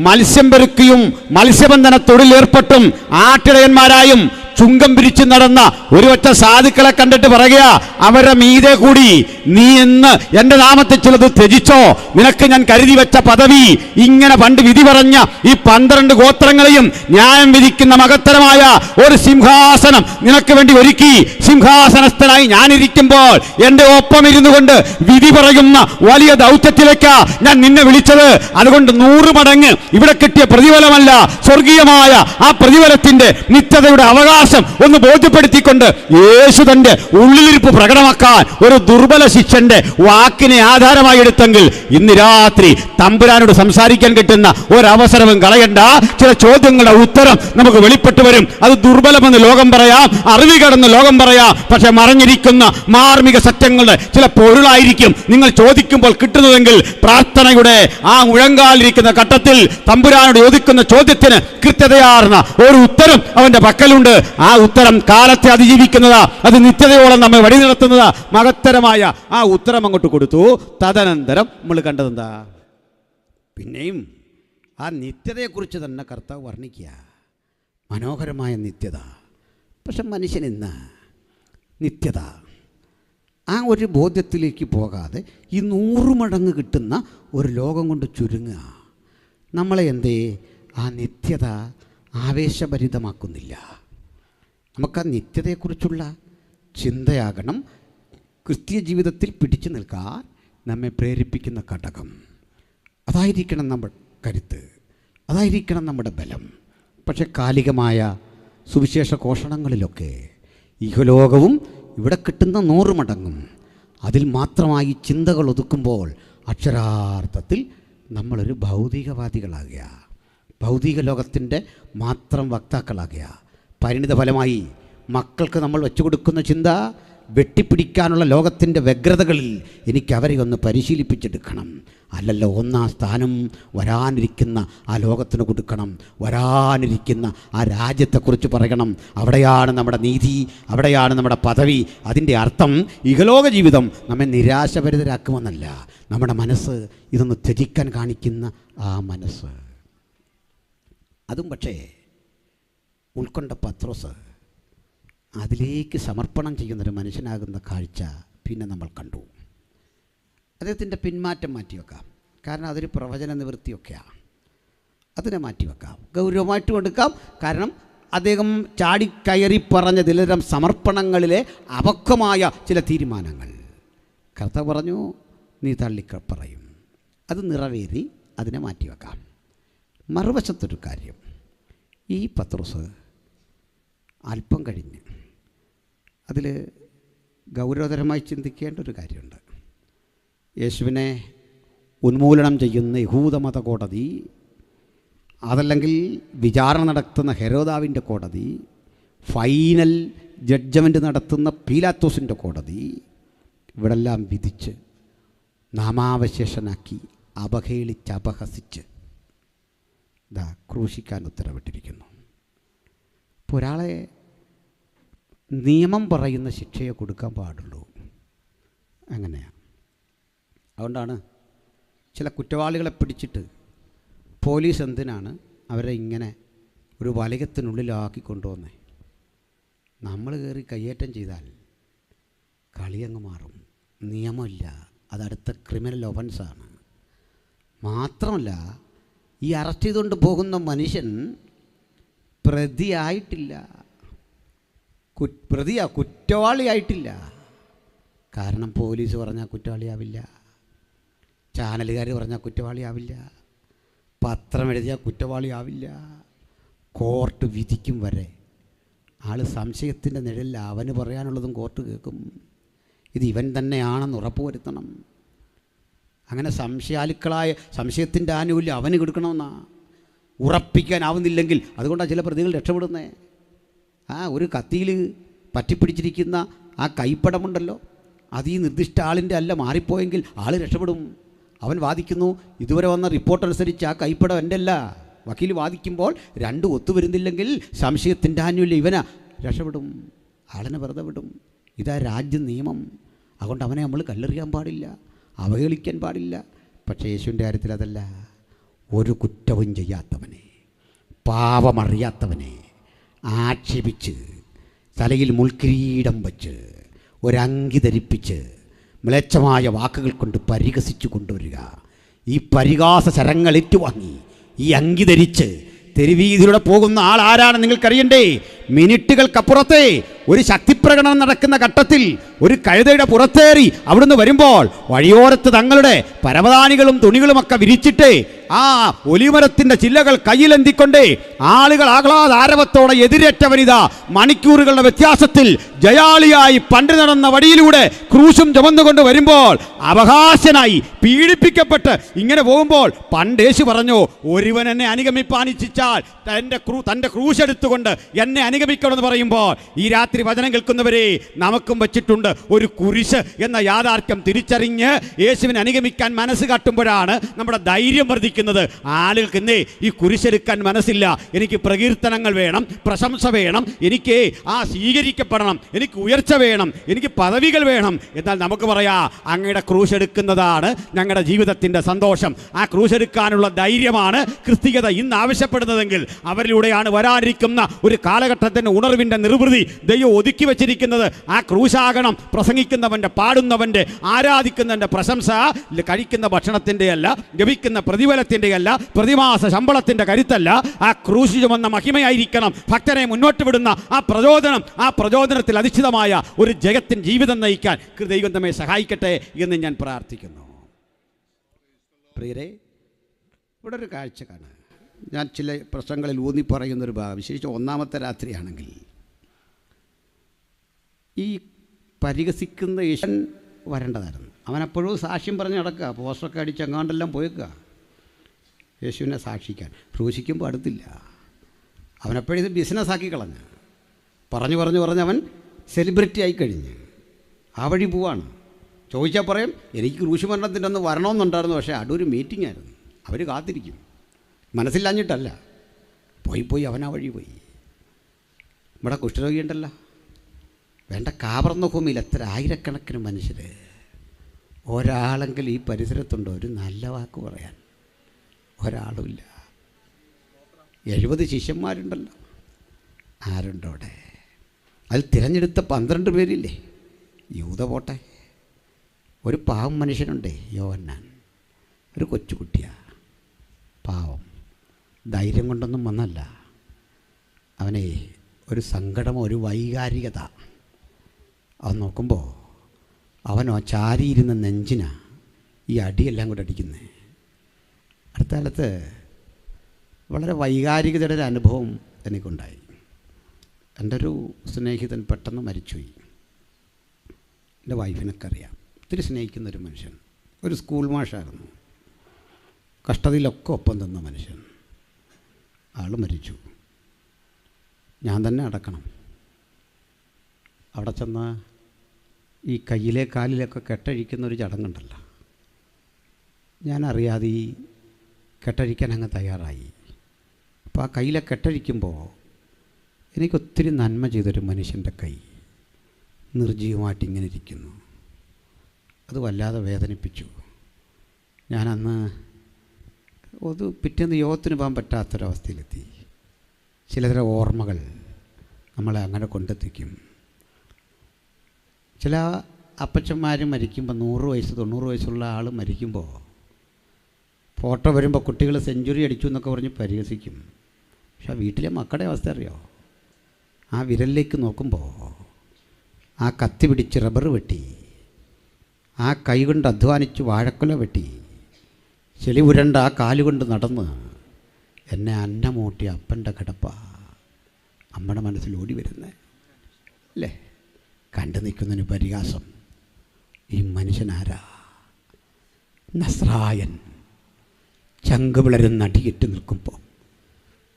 മത്സ്യം പെറുക്കിയും മത്സ്യബന്ധന തൊഴിലേർപ്പെട്ടും ആട്ടിടയന്മാരായും ചുങ്കം പിരിച്ചു നടന്ന ഒരു ഒറ്റ സാധുക്കളെ കണ്ടിട്ട് പറയുക, അവരുടെ മീതെ കൂടി നീ എന്ന് എൻ്റെ നാമത്തിൽ ചിലത് ത്യജിച്ചോ, നിനക്ക് ഞാൻ കരുതി വെച്ച പദവി, ഇങ്ങനെ പണ്ട് വിധി പറഞ്ഞ ഈ 12 ഗോത്രങ്ങളെയും ന്യായം വിധിക്കുന്ന മഹത്തരമായ ഒരു സിംഹാസനം നിനക്ക് വേണ്ടി ഒരുക്കി, സിംഹാസനസ്ഥനായി ഞാനിരിക്കുമ്പോൾ എൻ്റെ ഒപ്പം ഇരുന്നു കൊണ്ട് വിധി പറയുന്ന വലിയ ദൗത്യത്തിലേക്ക് ഞാൻ നിന്നെ വിളിച്ചത്. അതുകൊണ്ട് 100 മടങ്ങ് ഇവിടെ കിട്ടിയ പ്രതിഫലമല്ല, സ്വർഗീയമായ ആ പ്രതിഫലത്തിന്റെ നിത്യതയുടെ അവകാശം ഒന്ന് ബോധ്യപ്പെടുത്തിക്കൊണ്ട് യേശു തന്റെ ഉള്ളിലിരിപ്പ് പ്രകടമാക്കാൻ ഒരു ദുർബല ശിഷ്യന്റെ വാക്കിനെ ആധാരമായി എടുത്തെങ്കിൽ, ഇന്ന് രാത്രി തമ്പുരാനോട് സംസാരിക്കാൻ കിട്ടുന്ന ഒരവസരവും കളയണ്ട. ചില ചോദ്യങ്ങളുടെ ഉത്തരം നമുക്ക് വെളിപ്പെട്ടു വരും. അത് ദുർബലമെന്ന് ലോകം പറയാം, അറിവുകേടെന്ന് ലോകം പറയാം. പക്ഷെ മറഞ്ഞിരിക്കുന്ന മാർമിക സത്യങ്ങളുടെ ചില പൊരുളായിരിക്കും നിങ്ങൾ ചോദിക്കുമ്പോൾ കിട്ടുന്നതെങ്കിൽ, പ്രാർത്ഥനയുടെ ആ മുഴങ്കാലിരിക്കുന്ന ഘട്ടത്തിൽ തമ്പുരാനോട് ചോദിക്കുന്ന ചോദ്യത്തിന് കൃത്യതയാർന്ന ഒരു ഉത്തരം അവന്റെ പക്കലുണ്ട്. ആ ഉത്തരം കാലത്തെ അതിജീവിക്കുന്നതാ, അത് നിത്യതയോളം നമ്മെ വഴി നടത്തുന്നതാ. മഹത്തരമായ ആ ഉത്തരം അങ്ങോട്ട് കൊടുത്തു. തദനന്തരം നമ്മൾ കണ്ടതെന്താ? പിന്നെയും ആ നിത്യതയെക്കുറിച്ച് തന്നെ കർത്താവ് വർണ്ണിക്കുക. മനോഹരമായ നിത്യത. പക്ഷെ മനുഷ്യൻ ഇന്ന് നിത്യത ആ ഒരു ബോധ്യത്തിലേക്ക് പോകാതെ ഈ 100 മടങ്ങ് കിട്ടുന്ന ഒരു ലോകം കൊണ്ട് ചുരുങ്ങുക. നമ്മളെ എന്തേ ആ നിത്യത ആവേശഭരിതമാക്കുന്നില്ല? നമുക്ക് ആ നിത്യതയെക്കുറിച്ചുള്ള ചിന്തയാകണം ക്രിസ്തീയ ജീവിതത്തിൽ പിടിച്ചു നിൽക്കാൻ നമ്മെ പ്രേരിപ്പിക്കുന്ന ഘടകം. അതായിരിക്കണം നമ്മുടെ കരുത്ത്, അതായിരിക്കണം നമ്മുടെ ബലം. പക്ഷെ കാലികമായ സുവിശേഷ ഘോഷണങ്ങളിലൊക്കെ ഇഹലോകവും ഇവിടെ കിട്ടുന്ന 100 മടങ്ങും അതിൽ മാത്രമായി ചിന്തകൾ ഒതുക്കുമ്പോൾ അക്ഷരാർത്ഥത്തിൽ നമ്മളൊരു ഭൗതികവാദികളാകുക, ഭൗതിക ലോകത്തിൻ്റെ മാത്രം വക്താക്കളാകുക. പരിണിത ഫലമായി മക്കൾക്ക് നമ്മൾ വെച്ചു കൊടുക്കുന്ന ചിന്ത, വെട്ടിപ്പിടിക്കാനുള്ള ലോകത്തിൻ്റെ വ്യഗ്രതകളിൽ എനിക്ക് അവരെ ഒന്ന് പരിശീലിപ്പിച്ചെടുക്കണം. അല്ലല്ലോ, 1-ാം സ്ഥാനം വരാനിരിക്കുന്ന ആ ലോകത്തിന് കൊടുക്കണം, വരാനിരിക്കുന്ന ആ രാജ്യത്തെക്കുറിച്ച് പറയണം. അവിടെയാണ് നമ്മുടെ നീതി, അവിടെയാണ് നമ്മുടെ പദവി. അതിൻ്റെ അർത്ഥം ഇഹലോക ജീവിതം നമ്മെ നിരാശഭരിതരാക്കുമെന്നല്ല, നമ്മുടെ മനസ്സ് ഇതൊന്ന് ത്യജിക്കാൻ കാണിക്കുന്ന ആ മനസ്സ്. അതും പക്ഷേ ഉൾക്കൊണ്ട പത്രോസ് അതിലേക്ക് സമർപ്പണം ചെയ്യുന്നൊരു മനുഷ്യനാകുന്ന കാഴ്ച പിന്നെ നമ്മൾ കണ്ടു. അദ്ദേഹത്തിൻ്റെ പിന്മാറ്റം മാറ്റിവെക്കാം, കാരണം അതൊരു പ്രവചന നിവൃത്തിയൊക്കെയാണ്. അതിനെ മാറ്റിവെക്കാം, ഗൗരവമായിട്ട് കൊടുക്കാം. കാരണം അദ്ദേഹം ചാടിക്കയറി പറഞ്ഞ ചിലതരം സമർപ്പണങ്ങളിലെ അപക്വമായ ചില തീരുമാനങ്ങൾ കർത്താവ് പറഞ്ഞു നീ തള്ളിപ്പറയും. അത് നിറവേറി, അതിനെ മാറ്റിവെക്കാം. മറുവശത്തൊരു കാര്യം, ഈ പത്രോസ് അല്പം കഴിഞ്ഞ് അതിൽ ഗൗരവതരമായി ചിന്തിക്കേണ്ട ഒരു കാര്യമുണ്ട്. യേശുവിനെ ഉന്മൂലനം ചെയ്യുന്ന യഹൂദമത കോടതി, അതല്ലെങ്കിൽ വിചാരണ നടത്തുന്ന ഹെരോദാവിൻ്റെ കോടതി, ഫൈനൽ ജഡ്ജ്മെൻറ്റ് നടത്തുന്ന പീലാത്തോസിൻ്റെ കോടതി, ഇവിടെല്ലാം വിധിച്ച് നാമാവശേഷനാക്കി അപഹേളിച്ച് അപഹസിച്ച് ക്രൂശിക്കാൻ ഉത്തരവിട്ടിരിക്കുന്നു. ഇപ്പോൾ ഒരാളെ നിയമം പറയുന്ന ശിക്ഷയെ കൊടുക്കാൻ പാടുള്ളൂ. അങ്ങനെയാണ്. അതുകൊണ്ടാണ് ചില കുറ്റവാളികളെ പിടിച്ചിട്ട് പോലീസ് എന്തിനാണ് അവരെ ഇങ്ങനെ ഒരു വലയത്തിനുള്ളിലാക്കി കൊണ്ടുവന്നേ? നമ്മൾ കയറി കയ്യേറ്റം ചെയ്താൽ കളിയങ്ങ് മാറും. നിയമമില്ല, അതടുത്ത ക്രിമിനൽ ഒഫൻസാണ്. മാത്രമല്ല, ഈ അറസ്റ്റ് ചെയ്തുകൊണ്ട് പോകുന്ന മനുഷ്യൻ പ്രതിയായിട്ടില്ല, കുറ്റവാളിയായിട്ടില്ല. കാരണം പോലീസ് പറഞ്ഞാൽ കുറ്റവാളിയാവില്ല, ചാനലുകാർ പറഞ്ഞാൽ കുറ്റവാളിയാവില്ല, പത്രം എഴുതിയാൽ കുറ്റവാളിയാവില്ല. കോർട്ട് വിധിക്കും വരെ ആൾ സംശയത്തിൻ്റെ നിഴലിൽ അവന് പറയാനുള്ളതും കോർട്ട് കേൾക്കും. ഇത് ഇവൻ തന്നെയാണെന്ന് ഉറപ്പുവരുത്തണം. അങ്ങനെ സംശയത്തിൻ്റെ ആനുകൂല്യം അവന് കൊടുക്കണമെന്നാണ് ഉറപ്പിക്കാനാവുന്നില്ലെങ്കിൽ. അതുകൊണ്ടാണ് ചില പ്രതികൾ രക്ഷപ്പെടുന്നത്. ഒരു കത്തിയിൽ പറ്റിപ്പിടിച്ചിരിക്കുന്ന ആ കൈപ്പടമുണ്ടല്ലോ, അത് ഈ നിർദ്ദിഷ്ട ആളിൻ്റെ അല്ല, മാറിപ്പോയെങ്കിൽ ആൾ രക്ഷപ്പെടും. അവൻ വാദിക്കുന്നു, ഇതുവരെ വന്ന റിപ്പോർട്ട് അനുസരിച്ച് ആ കൈപ്പടം എൻ്റെ അല്ല. വക്കീൽ വാദിക്കുമ്പോൾ രണ്ടും ഒത്തുവരുന്നില്ലെങ്കിൽ സംശയത്തിൻ്റെ ആനുകൂല്യം ഇവനാ, രക്ഷപ്പെടും, ആളിനെ വെറുതെ വിടും. ഇതാ രാജ്യ നിയമം. അതുകൊണ്ട് അവനെ നമ്മൾ കല്ലെറിയാൻ പാടില്ല, അവഹേളിക്കാൻ പാടില്ല. പക്ഷേ യേശുവിൻ്റെ കാര്യത്തിൽ അതല്ല. ഒരു കുറ്റവും ചെയ്യാത്തവനെ, പാപമറിയാത്തവനെ ആക്ഷേപിച്ച് തലയിൽ മുൾക്കിരീടം വച്ച് ഒരങ്കി ധരിപ്പിച്ച് മ്ലേച്ഛമായ വാക്കുകൾ കൊണ്ട് പരിഹസിച്ചു കൊണ്ടുവരിക. ഈ പരിഹാസ ശരങ്ങൾ ഏറ്റുവാങ്ങി ഈ അങ്കി ധരിച്ച് തെരുവീതിയിലൂടെ പോകുന്ന ആൾ ആരാണ് നിങ്ങൾക്കറിയണ്ടേ? മിനിറ്റുകൾക്കപ്പുറത്തെ ഒരു ശക്തിപ്രകടനം നടക്കുന്ന ഘട്ടത്തിൽ ഒരു കഴുതയുടെ പുറത്തേറി അവിടുന്ന് വരുമ്പോൾ വഴിയോരത്ത് തങ്ങളുടെ പരവതാനികളും തുണികളുമൊക്കെ വിരിച്ചിട്ട് ആ ഒലിമരത്തിൻ്റെ ചില്ലകൾ കയ്യിലെന്തിക്കൊണ്ടേ ആളുകൾ ആഹ്ലാദാരവത്തോടെ എതിരേറ്റവനിതാ മണിക്കൂറുകളുടെ വ്യത്യാസത്തിൽ ജയാളിയായി പണ്ട് നടന്ന വഴിയിലൂടെ ക്രൂശും ചുമന്നുകൊണ്ട് വരുമ്പോൾ അവകാശനായി പീഡിപ്പിക്കപ്പെട്ട് ഇങ്ങനെ പോകുമ്പോൾ പണ്ട് യേശു പറഞ്ഞു, ഒരുവൻ എന്നെ അനുഗമിപ്പാൻ ഇച്ഛിച്ചാൽ തൻ്റെ ക്രൂശെടുത്തുകൊണ്ട് എന്നെ അനുഗമിക്കണമെന്ന് പറയുമ്പോൾ ഈ രാത്രി വചനം കേൾക്കുന്നവരെ നമുക്കും വച്ചിട്ടുണ്ട് ഒരു കുരിശ് എന്ന യാഥാർത്ഥ്യം തിരിച്ചറിഞ്ഞ് യേശുവിനെ അനുഗമിക്കാൻ മനസ്സ് കാട്ടുമ്പോഴാണ് നമ്മുടെ ധൈര്യം വർദ്ധിക്കുന്നത്. ആളുകൾക്ക് ഇന്നേ ഈ കുരിശെടുക്കാൻ മനസ്സില്ല. എനിക്ക് പ്രകീർത്തനങ്ങൾ വേണം, പ്രശംസ വേണം, എനിക്ക് സ്വീകരിക്കപ്പെടണം, എനിക്ക് ഉയർച്ച വേണം, എനിക്ക് പദവികൾ വേണം. എന്നാൽ നമുക്ക് പറയാം, അങ്ങയുടെ ക്രൂശ് എടുക്കുന്നതാണ് ഞങ്ങളുടെ ജീവിതത്തിൻ്റെ സന്തോഷം. ആ ക്രൂശ് എടുക്കാനുള്ള ധൈര്യമാണ് ക്രിസ്തീയത ഇന്ന് ആവശ്യപ്പെടുന്നതെങ്കിൽ അവരിലൂടെയാണ് വരാനിരിക്കുന്ന ഒരു കാലഘട്ടത്തിൻ്റെ ഉണർവിൻ്റെ നിർവൃതി ദൈവം ഒതുക്കി വെച്ചിരിക്കുന്നത്. ആ ക്രൂശാകണം പ്രസംഗിക്കുന്നവൻ്റെ, പാടുന്നവൻ്റെ, ആരാധിക്കുന്നവൻ്റെ പ്രശംസ കഴിക്കുന്ന ഭക്ഷണത്തിൻ്റെ അല്ല, ലഭിക്കുന്ന പ്രതിഫലത്തിൻ്റെ അല്ല, പ്രതിമാസ ശമ്പളത്തിൻ്റെ കരുത്തല്ല. ആ ക്രൂശ് ചുമന്ന മഹിമയായിരിക്കണം ഭക്തനെ മുന്നോട്ട് വിടുന്ന ആ പ്രചോദനത്തിൽ അധിഷ്ഠിതമായ ഒരു ജഗത്തിൻ ജീവിതം നയിക്കാൻ ദൈവം നമ്മെ സഹായിക്കട്ടെ എന്ന് ഞാൻ പ്രാർത്ഥിക്കുന്നു. പ്രിയരെ, ഇവിടെ ഒരു കാഴ്ച കാണാം. ഞാൻ ചില പ്രശ്നങ്ങളിൽ ഊന്നി പറയുന്നൊരു ഭാഗം, വിശേഷിച്ച് ഒന്നാമത്തെ രാത്രിയാണെങ്കിൽ ഈ പരിഹസിക്കുന്ന യേശൻ വരേണ്ടതായിരുന്നു. അവനപ്പോഴും സാക്ഷ്യം പറഞ്ഞ് നടക്കുക, പോസ്റ്ററൊക്കെ അടിച്ച് എങ്ങാണ്ടെല്ലാം പോയേക്കുക യേശുവിനെ സാക്ഷിക്കാൻ. ക്രൂശിക്കുമ്പോൾ അടുത്തില്ല. അവനെപ്പോഴും ഇത് ബിസിനസ്സാക്കി കളഞ്ഞ് പറഞ്ഞു അവൻ സെലിബ്രിറ്റി ആയിക്കഴിഞ്ഞ് ആ വഴി പോവാണ്. ചോദിച്ചാൽ പറയും, എനിക്ക് ക്രൂശ് മരണത്തിൻ്റെ ഒന്ന് വരണമെന്നുണ്ടായിരുന്നു, പക്ഷേ അടൂർ മീറ്റിംഗ് ആയിരുന്നു, അവർ കാത്തിരിക്കും. മനസ്സില്ലാഞ്ഞിട്ടല്ല, പോയി അവൻ ആ വഴി പോയി. ഇവിടെ കുഷ്ഠരോഗിയുണ്ടല്ലോ, വേണ്ട കാവർന്ന ഭൂമിയിൽ എത്ര ആയിരക്കണക്കിന് മനുഷ്യർ, ഒരാളെങ്കിലും ഈ പരിസരത്തുണ്ടോ ഒരു നല്ല വാക്ക് പറയാൻ? ഒരാളുമില്ല. 70 ശിഷ്യന്മാരുണ്ടല്ലോ, ആരുണ്ടോ അവിടെ? അതിൽ തിരഞ്ഞെടുത്ത 12 പേരില്ലേ? യൂദ പോട്ടെ, ഒരു പാവം മനുഷ്യനുണ്ടേ, യോഹന്നാൻ, ഒരു കൊച്ചുകുട്ടിയാണ്, പാവം, ധൈര്യം കൊണ്ടൊന്നും വന്നല്ല. അവനെ ഒരു സങ്കടമോ ഒരു വൈകാരികത. അവൻ നോക്കുമ്പോൾ അവനോ ചാരിയിരുന്ന നെഞ്ചിനാ ഈ അടിയെല്ലാം കൂടെ അടിക്കുന്നത്. അടുത്ത കാലത്ത് വളരെ വൈകാരികതയുടെ ഒരു അനുഭവം എനിക്കുണ്ടായി. എൻ്റെ ഒരു സ്നേഹിതൻ പെട്ടെന്ന് മരിച്ചുപോയി. എൻ്റെ വൈഫിനൊക്കെ അറിയാം, ഒത്തിരി സ്നേഹിക്കുന്നൊരു മനുഷ്യൻ, ഒരു സ്കൂൾ മാഷായിരുന്നു, കഷ്ടതയിലൊക്കെ ഒപ്പം തന്ന മനുഷ്യൻ. ആൾ മരിച്ചു. ഞാൻ തന്നെ അടക്കണം. അവിടെ ചെന്ന് ഈ കയ്യിലെ കാലിലൊക്കെ കെട്ടഴിക്കുന്ന ഒരു ചടങ്ങുണ്ടല്ലോ, ഞാനറിയാതെ ഈ കെട്ടഴിക്കാൻ അങ്ങ് തയ്യാറായി. അപ്പോൾ ആ കയ്യിലെ കെട്ടഴിക്കുമ്പോൾ എനിക്കൊത്തിരി നന്മ ചെയ്തൊരു മനുഷ്യൻ്റെ കൈ നിർജീവമായിട്ട് ഇങ്ങനെ ഇരിക്കുന്നു. അത് വല്ലാതെ വേദനിപ്പിച്ചു. ഞാനന്ന് പിറ്റേന്ന് യോഗത്തിന് പോകാൻ പറ്റാത്തൊരവസ്ഥയിലെത്തി. ചിലതരം ഓർമ്മകൾ നമ്മളെ അങ്ങനെ കൊണ്ടെത്തിക്കും. ചില അപ്പച്ചന്മാർ മരിക്കുമ്പോൾ 100 വയസ്സ് 90 വയസ്സുള്ള ആൾ മരിക്കുമ്പോൾ ഫോട്ടോ വരുമ്പോൾ കുട്ടികൾ സെഞ്ചുറി അടിച്ചു എന്നൊക്കെ പറഞ്ഞ് പരിഹസിക്കും. പക്ഷെ വീട്ടിലെ മക്കളുടെ അവസ്ഥ അറിയോ? ആ വിരലിലേക്ക് നോക്കുമ്പോൾ ആ കത്തി പിടിച്ച് റബ്ബർ വെട്ടി, ആ കൈ കൊണ്ട് അധ്വാനിച്ച് വാഴക്കുല വെട്ടി, ചെളി ഉരണ്ട ആ കാലുകൊണ്ട് നടന്ന് എന്നെ അന്നമൂട്ടിയ അപ്പൻ്റെ കിടപ്പ അമ്മയുടെ മനസ്സിൽ ഓടി വരുന്നത് അല്ലേ? കണ്ടു നിൽക്കുന്നതിന് പരിഹാസം. ഈ മനുഷ്യനാരാ? നസ്രായൻ. ചങ്ക് വിളരുന്ന അടിയിട്ട് നിൽക്കുമ്പോൾ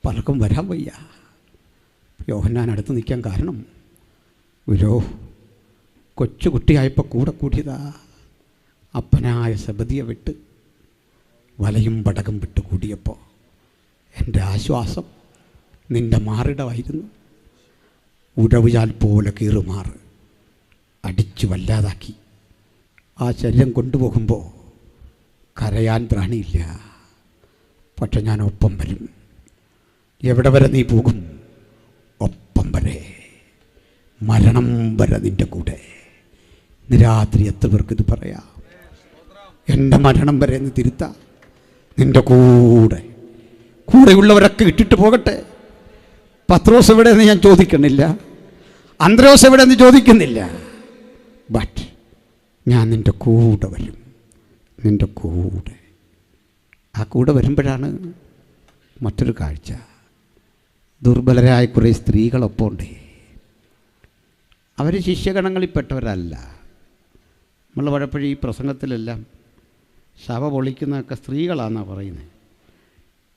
പലർക്കും വരാൻ വയ്യ. യോഹന്നാൻ അടുത്ത് നിൽക്കാൻ കാരണം ഒരു കൊച്ചുകുട്ടിയായപ്പോൾ കൂടെ കൂടിയതാ. അപ്പനായ സെബദിയെ വിട്ട് വലയും പടകം വിട്ട് കൂടിയപ്പോൾ എൻ്റെ ആശ്വാസം നിൻ്റെ മാറിടമായിരുന്നു. ഉടവുചാൽ പോലെ കീറുമാറ് അടിച്ചു വല്ലാതാക്കി. ആ ശരീരം കൊണ്ടുപോകുമ്പോൾ കരയാൻ ത്രാണിയില്ല. പക്ഷെ ഞാൻ ഒപ്പം വരും. എവിടെ വരെ നീ പോകും? ഒപ്പം വരെ, മരണം വരെ നിൻ്റെ കൂടെ. ഇന്ന് രാത്രി എത്ര പേർക്ക് ഇത് പറയാം? എൻ്റെ മരണം വരെ എന്ന് തിരുത്താം. നിൻ്റെ കൂടെയുള്ളവരൊക്കെ ഇട്ടിട്ട് പോകട്ടെ. പത്രോസ് എവിടെയെന്ന് ഞാൻ ചോദിക്കണില്ല, അന്ത്രയോസ് എവിടെയെന്ന് ചോദിക്കുന്നില്ല. ബട്ട് ഞാൻ നിൻ്റെ കൂടെ വരും, നിൻ്റെ കൂടെ. ആ കൂടെ വരുമ്പോഴാണ് മറ്റൊരു കാഴ്ച. ദുർബലരായ കുറേ സ്ത്രീകളൊപ്പം ഉണ്ട്. അവർ ശിഷ്യഗണങ്ങളിൽപ്പെട്ടവരല്ല. നമ്മൾ പലപ്പോഴും ഈ പ്രസംഗത്തിലെല്ലാം ശവ പൊളിക്കുന്നതൊക്കെ സ്ത്രീകളാണെന്നാണ് പറയുന്നത്.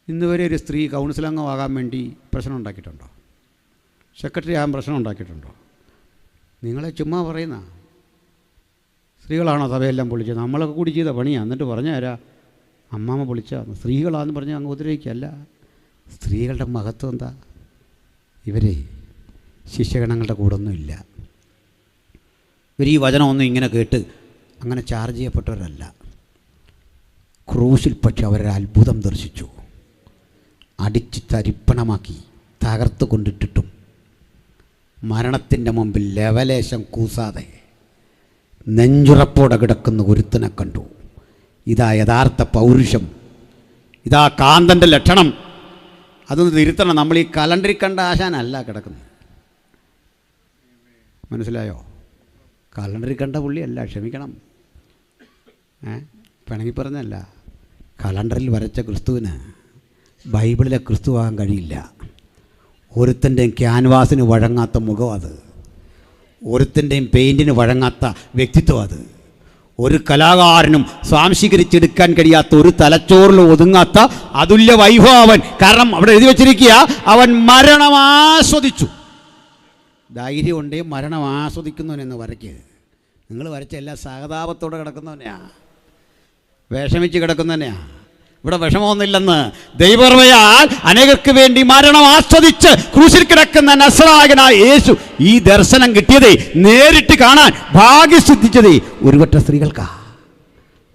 ഇന്നുവരെ ഒരു സ്ത്രീ കൗൺസിൽ അംഗമാകാൻ വേണ്ടി പ്രശ്നം ഉണ്ടാക്കിയിട്ടുണ്ടോ? സെക്രട്ടറി ആകാൻ പ്രശ്നം ഉണ്ടാക്കിയിട്ടുണ്ടോ? നിങ്ങളെ ചുമ്മാ പറയുന്ന സ്ത്രീകളാണോ സഭയെല്ലാം പൊളിച്ചത്? നമ്മളൊക്കെ കൂടി ചെയ്ത പണിയാണ്. എന്നിട്ട് പറഞ്ഞു തരാം അമ്മാമ്മ പൊളിച്ചാന്ന്. സ്ത്രീകളാണെന്ന് പറഞ്ഞാൽ അങ്ങ് ഉപദ്രവിക്കല്ല. സ്ത്രീകളുടെ മഹത്വം എന്താ? ഇവർ ശിഷ്യഗണങ്ങളുടെ കൂടെ ഒന്നുമില്ല. ഇവർ ഈ വചനമൊന്നും ഇങ്ങനെ കേട്ട് അങ്ങനെ ചാർജ് ചെയ്യപ്പെട്ടവരല്ല. ക്രൂശിൽ പക്ഷെ അവരൊരു അത്ഭുതം ദർശിച്ചു. അടിച്ച് തരിപ്പണമാക്കി തകർത്ത് കൊണ്ടിട്ടിട്ടും മരണത്തിൻ്റെ മുമ്പിൽ ലവലേശം കൂസാതെ നെഞ്ചുറപ്പോടെ കിടക്കുന്ന ഒരുത്തനെ കണ്ടു. ഇതാ യഥാർത്ഥ പൗരുഷം, ഇതാ കാന്തൻ്റെ ലക്ഷണം. അതൊന്ന് തിരുത്തണം. നമ്മൾ ഈ കലണ്ടറിൽ കണ്ട ആശാനല്ല കിടക്കുന്നത്. മനസ്സിലായോ? കലണ്ടറിൽ കണ്ട പുള്ളിയല്ല, ക്ഷമിക്കണം. പിണങ്ങി പറഞ്ഞല്ല. കലണ്ടറിൽ വരച്ച ക്രിസ്തുവിന് ബൈബിളിലെ ക്രിസ്തുവാകാൻ കഴിയില്ല. ഒരുത്തൻ്റെയും ക്യാൻവാസിന് വഴങ്ങാത്ത മുഖം അത്, ഒരുത്തൻ്റെയും പെയിൻറ്റിന് വഴങ്ങാത്ത വ്യക്തിത്വം അത്, ഒരു കലാകാരനും സ്വാംശീകരിച്ചെടുക്കാൻ കഴിയാത്ത, ഒരു തലച്ചോറിൽ ഒതുങ്ങാത്ത അതുല്യ വൈഭവൻ. കാരണം അവിടെ എഴുതി വച്ചിരിക്കുക, അവൻ മരണം ആസ്വദിച്ചു. ധൈര്യം ഉണ്ടേ മരണം ആസ്വദിക്കുന്നവനെന്ന് വരയ്ക്ക്. നിങ്ങൾ വരച്ച എല്ലാ സഹതാപത്തോടെ കിടക്കുന്നവനെയാ, വിഷമിച്ച് കിടക്കുന്നവനെയാ. ഇവിടെ വിഷമമൊന്നുമില്ലെന്ന് ദൈവകൃപയാൽ അനേകർക്ക് വേണ്ടി മരണം ആസ്വദിച്ച് ക്രൂശിൽ കിടക്കുന്ന നസ്രായകനായ യേശു. ഈ ദർശനം കിട്ടിയതേ, നേരിട്ട് കാണാൻ ഭാഗ്യം സിദ്ധിച്ചതേ ഒരുപറ്റ സ്ത്രീകൾക്കാ.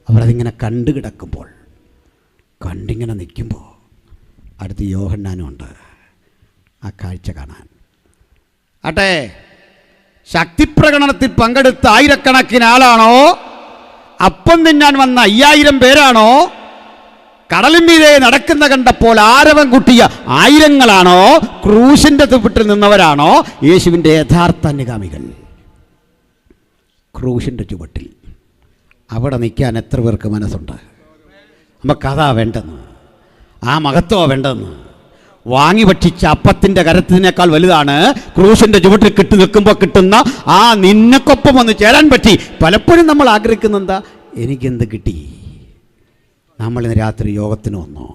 അവരതിങ്ങനെ കണ്ടു കിടക്കുമ്പോൾ, കണ്ടിങ്ങനെ നിൽക്കുമ്പോൾ അടുത്ത് യോഹന്നാനും ഉണ്ട് ആ കാഴ്ച കാണാൻ. ആട്ടെ, ശക്തിപ്രകടനത്തിൽ പങ്കെടുത്ത ആയിരക്കണക്കിന് ആളാണോ? അപ്പം തിന്നാൻ വന്ന 5000 പേരാണോ? കടലിൻ മീതെ നടക്കുന്ന കണ്ടപ്പോൾ ആരവം കൂട്ടിയ ആയിരങ്ങളാണോ? ക്രൂശിൻ്റെ ചുവട്ടിൽ നിന്നവരാണോ യേശുവിൻ്റെ യഥാർത്ഥ അനുഗാമികൾ? ക്രൂശിൻ്റെ ചുവട്ടിൽ അവിടെ നിൽക്കാൻ എത്ര പേർക്ക് മനസ്സുണ്ട്? നമുക്കതാ വേണ്ടെന്ന്, ആ മഹത്വം വേണ്ടെന്ന്. വാങ്ങി ഭക്ഷിച്ച അപ്പത്തിൻ്റെ കരത്തിനേക്കാൾ വലുതാണ് ക്രൂശിൻ്റെ ചുവട്ടിൽ കിട്ടി നിൽക്കുമ്പോൾ കിട്ടുന്ന ആ നിന്നക്കൊപ്പം ഒന്ന് ചേരാൻ പറ്റി. പലപ്പോഴും നമ്മൾ ആഗ്രഹിക്കുന്ന എന്താ? എനിക്കെന്ത് കിട്ടി? നമ്മളിന്ന് രാത്രി യോഗത്തിന് വന്നോ,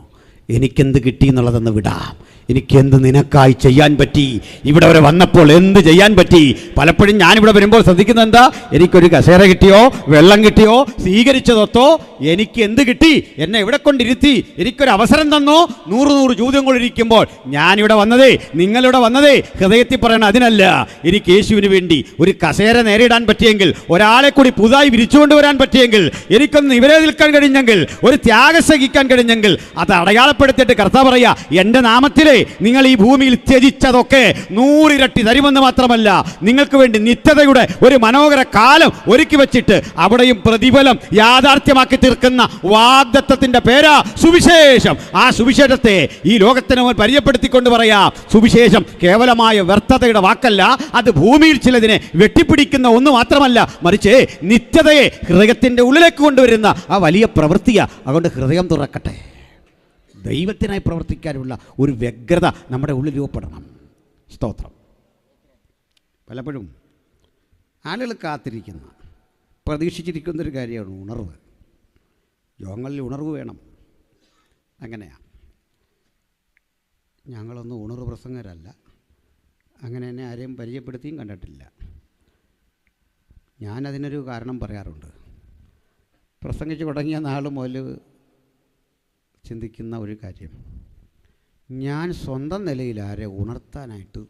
എനിക്കെന്ത് കിട്ടി എന്നുള്ളതെന്ന് വിടാം. എനിക്കെന്ത് നിനക്കായി ചെയ്യാൻ പറ്റി, ഇവിടെ വരെ വന്നപ്പോൾ എന്ത് ചെയ്യാൻ പറ്റി. പലപ്പോഴും ഞാനിവിടെ വരുമ്പോൾ ശ്രദ്ധിക്കുന്നത് എന്താ, എനിക്കൊരു കസേര കിട്ടിയോ, വെള്ളം കിട്ടിയോ, സ്വീകരിച്ചതൊത്തോ, എനിക്ക് എന്ത് കിട്ടി, എന്നെ ഇവിടെ കൊണ്ടിരുത്തി, എനിക്കൊരു അവസരം തന്നോ, 100 ചോദ്യങ്ങളിരിക്കുമ്പോൾ ഞാനിവിടെ വന്നതേ, നിങ്ങളിവിടെ വന്നതേ ഹൃദയത്തിൽ പറയണം അതിനല്ല. എനിക്ക് യേശുവിന് വേണ്ടി ഒരു കസേര നേരിടാൻ പറ്റിയെങ്കിൽ, ഒരാളെ കൂടി പുതുതായി വിരിച്ചുകൊണ്ട് വരാൻ പറ്റിയെങ്കിൽ, എനിക്കൊന്ന് ഇവരെ നിൽക്കാൻ കഴിഞ്ഞെങ്കിൽ, ഒരു ത്യാഗം സഹിക്കാൻ കഴിഞ്ഞെങ്കിൽ, അത് അടയാളപ്പെടുത്തിയിട്ട് കർത്താവ് പറയാ, എൻ്റെ നാമത്തിലെ നിങ്ങൾ ഈ ഭൂമിയിൽ ത്യജിച്ചതൊക്കെ 100 ഇരട്ടി തരുമെന്ന് മാത്രമല്ല, നിങ്ങൾക്ക് വേണ്ടി നിത്യതയുടെ ഒരു മനോഹര കാലം ഒരുക്കി വെച്ചിട്ട് അവിടെയും പ്രതിഫലം യാഥാർത്ഥ്യമാക്കി തീർക്കുന്ന വാഗ്ദത്തത്തിൻ്റെ പേരാ സുവിശേഷം. ആ സുവിശേഷത്തെ ഈ ലോകത്തിന് മുൻ പരിചയപ്പെടുത്തിക്കൊണ്ട് പറയാ, സുവിശേഷം കേവലമായ വ്യർത്ഥതയുടെ വാക്കല്ല, അത് ഭൂമിയിൽ ചിലതിനെ വെട്ടിപ്പിടിക്കുന്ന ഒന്ന് മാത്രമല്ല, മറിച്ച് നിത്യതയെ ഹൃദയത്തിൻ്റെ ഉള്ളിലേക്ക് കൊണ്ടുവരുന്ന ആ വലിയ പ്രവൃത്തിയാ. അതുകൊണ്ട് ഹൃദയം തുറക്കട്ടെ. ദൈവത്തിനായി പ്രവർത്തിക്കാനുള്ള ഒരു വ്യഗ്രത നമ്മുടെ ഉള്ളിൽ രൂപപ്പെടണം. സ്തോത്രം. പലപ്പോഴും ആളുകൾ കാത്തിരിക്കുന്ന, പ്രതീക്ഷിച്ചിരിക്കുന്നൊരു കാര്യമാണ് ഉണർവ്. യോഗങ്ങളിൽ ഉണർവ് വേണം. അങ്ങനെയാണ്. ഞങ്ങളൊന്നും ഉണർവ് പ്രസംഗരല്ല, അങ്ങനെ എന്നെ ആരെയും പരിചയപ്പെടുത്തിയും കണ്ടിട്ടില്ല. ഞാനതിനൊരു കാരണം പറയാറുണ്ട്. പ്രസംഗിച്ച് തുടങ്ങിയ നാൾ മുതൽ ചിന്തിക്കുന്ന ഒരു കാര്യം, ഞാൻ സ്വന്തം നിലയിൽ ആരെ ഉണർത്താനായിട്ട്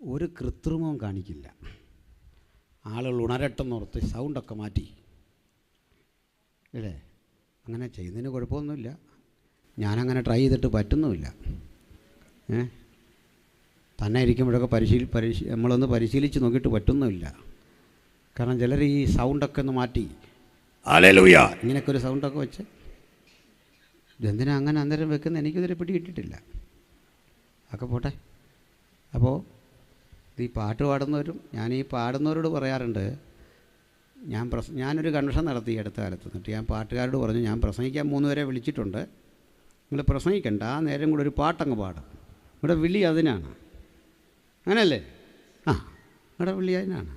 ഒരു കൃത്രിമവും കാണിക്കില്ല. ആളുകൾ ഉണരട്ടെന്നോർത്ത് സൗണ്ടൊക്കെ മാറ്റി അല്ലേ, അങ്ങനെ ചെയ്യുന്നതിന് കുഴപ്പമൊന്നുമില്ല. ഞാനങ്ങനെ ട്രൈ ചെയ്തിട്ട് പറ്റുന്നുമില്ല. തന്നെ ഇരിക്കുമ്പോഴൊക്കെ നമ്മളൊന്ന് പരിശീലിച്ച് നോക്കിയിട്ട് പറ്റുന്നുമില്ല. കാരണം ചിലർ ഈ സൗണ്ടൊക്കെ ഒന്ന് മാറ്റി ഹല്ലേലൂയ ഇങ്ങനെയൊക്കെ ഒരു സൗണ്ടൊക്കെ വെച്ച്, ഇതെന്തിനാ അങ്ങനെ അന്നേരം വെക്കുന്നത് എനിക്കിതുവരെ പിടികിട്ടിട്ടില്ല. ഒക്കെ പോട്ടെ. അപ്പോൾ ഈ പാട്ട് പാടുന്നവരും, ഞാൻ ഈ പാടുന്നവരോട് പറയാറുണ്ട്, ഞാനൊരു കൺവെൻഷൻ നടത്തി അടുത്ത കാലത്ത്. എന്നിട്ട് ഞാൻ പാട്ടുകാരോട് പറഞ്ഞു, ഞാൻ പ്രസംഗിക്കാൻ 3 പേരെ വിളിച്ചിട്ടുണ്ട്, നിങ്ങൾ പ്രസംഗിക്കണ്ട, ആ നേരം കൂടെ ഒരു പാട്ടങ്ങ് പാടും. ഇവിടെ വിളി അതിനാണ്. അങ്ങനെയല്ലേ? ഇവിടെ വിളി അതിനാണ്.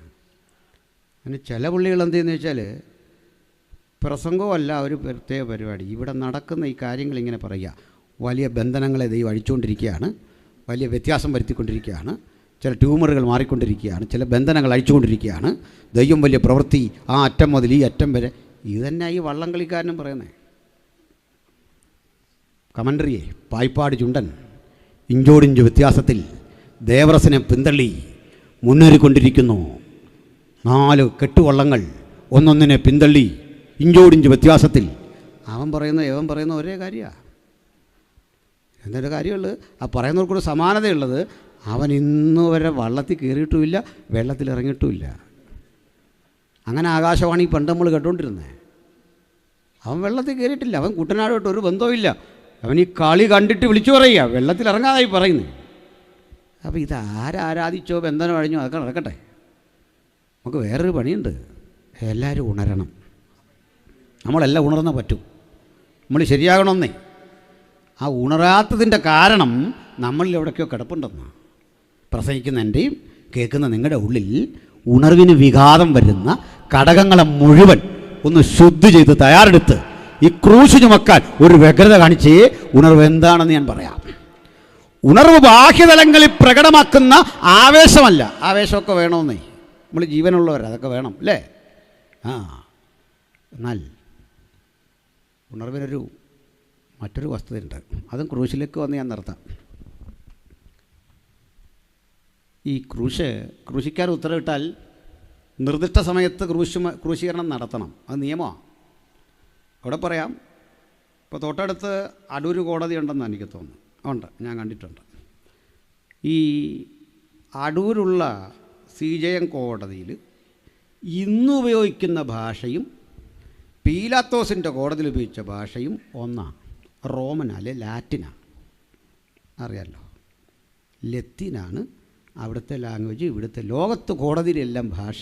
അങ്ങനെ ചില പുള്ളികൾ എന്ത് ചെയ്യുന്നത് വെച്ചാൽ, പ്രസംഗമല്ല ഒരു പ്രത്യേക പരിപാടി, ഇവിടെ നടക്കുന്ന ഈ കാര്യങ്ങൾ ഇങ്ങനെ പറയുക. വലിയ ബന്ധനങ്ങളെ ദൈവം അഴിച്ചുകൊണ്ടിരിക്കുകയാണ്, വലിയ വ്യത്യാസം വരുത്തിക്കൊണ്ടിരിക്കുകയാണ്, ചില ട്യൂമറുകൾ മാറിക്കൊണ്ടിരിക്കുകയാണ്, ചില ബന്ധനങ്ങൾ അഴിച്ചുകൊണ്ടിരിക്കുകയാണ്, ദൈവം വലിയ പ്രവൃത്തി ആ അറ്റം മുതൽ ഈ അറ്റം വരെ. ഇതന്നെ ഈ വള്ളംകളിക്കാരനും പറയുന്നത്. കമൻട്രിയെ പായ്പാട് ചുണ്ടൻ ഇഞ്ചോടിഞ്ച് വ്യത്യാസത്തിൽ ദേവറസിനെ പിന്തള്ളി മുന്നേറിക്കൊണ്ടിരിക്കുന്നു. 4 കെട്ടുവള്ളങ്ങൾ ഒന്നൊന്നിനെ പിന്തള്ളി ഇഞ്ചോടിഞ്ച് വ്യത്യാസത്തിൽ. അവൻ പറയുന്ന ഒരേ കാര്യമാണ്. എന്നൊരു കാര്യമുള്ളത്, ആ പറയുന്നവർക്കൂടെ സമാനതയുള്ളത്, അവൻ ഇന്ന് വരെ വള്ളത്തിൽ കയറിയിട്ടുമില്ല, വെള്ളത്തിൽ ഇറങ്ങിയിട്ടുമില്ല. അങ്ങനെ ആകാശവാണി പണ്ട് നമ്മൾ കേട്ടോണ്ടിരുന്നത്. അവൻ വെള്ളത്തിൽ കയറിയിട്ടില്ല, അവൻ കുട്ടനാടുമായിട്ട് ഒരു ബന്ധവുമില്ല, അവൻ ഈ കളി കണ്ടിട്ട് വിളിച്ചു പറയുക, വെള്ളത്തിൽ ഇറങ്ങാതായി പറയുന്നത്. അപ്പോൾ ഇതാരാധിച്ചോ ബന്ധനം കഴിഞ്ഞോ അതൊക്കെ നടക്കട്ടെ. നമുക്ക് വേറൊരു പണിയുണ്ട്. എല്ലാവരും ഉണരണം. നമ്മളെല്ലാം ഉണർന്നേ പറ്റൂ. നമ്മൾ ശരിയാകണമെന്നേ. ആ ഉണരാത്തതിൻ്റെ കാരണം നമ്മളിൽ എവിടേക്കോ കിടപ്പുണ്ടെന്നാണ്. പ്രസംഗിക്കുന്ന എൻ്റെയും കേൾക്കുന്ന നിങ്ങളുടെ ഉള്ളിൽ ഉണർവിന് വിഘാതം വരുന്ന ഘടകങ്ങളെ മുഴുവൻ ഒന്ന് ശുദ്ധി ചെയ്ത് തയ്യാറെടുത്ത് ഈ ക്രൂശ് ചുമക്കാൻ ഒരു വ്യഗ്രത കാണിച്ചേ. ഉണർവ് എന്താണെന്ന് ഞാൻ പറയാം. ഉണർവ് ബാഹ്യതലങ്ങളിൽ പ്രകടമാക്കുന്ന ആവേശമല്ല. ആവേശമൊക്കെ വേണമെന്നേ, നമ്മൾ ജീവനുള്ളവർ, അതൊക്കെ വേണം അല്ലേ? എന്നാൽ ഉണർവിനൊരു മറ്റൊരു വസ്തുതയുണ്ട്. അതും ക്രൂശിലേക്ക് വന്ന് ഞാൻ നിർത്താം. ഈ ക്രൂശിക്കാൻ ഉത്തരവിട്ടാൽ നിർദ്ദിഷ്ട സമയത്ത് ക്രൂശീകരണം നടത്തണം. അത് നിയമമാണ്. അവിടെ പറയാം. ഇപ്പോൾ തൊട്ടടുത്ത് അടൂർ കോടതി ഉണ്ടെന്ന് എനിക്ക് തോന്നുന്നു. ഉണ്ട്, ഞാൻ കണ്ടിട്ടുണ്ട്. ഈ അടൂരുള്ള CJM കോടതിയിൽ ഇന്ന് ഉപയോഗിക്കുന്ന ഭാഷയും പീലാത്തോസിൻ്റെ കോടതിയിൽ ഉപയോഗിച്ച ഭാഷയും ഒന്നാണ്. റോമനാ അല്ലെ ലാറ്റിനാണ്. അറിയാമല്ലോ, ലത്തീനാണ് അവിടുത്തെ ലാംഗ്വേജ്. ഇവിടുത്തെ ലോകത്ത് കോടതിയിലെല്ലാം ഭാഷ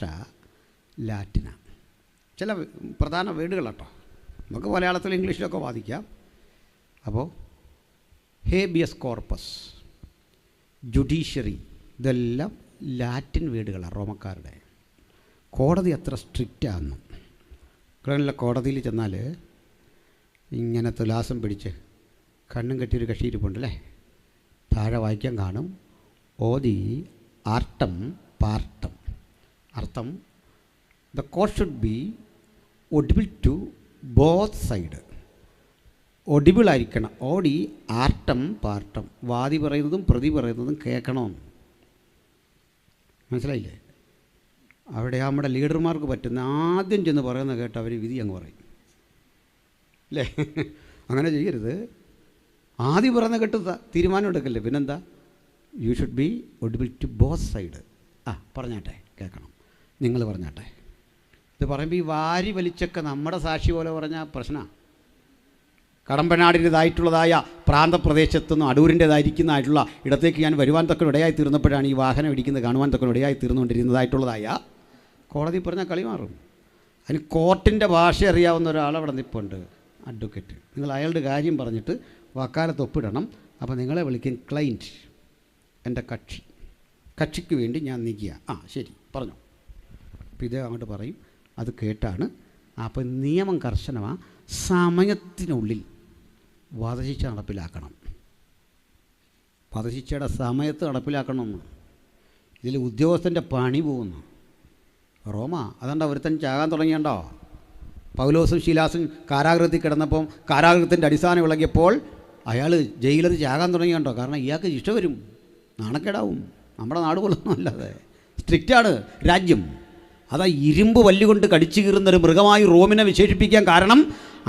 ലാറ്റിനാണ്. ചില പ്രധാന വേർഡുകളാട്ടോ. നമുക്ക് മലയാളത്തിലും ഇംഗ്ലീഷിലൊക്കെ വാദിക്കാം. അപ്പോൾ ഹേബിയസ് കോർപ്പസ്, ജുഡീഷ്യറി, ഇതെല്ലാം ലാറ്റിൻ വേർഡുകളാണ് റോമക്കാരുടെ. കോടതി അത്ര സ്ട്രിക്റ്റാണെന്നും. ക്രിമിനൽ കോടതിയിൽ ചെന്നാൽ ഇങ്ങനെ തുലാസം പിടിച്ച് കണ്ണും കെട്ടിയൊരു കക്ഷി ഇരിപ്പുണ്ടല്ലേ, താഴെ വായിക്കാൻ കാണും ഓതി ആർട്ടം പാർട്ടം. അർത്ഥം the code should be audible to both side. ഒഡിബിളായിരിക്കണം. ഓടി ആർട്ടം പാർട്ടം, വാദി പറയുന്നതും പ്രതി പറയുന്നതും കേൾക്കണമെന്ന്. മനസ്സിലായില്ലേ? അവിടെ നമ്മുടെ ലീഡർമാർക്ക് പറ്റുന്ന ആദ്യം ചെന്ന് പറയുന്നത് കേട്ട് അവർ വിധി അങ്ങ് പറയും അല്ലേ? അങ്ങനെ ചെയ്യരുത്. ആദ്യം പറയുന്ന കേട്ട് തീരുമാനം എടുക്കല്ലേ. പിന്നെന്താ? You should be audible to both side. പറഞ്ഞാട്ടെ, കേൾക്കണം, നിങ്ങൾ പറഞ്ഞാട്ടെ. ഇത് പറയുമ്പോൾ ഈ വാരി വലിച്ചൊക്കെ നമ്മുടെ സാക്ഷി പോലെ പറഞ്ഞാൽ പ്രശ്നമാണ്. കടമ്പനാടിൻ്റെതായിട്ടുള്ളതായ പ്രാന്തപ്രദേശത്തുനിന്നും അടൂരിൻ്റേതായിരിക്കുന്നതായിട്ടുള്ള ഇടത്തേക്ക് ഞാൻ വരുവാൻ തക്ക ഇടയായി തീർന്നപ്പോഴാണ് ഈ വാഹനം ഇടിക്കുന്നത് കാണുവാൻ തക്ക ഇടയായി തീർന്നുകൊണ്ടിരുന്നതായിട്ടുള്ളതായ കോടതി പറഞ്ഞാൽ കളി മാറും. അതിന് കോർട്ടിൻ്റെ ഭാഷ അറിയാവുന്ന ഒരാളവിടെ നിൽപ്പുണ്ട്, അഡ്വക്കേറ്റ്. നിങ്ങൾ അയാളുടെ കാര്യം പറഞ്ഞിട്ട് വക്കാലത്ത് ഒപ്പിടണം. അപ്പോൾ നിങ്ങളെ വിളിക്കും ക്ലൈൻറ്റ്, എൻ്റെ കക്ഷിക്ക് വേണ്ടി ഞാൻ നീക്കുക. ശരി പറഞ്ഞു. അപ്പോൾ ഇത് അങ്ങോട്ട് പറയും, അത് കേട്ടാണ്. അപ്പോൾ നിയമം കർശനമാണ്. സമയത്തിനുള്ളിൽ വധശിക്ഷ നടപ്പിലാക്കണം. വധശിക്ഷയുടെ സമയത്ത് നടപ്പിലാക്കണമെന്ന്. ഇതിൽ ഉദ്യോഗസ്ഥൻ്റെ പണി പോകുന്നു. റോമ അതുകൊണ്ട് ഒരുത്തൻ ചാകാൻ തുടങ്ങിയണ്ടോ? പൗലോസും ശീലാസും കാരാഗൃഹത്തിൽ കിടന്നപ്പം കാരാഗൃഹത്തിൻ്റെ അടിസ്ഥാനം ഇളകിയപ്പോൾ അയാൾ ജയിലത് ചാകാൻ തുടങ്ങിയണ്ടോ? കാരണം ഇയാൾക്ക് ശിക്ഷ വരും, നാണക്കേടാവും. നമ്മുടെ നാട് പോലൊന്നും അല്ലാതെ സ്ട്രിക്റ്റാണ് രാജ്യം. അതാ ഇരുമ്പ് വല്ലുകൊണ്ട് കടിച്ചു കീറുന്നൊരു മൃഗമായി റോമിനെ വിശേഷിപ്പിക്കാൻ കാരണം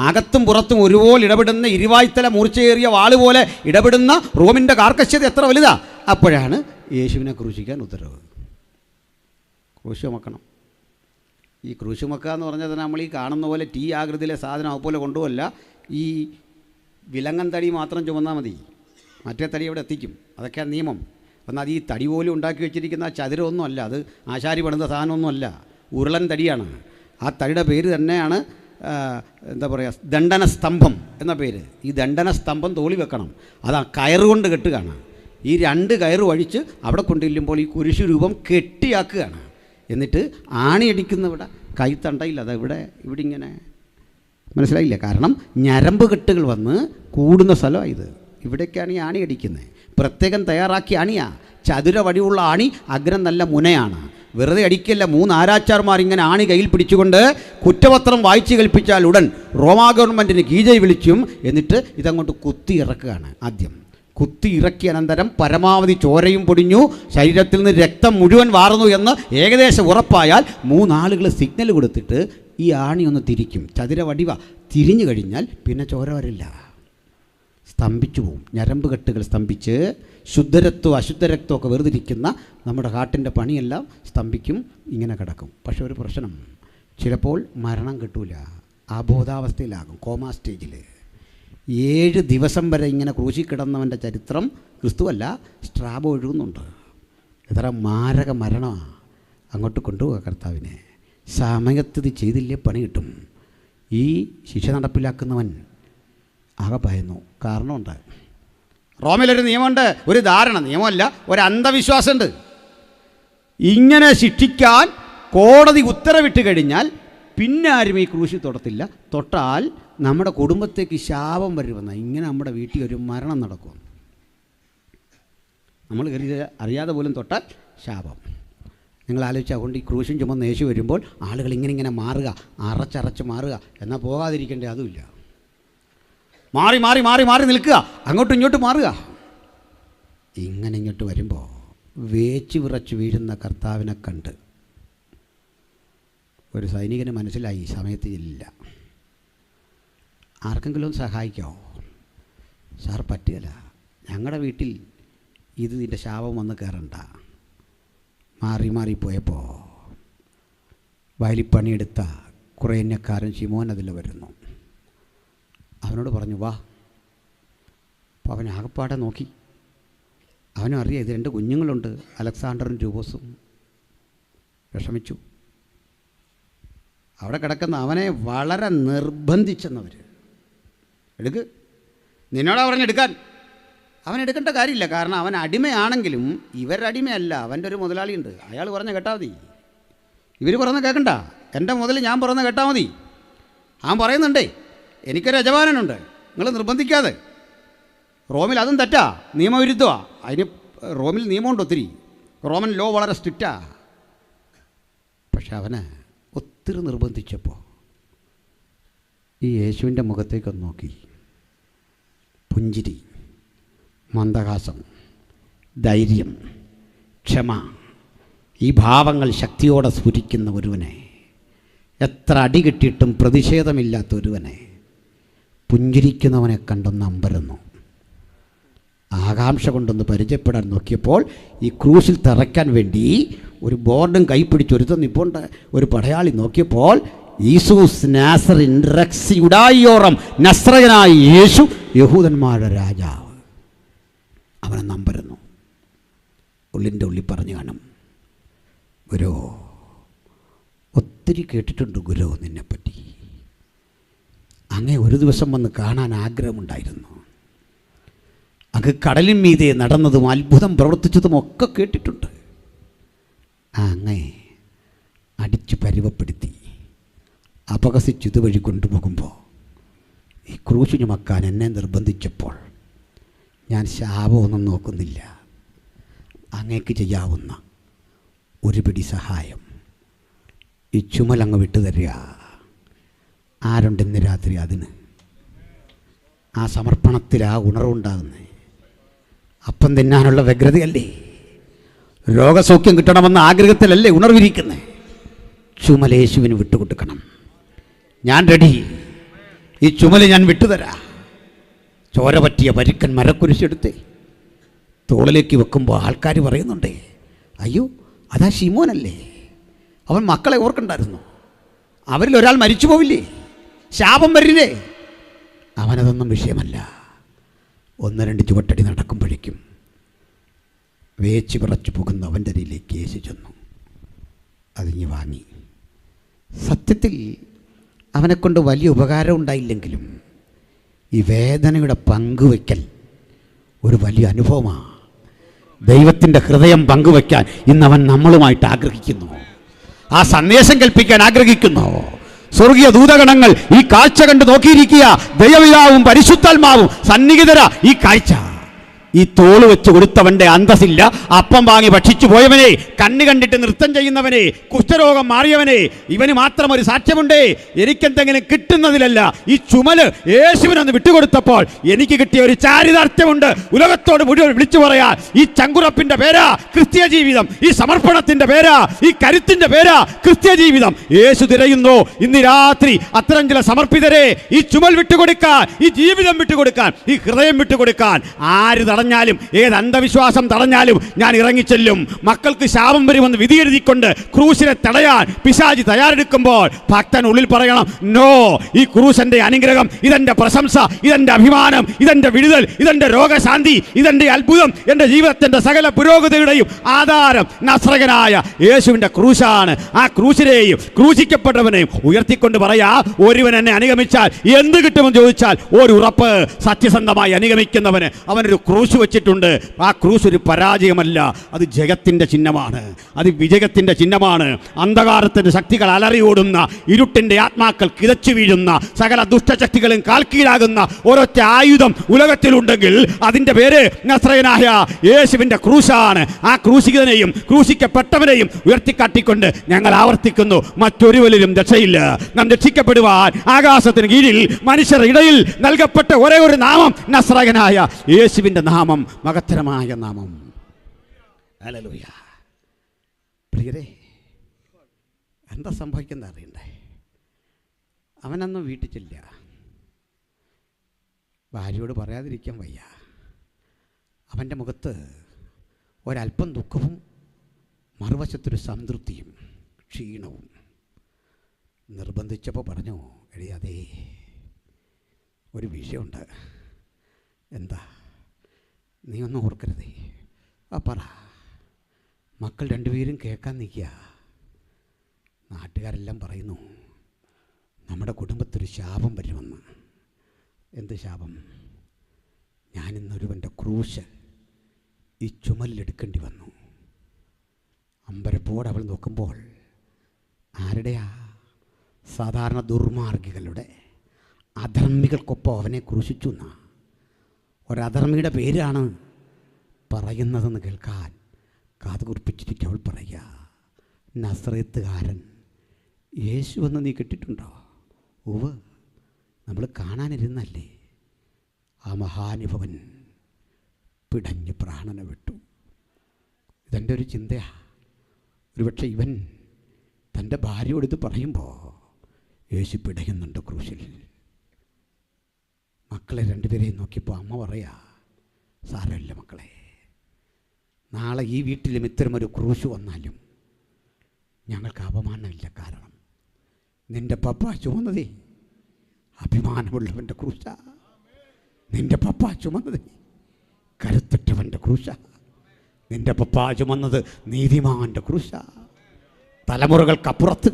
അകത്തും പുറത്തും ഒരുപോലെ ഇടപെടുന്ന ഇരുവായ്ത്തല മൂർച്ചയേറിയ വാള് പോലെ ഇടപെടുന്ന റോമിൻ്റെ കാർക്കശ്യത എത്ര വലുതാ. അപ്പോഴാണ് യേശുവിനെ ക്രൂശിക്കാൻ ഉത്തരവ്. ക്രൂശ് ചുമക്കണം. ഈ ക്രൂശ് ചുമക്കുക എന്ന് പറഞ്ഞാൽ നമ്മൾ ഈ കാണുന്ന പോലെ ടീ ആകൃതിയിലെ സാധനം അതുപോലെ കൊണ്ടുപോകല്ല. ഈ വിലങ്ങൻ തടി മാത്രം ചുമന്നാൽ മതി, മറ്റേ തടി അവിടെ എത്തിക്കും. അതൊക്കെയാണ് നിയമം. എന്നാൽ ഈ തടി പോലും ഉണ്ടാക്കി വെച്ചിരിക്കുന്ന ചതുരമൊന്നും അല്ല, അത് ആശാരി പണിത സാധനമൊന്നുമല്ല, ഉരുളൻ തടിയാണ്. ആ തടിയുടെ പേര് തന്നെയാണ് എന്താ പറയുക, ദണ്ഡനസ്തംഭം എന്ന പേര്. ഈ ദണ്ഡനസ്തംഭം തോളി വെക്കണം. അതാ കയറുകൊണ്ട് കെട്ടുകയാണ്. ഈ രണ്ട് കയറ് വഴിച്ച് അവിടെ കൊണ്ടുചെല്ലുമ്പോൾ ഈ കുരിശു രൂപം കെട്ടിയാക്കുകയാണ്. എന്നിട്ട് ആണിയടിക്കുന്നവിടെ കൈത്തണ്ടയില്ല, അതാ ഇവിടെ ഇങ്ങനെ. മനസ്സിലായില്ല? കാരണം ഞരമ്പ് കെട്ടുകൾ വന്ന് കൂടുന്ന സ്ഥലമാണ് ഇത്. ഇവിടേക്കാണ് ഈ ആണി അടിക്കുന്നത്. പ്രത്യേകം തയ്യാറാക്കിയ ആണിയാണ്. ചതുര വടിയുള്ള ആണി, അഗ്രം നല്ല മുനയാണ്. വെറുതെ അടിക്കല്ല. 3 ആരാച്ചാർമാർ ഇങ്ങനെ ആണി കയ്യിൽ പിടിച്ചുകൊണ്ട് കുറ്റപത്രം വായിച്ചു കേൾപ്പിച്ചാൽ ഉടൻ റോമാ ഗവൺമെൻറ്റിന് കീജൈ വിളിച്ചും എന്നിട്ട് ഇതങ്ങോട്ട് കുത്തി ഇറക്കുകയാണ്. ആദ്യം കുത്തി ഇറക്കിയ അനന്തരം പരമാവധി ചോരയും പൊടിഞ്ഞു, ശരീരത്തിൽ നിന്ന് രക്തം മുഴുവൻ വാർന്നു എന്ന് ഏകദേശം ഉറപ്പായാൽ 3 ആളുകൾ സിഗ്നൽ കൊടുത്തിട്ട് ഈ ആണി ഒന്ന് തിരിക്കും. ചതുര വടിവ തിരിഞ്ഞു കഴിഞ്ഞാൽ പിന്നെ ചോര വരില്ല, സ്തംഭിച്ചു പോവും. ഞരമ്പ് കെട്ടുകൾ സ്തംഭിച്ച് ശുദ്ധരക്തവും അശുദ്ധരക്തമൊക്കെ വേർതിരിക്കുന്ന നമ്മുടെ ഹാർട്ടിൻ്റെ പണിയെല്ലാം സ്തംഭിക്കും, ഇങ്ങനെ കിടക്കും. പക്ഷെ ഒരു പ്രശ്നം, ചിലപ്പോൾ മരണം കിട്ടൂല, അബോധാവസ്ഥയിലാകും, കോമാ സ്റ്റേജിൽ. 7 ദിവസം വരെ ഇങ്ങനെ ക്രൂശി കിടന്നവൻ്റെ ചരിത്രം ക്രിസ്തുവല്ല, സ്ട്രാബോ എഴുതുന്നുണ്ട്. എത്ര മാരക മരണമാണ്. അങ്ങോട്ട് കൊണ്ടുപോകുക കർത്താവിനെ. സമയത്ത് ഇത് ചെയ്തില്ലേ പണി കിട്ടും. ഈ ശിക്ഷ നടപ്പിലാക്കുന്നവൻ ആകെ ഭയന്നു. കാരണമുണ്ട്. റോമിലൊരു നിയമമുണ്ട്, ഒരു ധാരണ, നിയമമല്ല, ഒരു അന്ധവിശ്വാസമുണ്ട്. ഇങ്ങനെ ശിക്ഷിക്കാൻ കോടതി ഉത്തരവിട്ട് കഴിഞ്ഞാൽ പിന്നെ ആരും ഈ ക്രൂശി തൊടത്തില്ല. തൊട്ടാൽ നമ്മുടെ കുടുംബത്തേക്ക് ശാപം വരുമെന്ന. ഇങ്ങനെ നമ്മുടെ വീട്ടിൽ ഒരു മരണം നടക്കും. നമ്മൾ അറിയാതെ പോലും തൊട്ടാൽ ശാപം. നിങ്ങൾ ആലോചിച്ചാൽ കൊണ്ട് ഈ ക്രൂശും ചുമന്ന് യേശു വരുമ്പോൾ ആളുകൾ ഇങ്ങനെ മാറുക, അറച്ചറച്ച് മാറുക. എന്നാൽ പോകാതിരിക്കേണ്ടേ അതുമില്ല. മാറി മാറി മാറി മാറി നിൽക്കുക, അങ്ങോട്ടും ഇങ്ങോട്ടും മാറുക. ഇങ്ങനെ ഇങ്ങോട്ട് വരുമ്പോൾ വേച്ച് വിറച്ച് വീഴുന്ന കർത്താവിനെ കണ്ട് ഒരു സൈനികന് മനസ്സിലായി സമയത്ത് ഇല്ല. ആർക്കെങ്കിലും സഹായിക്കാമോ? സാർ പറ്റുകയില്ല, ഞങ്ങളുടെ വീട്ടിൽ ഇതിൻ്റെ ശാപം വന്ന് കയറണ്ട. മാറി മാറിപ്പോയപ്പോൾ വയലിൽ പണിയെടുത്ത കുറേന്യക്കാരൻ ശിമോൻ അതിൽ വരുന്നു. അവനോട് പറഞ്ഞു വാ. അപ്പോൾ അവൻ ആകപ്പാടെ നോക്കി. അവനും അറിയാം ഇത് 2 കുഞ്ഞുങ്ങളുണ്ട്, അലക്സാണ്ടറും രൂപോസും. വിഷമിച്ചു. അവിടെ കിടക്കുന്ന അവനെ വളരെ നിർബന്ധിച്ചെന്നവർ. എടുക്ക്, നിന്നോടാ പറഞ്ഞെടുക്കാൻ. അവൻ എടുക്കേണ്ട കാര്യമില്ല, കാരണം അവൻ അടിമയാണെങ്കിലും ഇവരുടെ അടിമയല്ല, അവൻ്റെ ഒരു മുതലാളിയുണ്ട്, അയാൾ പറഞ്ഞ കേട്ടാൽ മതി. ഇവർ പറഞ്ഞ കേൾക്കണ്ട, എൻ്റെ മുതൽ ഞാൻ പറഞ്ഞ കേട്ടാൽ മതി. അവൻ പറയുന്നുണ്ടേ എനിക്കൊരു യജമാനനുണ്ട്, നിങ്ങൾ നിർബന്ധിക്കാതെ. റോമിൽ അതും തെറ്റാ, നിയമവിരുദ്ധമാണ്. അതിന് റോമിൽ നിയമമുണ്ട് ഒത്തിരി, റോമൻ ലോ വളരെ സ്ട്രിക്റ്റാ. പക്ഷെ അവന് ഒത്തിരി നിർബന്ധിച്ചപ്പോൾ ഈ യേശുവിൻ്റെ മുഖത്തേക്കൊന്ന് നോക്കി. പുഞ്ചിരി, മന്ദഹാസം, ധൈര്യം, ക്ഷമ, ഈ ഭാവങ്ങൾ ശക്തിയോടെ സ്ഫുരിക്കുന്ന ഒരുവനെ, എത്ര അടി കിട്ടിയിട്ടും പ്രതിഷേധമില്ലാത്ത ഒരുവനെ, പുഞ്ചിരിക്കുന്നവനെ കണ്ടൊന്ന് അമ്പരന്നു. ആകാംക്ഷ കൊണ്ടൊന്ന് പരിചയപ്പെടാൻ നോക്കിയപ്പോൾ ഈ ക്രൂശിൽ തറയ്ക്കാൻ വേണ്ടി ഒരു ബോർഡും കൈപ്പിടിച്ച് ഒരുത്തം നിപ്പോണ്ട് ഒരു പടയാളി നോക്കിയപ്പോൾ യേശൂസ് നാസറിൻ റെക്സ് യുഡായിയോറം, നസ്രയനായ യേശു, യഹൂദന്മാരുടെ രാജാവ്. അവനെ നമ്പരുന്നു. ഉള്ളിൻ്റെ ഉള്ളിൽ പറഞ്ഞു കാണും, ഗുരു, ഒത്തിരി കേട്ടിട്ടുണ്ട് ഗുരു നിന്നെപ്പറ്റി. അങ്ങേ ഒരു ദിവസം വന്ന് കാണാൻ ആഗ്രഹമുണ്ടായിരുന്നു. അങ്ങ് കടലിൻ മീതെ നടന്നതും അത്ഭുതം പ്രവർത്തിച്ചതും ഒക്കെ കേട്ടിട്ടുണ്ട്. അങ്ങേ അടിച്ചു പരിവപ്പെടുത്തി അപഹസിച്ച് ഇതുവഴി കൊണ്ടുപോകുമ്പോൾ ഈ ക്രൂശ് ചുമക്കാൻ എന്നെ നിർബന്ധിച്ചപ്പോൾ ഞാൻ ശാപമൊന്നും നോക്കുന്നില്ല. അങ്ങേക്ക് ചെയ്യാവുന്ന ഒരു പിടി സഹായം, ഈ ചുമലങ്ങ് വിട്ടുതരിക. ആരുണ്ട് ഇന്ന് രാത്രി അതിന്? ആ സമർപ്പണത്തിൽ ആ ഉണർവുണ്ടാകുന്നേ. അപ്പം തിന്നാനുള്ള വ്യഗ്രതയല്ലേ, രോഗസൗഖ്യം കിട്ടണമെന്ന ആഗ്രഹത്തിലല്ലേ ഉണർവിരിക്കുന്നേ. ചുമലേശുവിന് വിട്ടുകൊടുക്കണം. ഞാൻ റെഡി, ഈ ചുമല് ഞാൻ വിട്ടുതരാം. ചോര പറ്റിയ പരുക്കൻ മരക്കുരിശെടുത്ത് തോളിലേക്ക് വെക്കുമ്പോൾ ആൾക്കാർ പറയുന്നുണ്ടേ, അയ്യോ അതാ ശിമോനല്ലേ, അവൻ മക്കളെ ഓർക്കണ്ടായിരുന്നു, അവരിൽ ഒരാൾ മരിച്ചു പോവില്ലേ, ശാപം വരില്ലേ. അവനതൊന്നും വിഷയമല്ല. ഒന്ന് രണ്ട് ചുവട്ടടി നടക്കുമ്പോഴേക്കും വേച്ച് വിറച്ചു പോകുന്ന അവൻ്റെ അരിയിലേക്ക് യേശു ചെന്നു. അതിഞ്ഞ് വാങ്ങി. സത്യത്തിൽ അവനെക്കൊണ്ട് വലിയ ഉപകാരം ഉണ്ടായില്ലെങ്കിലും ഈ വേദനയുടെ പങ്കുവയ്ക്കൽ ഒരു വലിയ അനുഭവമാണ്. ദൈവത്തിൻ്റെ ഹൃദയം പങ്കുവയ്ക്കാൻ ഇന്നവൻ നമ്മളുമായിട്ട് ആഗ്രഹിക്കുന്നു. ആ സന്ദേശം കൽപ്പിക്കാൻ ആഗ്രഹിക്കുന്നു. സ്വർഗീയ ദൂതഗണങ്ങൾ ഈ കാഴ്ച കണ്ട് നോക്കിയിരിക്കുക. ദൈവപിതാവും പരിശുദ്ധാത്മാവും സന്നിഹിതരാ ഈ കാഴ്ച. ഈ തോള് വെച്ച് കൊടുത്തവൻ്റെ അന്തസ്സില്ല. അപ്പം വാങ്ങി ഭക്ഷിച്ചു പോയവനെ, കണ്ണ് കണ്ടിട്ട് നൃത്തം ചെയ്യുന്നവനെ, കുഷ്ഠരോഗം മാറിയവനെ, ഇവന് മാത്രം ഒരു സാക്ഷ്യമുണ്ടേ, എനിക്കെന്തെങ്കിലും കിട്ടുന്നതിലല്ല. ഈ ചുമല് യേശുവിനൊന്ന് വിട്ടുകൊടുത്തപ്പോൾ എനിക്ക് കിട്ടിയ ഒരു ചാരിതാർത്ഥ്യമുണ്ട്. ഉലകത്തോട് മുഴുവൻ വിളിച്ചു പറയാൻ ഈ ചങ്കുറപ്പിന്റെ പേരാ ക്രിസ്തീയ ജീവിതം, ഈ സമർപ്പണത്തിന്റെ പേരാ, ഈ കരുത്തിന്റെ പേരാ ക്രിസ്തീയ ജീവിതം. യേശു തിരയുന്നു ഇന്ന് രാത്രി അത്തരം ചില സമർപ്പിതരെ. ഈ ചുമൽ വിട്ടുകൊടുക്കാൻ, ഈ ജീവിതം വിട്ടുകൊടുക്കാൻ, ഈ ഹൃദയം വിട്ടുകൊടുക്കാൻ. ആര് തടഞ്ഞാലും, ഏത് അന്ധവിശ്വാസം തടഞ്ഞാലും ഞാൻ ഇറങ്ങിച്ചെല്ലും. മക്കൾക്ക് ശാപം വരുമെന്ന് വിധിയെഴുതിക്കൊണ്ട് ക്രൂശിനെ തടയാൻ പിശാചി തയ്യാറെടുക്കുമ്പോൾ ഭക്തൻ ഉള്ളിൽ പറയണം, നോ, ഈ ക്രൂശന്റെ അനുഗ്രഹം, ഇതെന്റെ പ്രശംസ, ഇതെന്റെ അഭിമാനം, ഇതെന്റെ വിടുതൽ, ഇതെന്റെ രോഗശാന്തി, ഇതെന്റെ അത്ഭുതം, എൻ്റെ ജീവിതത്തിന്റെ സകല പുരോഗതിയുടെയും ആധാരം നസ്രയനായ യേശുവിന്റെ ക്രൂശാണ്. ആ ക്രൂശിനെയും ക്രൂശിക്കപ്പെട്ടവനെയും ഉയർത്തിക്കൊണ്ട് പറയാ, ഒരുവൻ എന്നെ അനുഗമിച്ചാൽ എന്ത് കിട്ടുമെന്ന് ചോദിച്ചാൽ ഒരു ഉറപ്പ്, സത്യസന്ധമായി അനുഗമിക്കുന്നവന് അവനൊരു ക്രൂശ് വെച്ചിട്ടുണ്ട്. ആ ക്രൂശ് ഒരു പരാജയമല്ല, അത് ജയത്തിൻ്റെ ചിഹ്നമാണ്, അത് വിജയത്തിൻ്റെ ചിഹ്നമാണ്. അന്ധകാരത്തിൻ്റെ ശക്തികൾ അലറി ഓടുന്ന, ഇരുട്ടിൻ്റെ ആത്മാക്കൾ കിതച്ചു വീഴുന്ന, സകല ദുഷ്ടശക്തികളും കാൽക്കീഴാകുന്ന ഒരൊറ്റ ആയുധം ഉലകത്തിലുണ്ടെങ്കിൽ അതിൻ്റെ പേര് നസ്രയനായ യേശുവിൻ്റെ ക്രൂശാണ്. ആ ക്രൂശികനെയും ക്രൂശിക്കപ്പെട്ടവനെയും ഉയർത്തിക്കാട്ടിക്കൊണ്ട് ഞങ്ങൾ ആവർത്തിക്കുന്നു, മറ്റൊരുവരിലും രക്ഷയില്ല. നാം രക്ഷിക്കപ്പെടുവാൻ ആകാശത്തിന് കീഴിൽ മനുഷ്യരുടെ ഇടയിൽ നൽകപ്പെട്ട ഒരേ ഒരു നാമം നസ്രയനായ യേശുവിൻ്റെ നാമം, മഹത്തരമായ നാമം. ഹല്ലേലൂയ. പ്രിയരേ, എന്താ സംഭവിക്കുന്നത് അറിയണ്ടേ? അവനൊന്നും വീട്ടിൽ ചെല്ല, ഭാര്യയോട് പറയാതിരിക്കാൻ വയ്യ. അവൻ്റെ മുഖത്ത് ഒരല്പം ദുഃഖവും മറുവശത്തൊരു സംതൃപ്തിയും ക്ഷീണവും. നിർബന്ധിച്ചപ്പോൾ പറഞ്ഞു, എടീ അതേ ഒരു വിഷയമുണ്ട്. എന്താ? നീ ഒന്നും ഓർക്കരുതേ. ആ പറ. മക്കൾ രണ്ടുപേരും കേൾക്കാൻ നിൽക്കുക. നാട്ടുകാരെല്ലാം പറയുന്നു നമ്മുടെ കുടുംബത്തൊരു ശാപം വരുമെന്ന്. എന്ത് ശാപം? ഞാനിന്നൊരുവൻ്റെ ക്രൂശ് ഈ ചുമലിലെടുക്കേണ്ടി വന്നു. അമ്പരപ്പോടെ അവൾ നോക്കുമ്പോൾ ആരുടെയാ? സാധാരണ ദുർമാർഗികളുടെ, അധർമ്മികൾക്കൊപ്പം അവനെ ക്രൂശിച്ചു എന്നാ. ഒരധർമ്മിയുടെ പേരാണ് പറയുന്നതെന്ന് കേൾക്കാൻ കാത് കുറിപ്പിച്ചിരിക്കുക. അവൾ പറയുക, നസ്രയത്തുകാരൻ യേശു എന്ന് നീ കേട്ടിട്ടുണ്ടോ? ഉവ്വ്, നമ്മൾ കാണാനിരുന്നല്ലേ. ആ മഹാനുഭവൻ പിടഞ്ഞ് പ്രാണനെ വിട്ടു. ഇതെൻ്റെ ഒരു ചിന്തയാണ്. ഒരുപക്ഷെ ഇവൻ തൻ്റെ ഭാര്യയോട് ഇത് പറയുമ്പോൾ യേശു പിടയുന്നുണ്ട് ക്രൂശിൽ. മക്കളെ രണ്ടുപേരെയും നോക്കിയപ്പോൾ അമ്മ പറയാ, സാരമില്ല മക്കളെ, നാളെ ഈ വീട്ടിലും ഇത്തരമൊരു ക്രൂശ് വന്നാലും ഞങ്ങൾക്ക് അപമാനമില്ല. കാരണം നിൻ്റെ പപ്പ ചുമന്നതേ അഭിമാനമുള്ളവൻ്റെ ക്രൂശ. നിൻ്റെ പപ്പ ചുമന്നത് കരുത്തറ്റവൻ്റെ ക്രൂശ. നിൻ്റെ പപ്പ ചുമന്നത് നീതിമാൻ്റെ ക്രൂശ. തലമുറകൾക്കപ്പുറത്ത്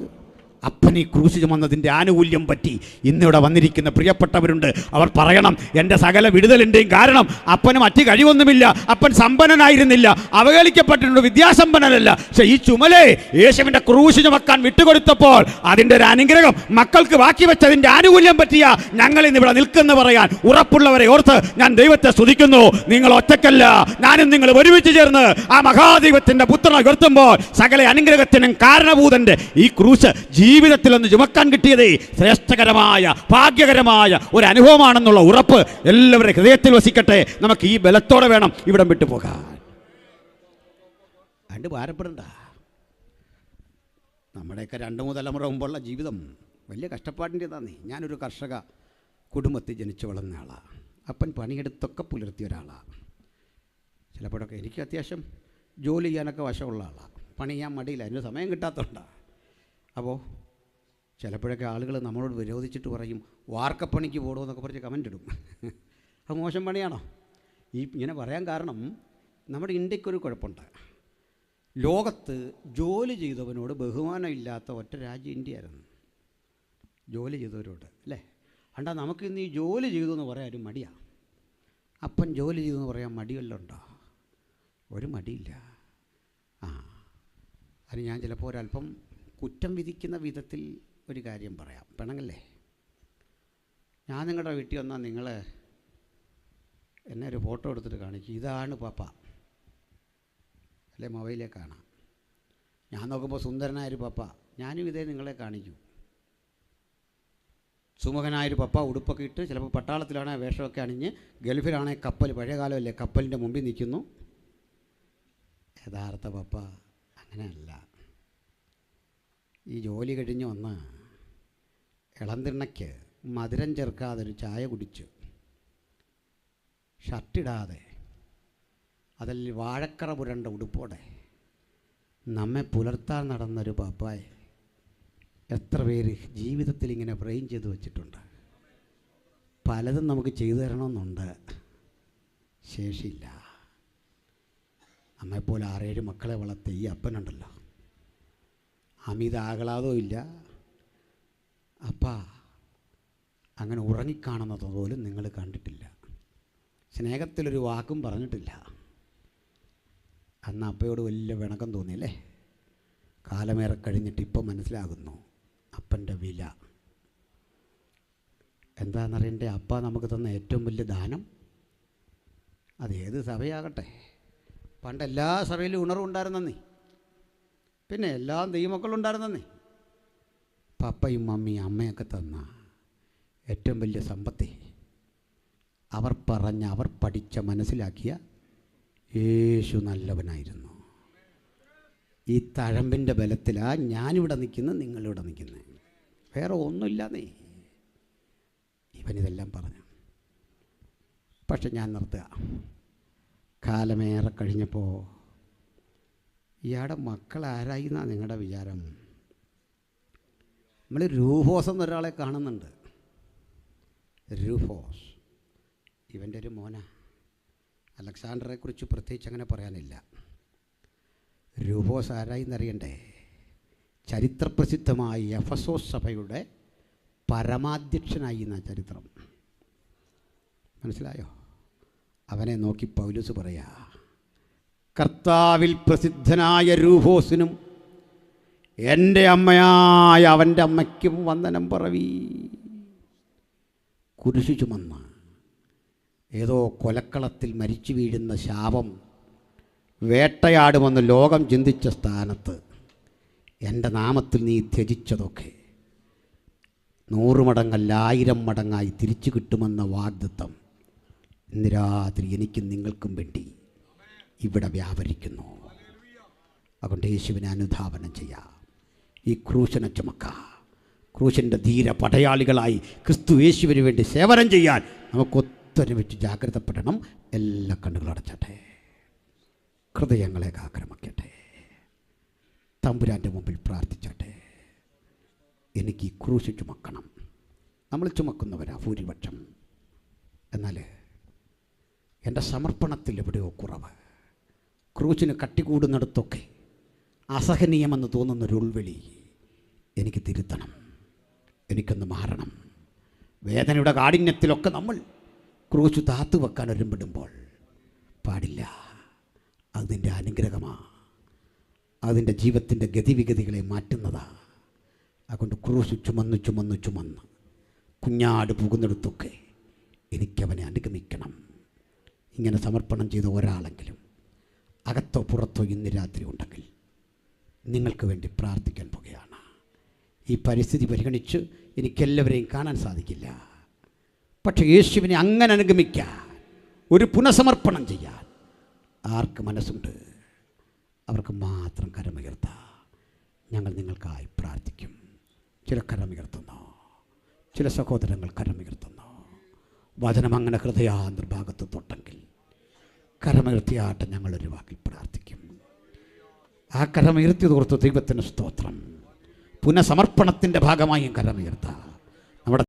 അപ്പൻ ഈ ക്രൂശ് ചുമന്നതിൻ്റെ ആനുകൂല്യം പറ്റി ഇന്നിവിടെ വന്നിരിക്കുന്ന പ്രിയപ്പെട്ടവരുണ്ട്. അവർ പറയണം, എൻ്റെ സകല വിടുതലിൻ്റെയും കാരണം അപ്പന് മറ്റ് കഴിവൊന്നുമില്ല, അപ്പൻ സമ്പന്നനായിരുന്നില്ല, അവഹേളിക്കപ്പെട്ടിട്ടുണ്ട്, വിദ്യാസമ്പന്നനല്ല. പക്ഷേ ഈ ചുമലേ യേശുവിൻ്റെ ക്രൂശ് ചുമക്കാൻ വിട്ടുകൊടുത്തപ്പോൾ അതിൻ്റെ ഒരു അനുഗ്രഹം മക്കൾക്ക് ബാക്കി വെച്ചതിൻ്റെ ആനുകൂല്യം പറ്റിയ ഞങ്ങൾ ഇന്നിവിടെ നിൽക്കുന്ന പറയാൻ ഉറപ്പുള്ളവരെ ഓർത്ത് ഞാൻ ദൈവത്തെ സ്തുതിക്കുന്നു. നിങ്ങൾ ഒറ്റക്കല്ല, ഞാനും നിങ്ങൾ ഒരുമിച്ച് ചേർന്ന് ആ മഹാദൈവത്തിൻ്റെ പുത്രനെ ഉയർത്തുമ്പോൾ സകല അനുഗ്രഹത്തിനും കാരണഭൂതൻ്റെ ഈ ക്രൂശ് ജീവിതത്തിൽ ഒന്ന് ചുമക്കാൻ കിട്ടിയതേ ശ്രേഷ്ഠകരമായ ഭാഗ്യകരമായ ഒരു അനുഭവമാണെന്നുള്ള ഉറപ്പ് എല്ലാവരുടെ ഹൃദയത്തിൽ വസിക്കട്ടെ. നമുക്ക് ഈ ബലത്തോടെ വേണം ഇവിടം വിട്ടു പോകാൻ. അതിൻ്റെ ഭാരപ്പെടണ്ട. നമ്മുടെയൊക്കെ 2-3 തലമുറ മുമ്പുള്ള ജീവിതം വലിയ കഷ്ടപ്പാടിൻ്റെതാന്നേ. ഞാനൊരു കർഷക കുടുംബത്തിൽ ജനിച്ചു വളർന്ന ആളാണ്. അപ്പൻ പണിയെടുത്തൊക്കെ പുലർത്തിയ ഒരാളാണ്. ചിലപ്പോഴൊക്കെ എനിക്ക് അത്യാവശ്യം ജോലി ചെയ്യാനൊക്കെ വശമുള്ള ആളാണ്. പണി ചെയ്യാൻ മടിയില്ല, അതിന് സമയം കിട്ടാത്തതുകൊണ്ടാണ്. അപ്പോൾ ചിലപ്പോഴൊക്കെ ആളുകൾ നമ്മളോട് വിരോധിച്ചിട്ട് പറയും, വാർക്കപ്പണിക്ക് പോടുമെന്നൊക്കെ പറഞ്ഞ് കമൻ്റ് ഇടും. അത് മോശം പണിയാണോ? ഇങ്ങനെ പറയാൻ കാരണം നമ്മുടെ ഇന്ത്യക്കൊരു കുഴപ്പമുണ്ട്. ലോകത്ത് ജോലി ചെയ്തവനോട് ബഹുമാനം ഇല്ലാത്ത ഒറ്റ രാജ്യം ഇന്ത്യയായിരുന്നു. ജോലി ചെയ്തവരോട് അല്ലേ? അണ്ടാ നമുക്ക് ഇന്ന് ഈ ജോലി ചെയ്തു എന്ന് പറയാൻ ഒരു മടിയാണ്. അപ്പൻ ജോലി ചെയ്തു എന്ന് പറയാൻ മടിയല്ലോ ഉണ്ടോ? ഒരു മടിയില്ല. അത് ഞാൻ ചിലപ്പോൾ ഒരല്പം കുറ്റം വിധിക്കുന്ന വിധത്തിൽ ഒരു കാര്യം പറയാം, പെണങ്ങല്ലേ. ഞാൻ നിങ്ങളുടെ വീട്ടിൽ വന്നാൽ നിങ്ങൾ എന്നെ ഒരു ഫോട്ടോ എടുത്തിട്ട് കാണിക്കും, ഇതാണ് പപ്പ അല്ലേ, മൊബൈലിൽ കാണാം. ഞാൻ നോക്കുമ്പോൾ സുന്ദരനായൊരു പപ്പ, ഞാനും ഇതേ നിങ്ങളെ കാണിക്കും. സുമുഖനായൊരു പപ്പ, ഉടുപ്പൊക്കെ ഇട്ട്, ചിലപ്പോൾ പട്ടാളത്തിലാണ് വേഷമൊക്കെ അണിഞ്ഞ്, ഗൾഫിലാണെങ്കിൽ കപ്പൽ, പഴയ കാലമല്ലേ, കപ്പലിൻ്റെ മുമ്പിൽ നിൽക്കുന്നു. യഥാർത്ഥ പപ്പ അങ്ങനെയല്ല. ഈ ജോലി കഴിഞ്ഞ് വന്ന് ഇളംതിണ്ണയ്ക്ക് മധുരം ചേർക്കാതെ ഒരു ചായ കുടിച്ചു, ഷർട്ടിടാതെ, അതിൽ വാഴക്കറ പുരണ്ട ഉടുപ്പോടെ നമ്മെ പുലർത്താൻ നടന്നൊരു പപ്പായെ എത്ര പേര് ജീവിതത്തിൽ ഇങ്ങനെ ഫ്രെയിം ചെയ്ത് വെച്ചിട്ടുണ്ട്. പലതും നമുക്ക് ചെയ്തു തരണമെന്നുണ്ട്, ശേഷിയില്ല. നമ്മെപ്പോലെ 6-7 മക്കളെ വളർത്തിയ ഈ അപ്പനുണ്ടല്ലോ, അമിത ആഹ്ലാദവും ഇല്ല. അപ്പ അങ്ങനെ ഉറങ്ങിക്കാണുന്നത് പോലും നിങ്ങൾ കണ്ടിട്ടില്ല. സ്നേഹത്തിലൊരു വാക്കും പറഞ്ഞിട്ടില്ല. അന്ന് അപ്പയോട് വലിയ വിണക്കം തോന്നിയല്ലേ? കാലമേറെ കഴിഞ്ഞിട്ട് ഇപ്പം മനസ്സിലാകുന്നു അപ്പൻ്റെ വില എന്താണെന്നറിയണ്ടേ. അപ്പ നമുക്ക് തന്ന ഏറ്റവും വലിയ ദാനം, അതേത് സഭയാകട്ടെ. പണ്ട് എല്ലാ സഭയിലും ഉണർവുണ്ടായിരുന്നേ, പിന്നെ എല്ലാ ദൈവമക്കളുണ്ടായിരുന്നേ. പപ്പയും മമ്മിയും അമ്മയൊക്കെ തന്ന ഏറ്റവും വലിയ സമ്പത്തി അവർ പറഞ്ഞ, അവർ പഠിച്ച, മനസ്സിലാക്കിയ യേശു നല്ലവനായിരുന്നു. ഈ തഴമ്പിൻ്റെ ബലത്തിലാണ് ഞാനിവിടെ നിൽക്കുന്നത്, നിങ്ങളിവിടെ നിൽക്കുന്നത്. വേറെ ഒന്നുമില്ലാന്നേ. ഇവനിതെല്ലാം പറഞ്ഞു. പക്ഷെ ഞാൻ നിർത്തുക. കാലമേറെ കഴിഞ്ഞപ്പോൾ ഇയാളുടെ മക്കൾ ആരായി എന്നാണ് നിങ്ങളുടെ വിചാരം? നമ്മൾ രൂഫോസ് എന്നൊരാളെ കാണുന്നുണ്ട്. രൂഫോസ് ഇവൻ്റെ ഒരു മോന. അലക്സാണ്ടറെക്കുറിച്ച് പ്രത്യേകിച്ച് അങ്ങനെ പറയാനില്ല. രൂഫോസ് ആരായി എന്നറിയണ്ടേ? ചരിത്രപ്രസിദ്ധമായ എഫസോസ് സഭയുടെ പരമാധ്യക്ഷനായി എന്ന ചരിത്രം. മനസ്സിലായോ? അവനെ നോക്കി പൗലോസ് പറയാ, കർത്താവിൽ പ്രസിദ്ധനായ രൂഫോസിനും എൻ്റെ അമ്മയായ അവൻ്റെ അമ്മയ്ക്കും വന്ദനം പറവി. കുരിശു ചുമന്ന് ഏതോ കൊലക്കളത്തിൽ മരിച്ചു വീഴുന്ന ശാപം വേട്ടയാടുമെന്ന് ലോകം ചിന്തിച്ച സ്ഥാനത്ത് എൻ്റെ നാമത്തിൽ നീ ത്യജിച്ചതൊക്കെ 100 മടങ്ങല്ല 1000 മടങ്ങായി തിരിച്ചു കിട്ടുമെന്ന വാഗ്ദത്തം ഇന്ന് രാത്രി എനിക്കും നിങ്ങൾക്കും വേണ്ടി ഇവിടെ വ്യാപരിക്കുന്നു. അതുകൊണ്ട് യേശുവിനെ അനുധാവനം ചെയ്യാം. ഈ ക്രൂശിനെ ചുമക്കാം. ക്രൂശിൻ്റെ ധീര പടയാളികളായി ക്രിസ്തു യേശുവിന് വേണ്ടി സേവനം ചെയ്യാൻ നമുക്കൊത്തൊരുമിച്ച് ജാഗ്രതപ്പെടണം. എല്ലാ കണ്ണുകളടച്ചട്ടെ, ഹൃദയങ്ങളെ ഏകാഗ്രമാക്കട്ടെ, തമ്പുരാൻ്റെ മുമ്പിൽ പ്രാർത്ഥിച്ചട്ടെ. എനിക്ക് ഈ ക്രൂശ് ചുമക്കണം. നമ്മൾ ചുമക്കുന്നവരാ ഭൂരിപക്ഷം. എന്നാൽ എൻ്റെ സമർപ്പണത്തിൽ എവിടെയോ കുറവ്. ക്രൂശിന് കട്ടികൂടുന്നിടത്തൊക്കെ അസഹനീയമെന്ന് തോന്നുന്നൊരു ഉൾവിളി എനിക്ക് തിരുത്തണം, എനിക്കൊന്ന് മാറണം. വേദനയുടെ കാഠിന്യത്തിലൊക്കെ നമ്മൾ ക്രൂശ് താത്തു വെക്കാൻ ഒരുമ്പിടുമ്പോൾ പാടില്ല. അതിൻ്റെ അനുഗ്രഹമാണ്, അതിൻ്റെ ജീവിതത്തിൻ്റെ ഗതിവിഗതികളെ മാറ്റുന്നതാണ്. അതുകൊണ്ട് ക്രൂശ് ചുമന്ന് ചുമന്ന് ചുമന്ന് കുഞ്ഞാട് പോകുന്നിടത്തൊക്കെ എനിക്കവനെ അനുഗമിക്കണം. ഇങ്ങനെ സമർപ്പണം ചെയ്ത ഒരാളെങ്കിലും അകത്തോ പുറത്തോ ഇന്ന് രാത്രി ഉണ്ടെങ്കിൽ നിങ്ങൾക്ക് വേണ്ടി പ്രാർത്ഥിക്കാൻ പോകുകയാണ്. ഈ പരിസ്ഥിതി പരിഗണിച്ച് എനിക്കെല്ലാവരെയും കാണാൻ സാധിക്കില്ല. പക്ഷേ യേശുവിനെ അങ്ങനെ അനുഗമിക്കാൻ, ഒരു പുനഃസമർപ്പണം ചെയ്യാൻ ആർക്ക് മനസ്സുണ്ട് അവർക്ക് മാത്രം കരമുയർത്താം. ഞങ്ങൾ നിങ്ങൾക്കായി പ്രാർത്ഥിക്കും. ചില കരമുയർത്തുന്നു, ചില സഹോദരങ്ങൾ കരമുയർത്തുന്നു. വചനം അങ്ങനെ ഹൃദയാന്തർഭാഗത്ത് തൊട്ടെങ്കിൽ കരമുയർത്തിയാട്ടെ ഞങ്ങളൊരു വാക്കിൽ പ്രാർത്ഥിക്കും. ആ കരമുയർത്തിയതോർത്ത് ദൈവത്തിന് സ്തോത്രം. പുനഃസമർപ്പണത്തിൻ്റെ ഭാഗമായും കരമുയർത്താം.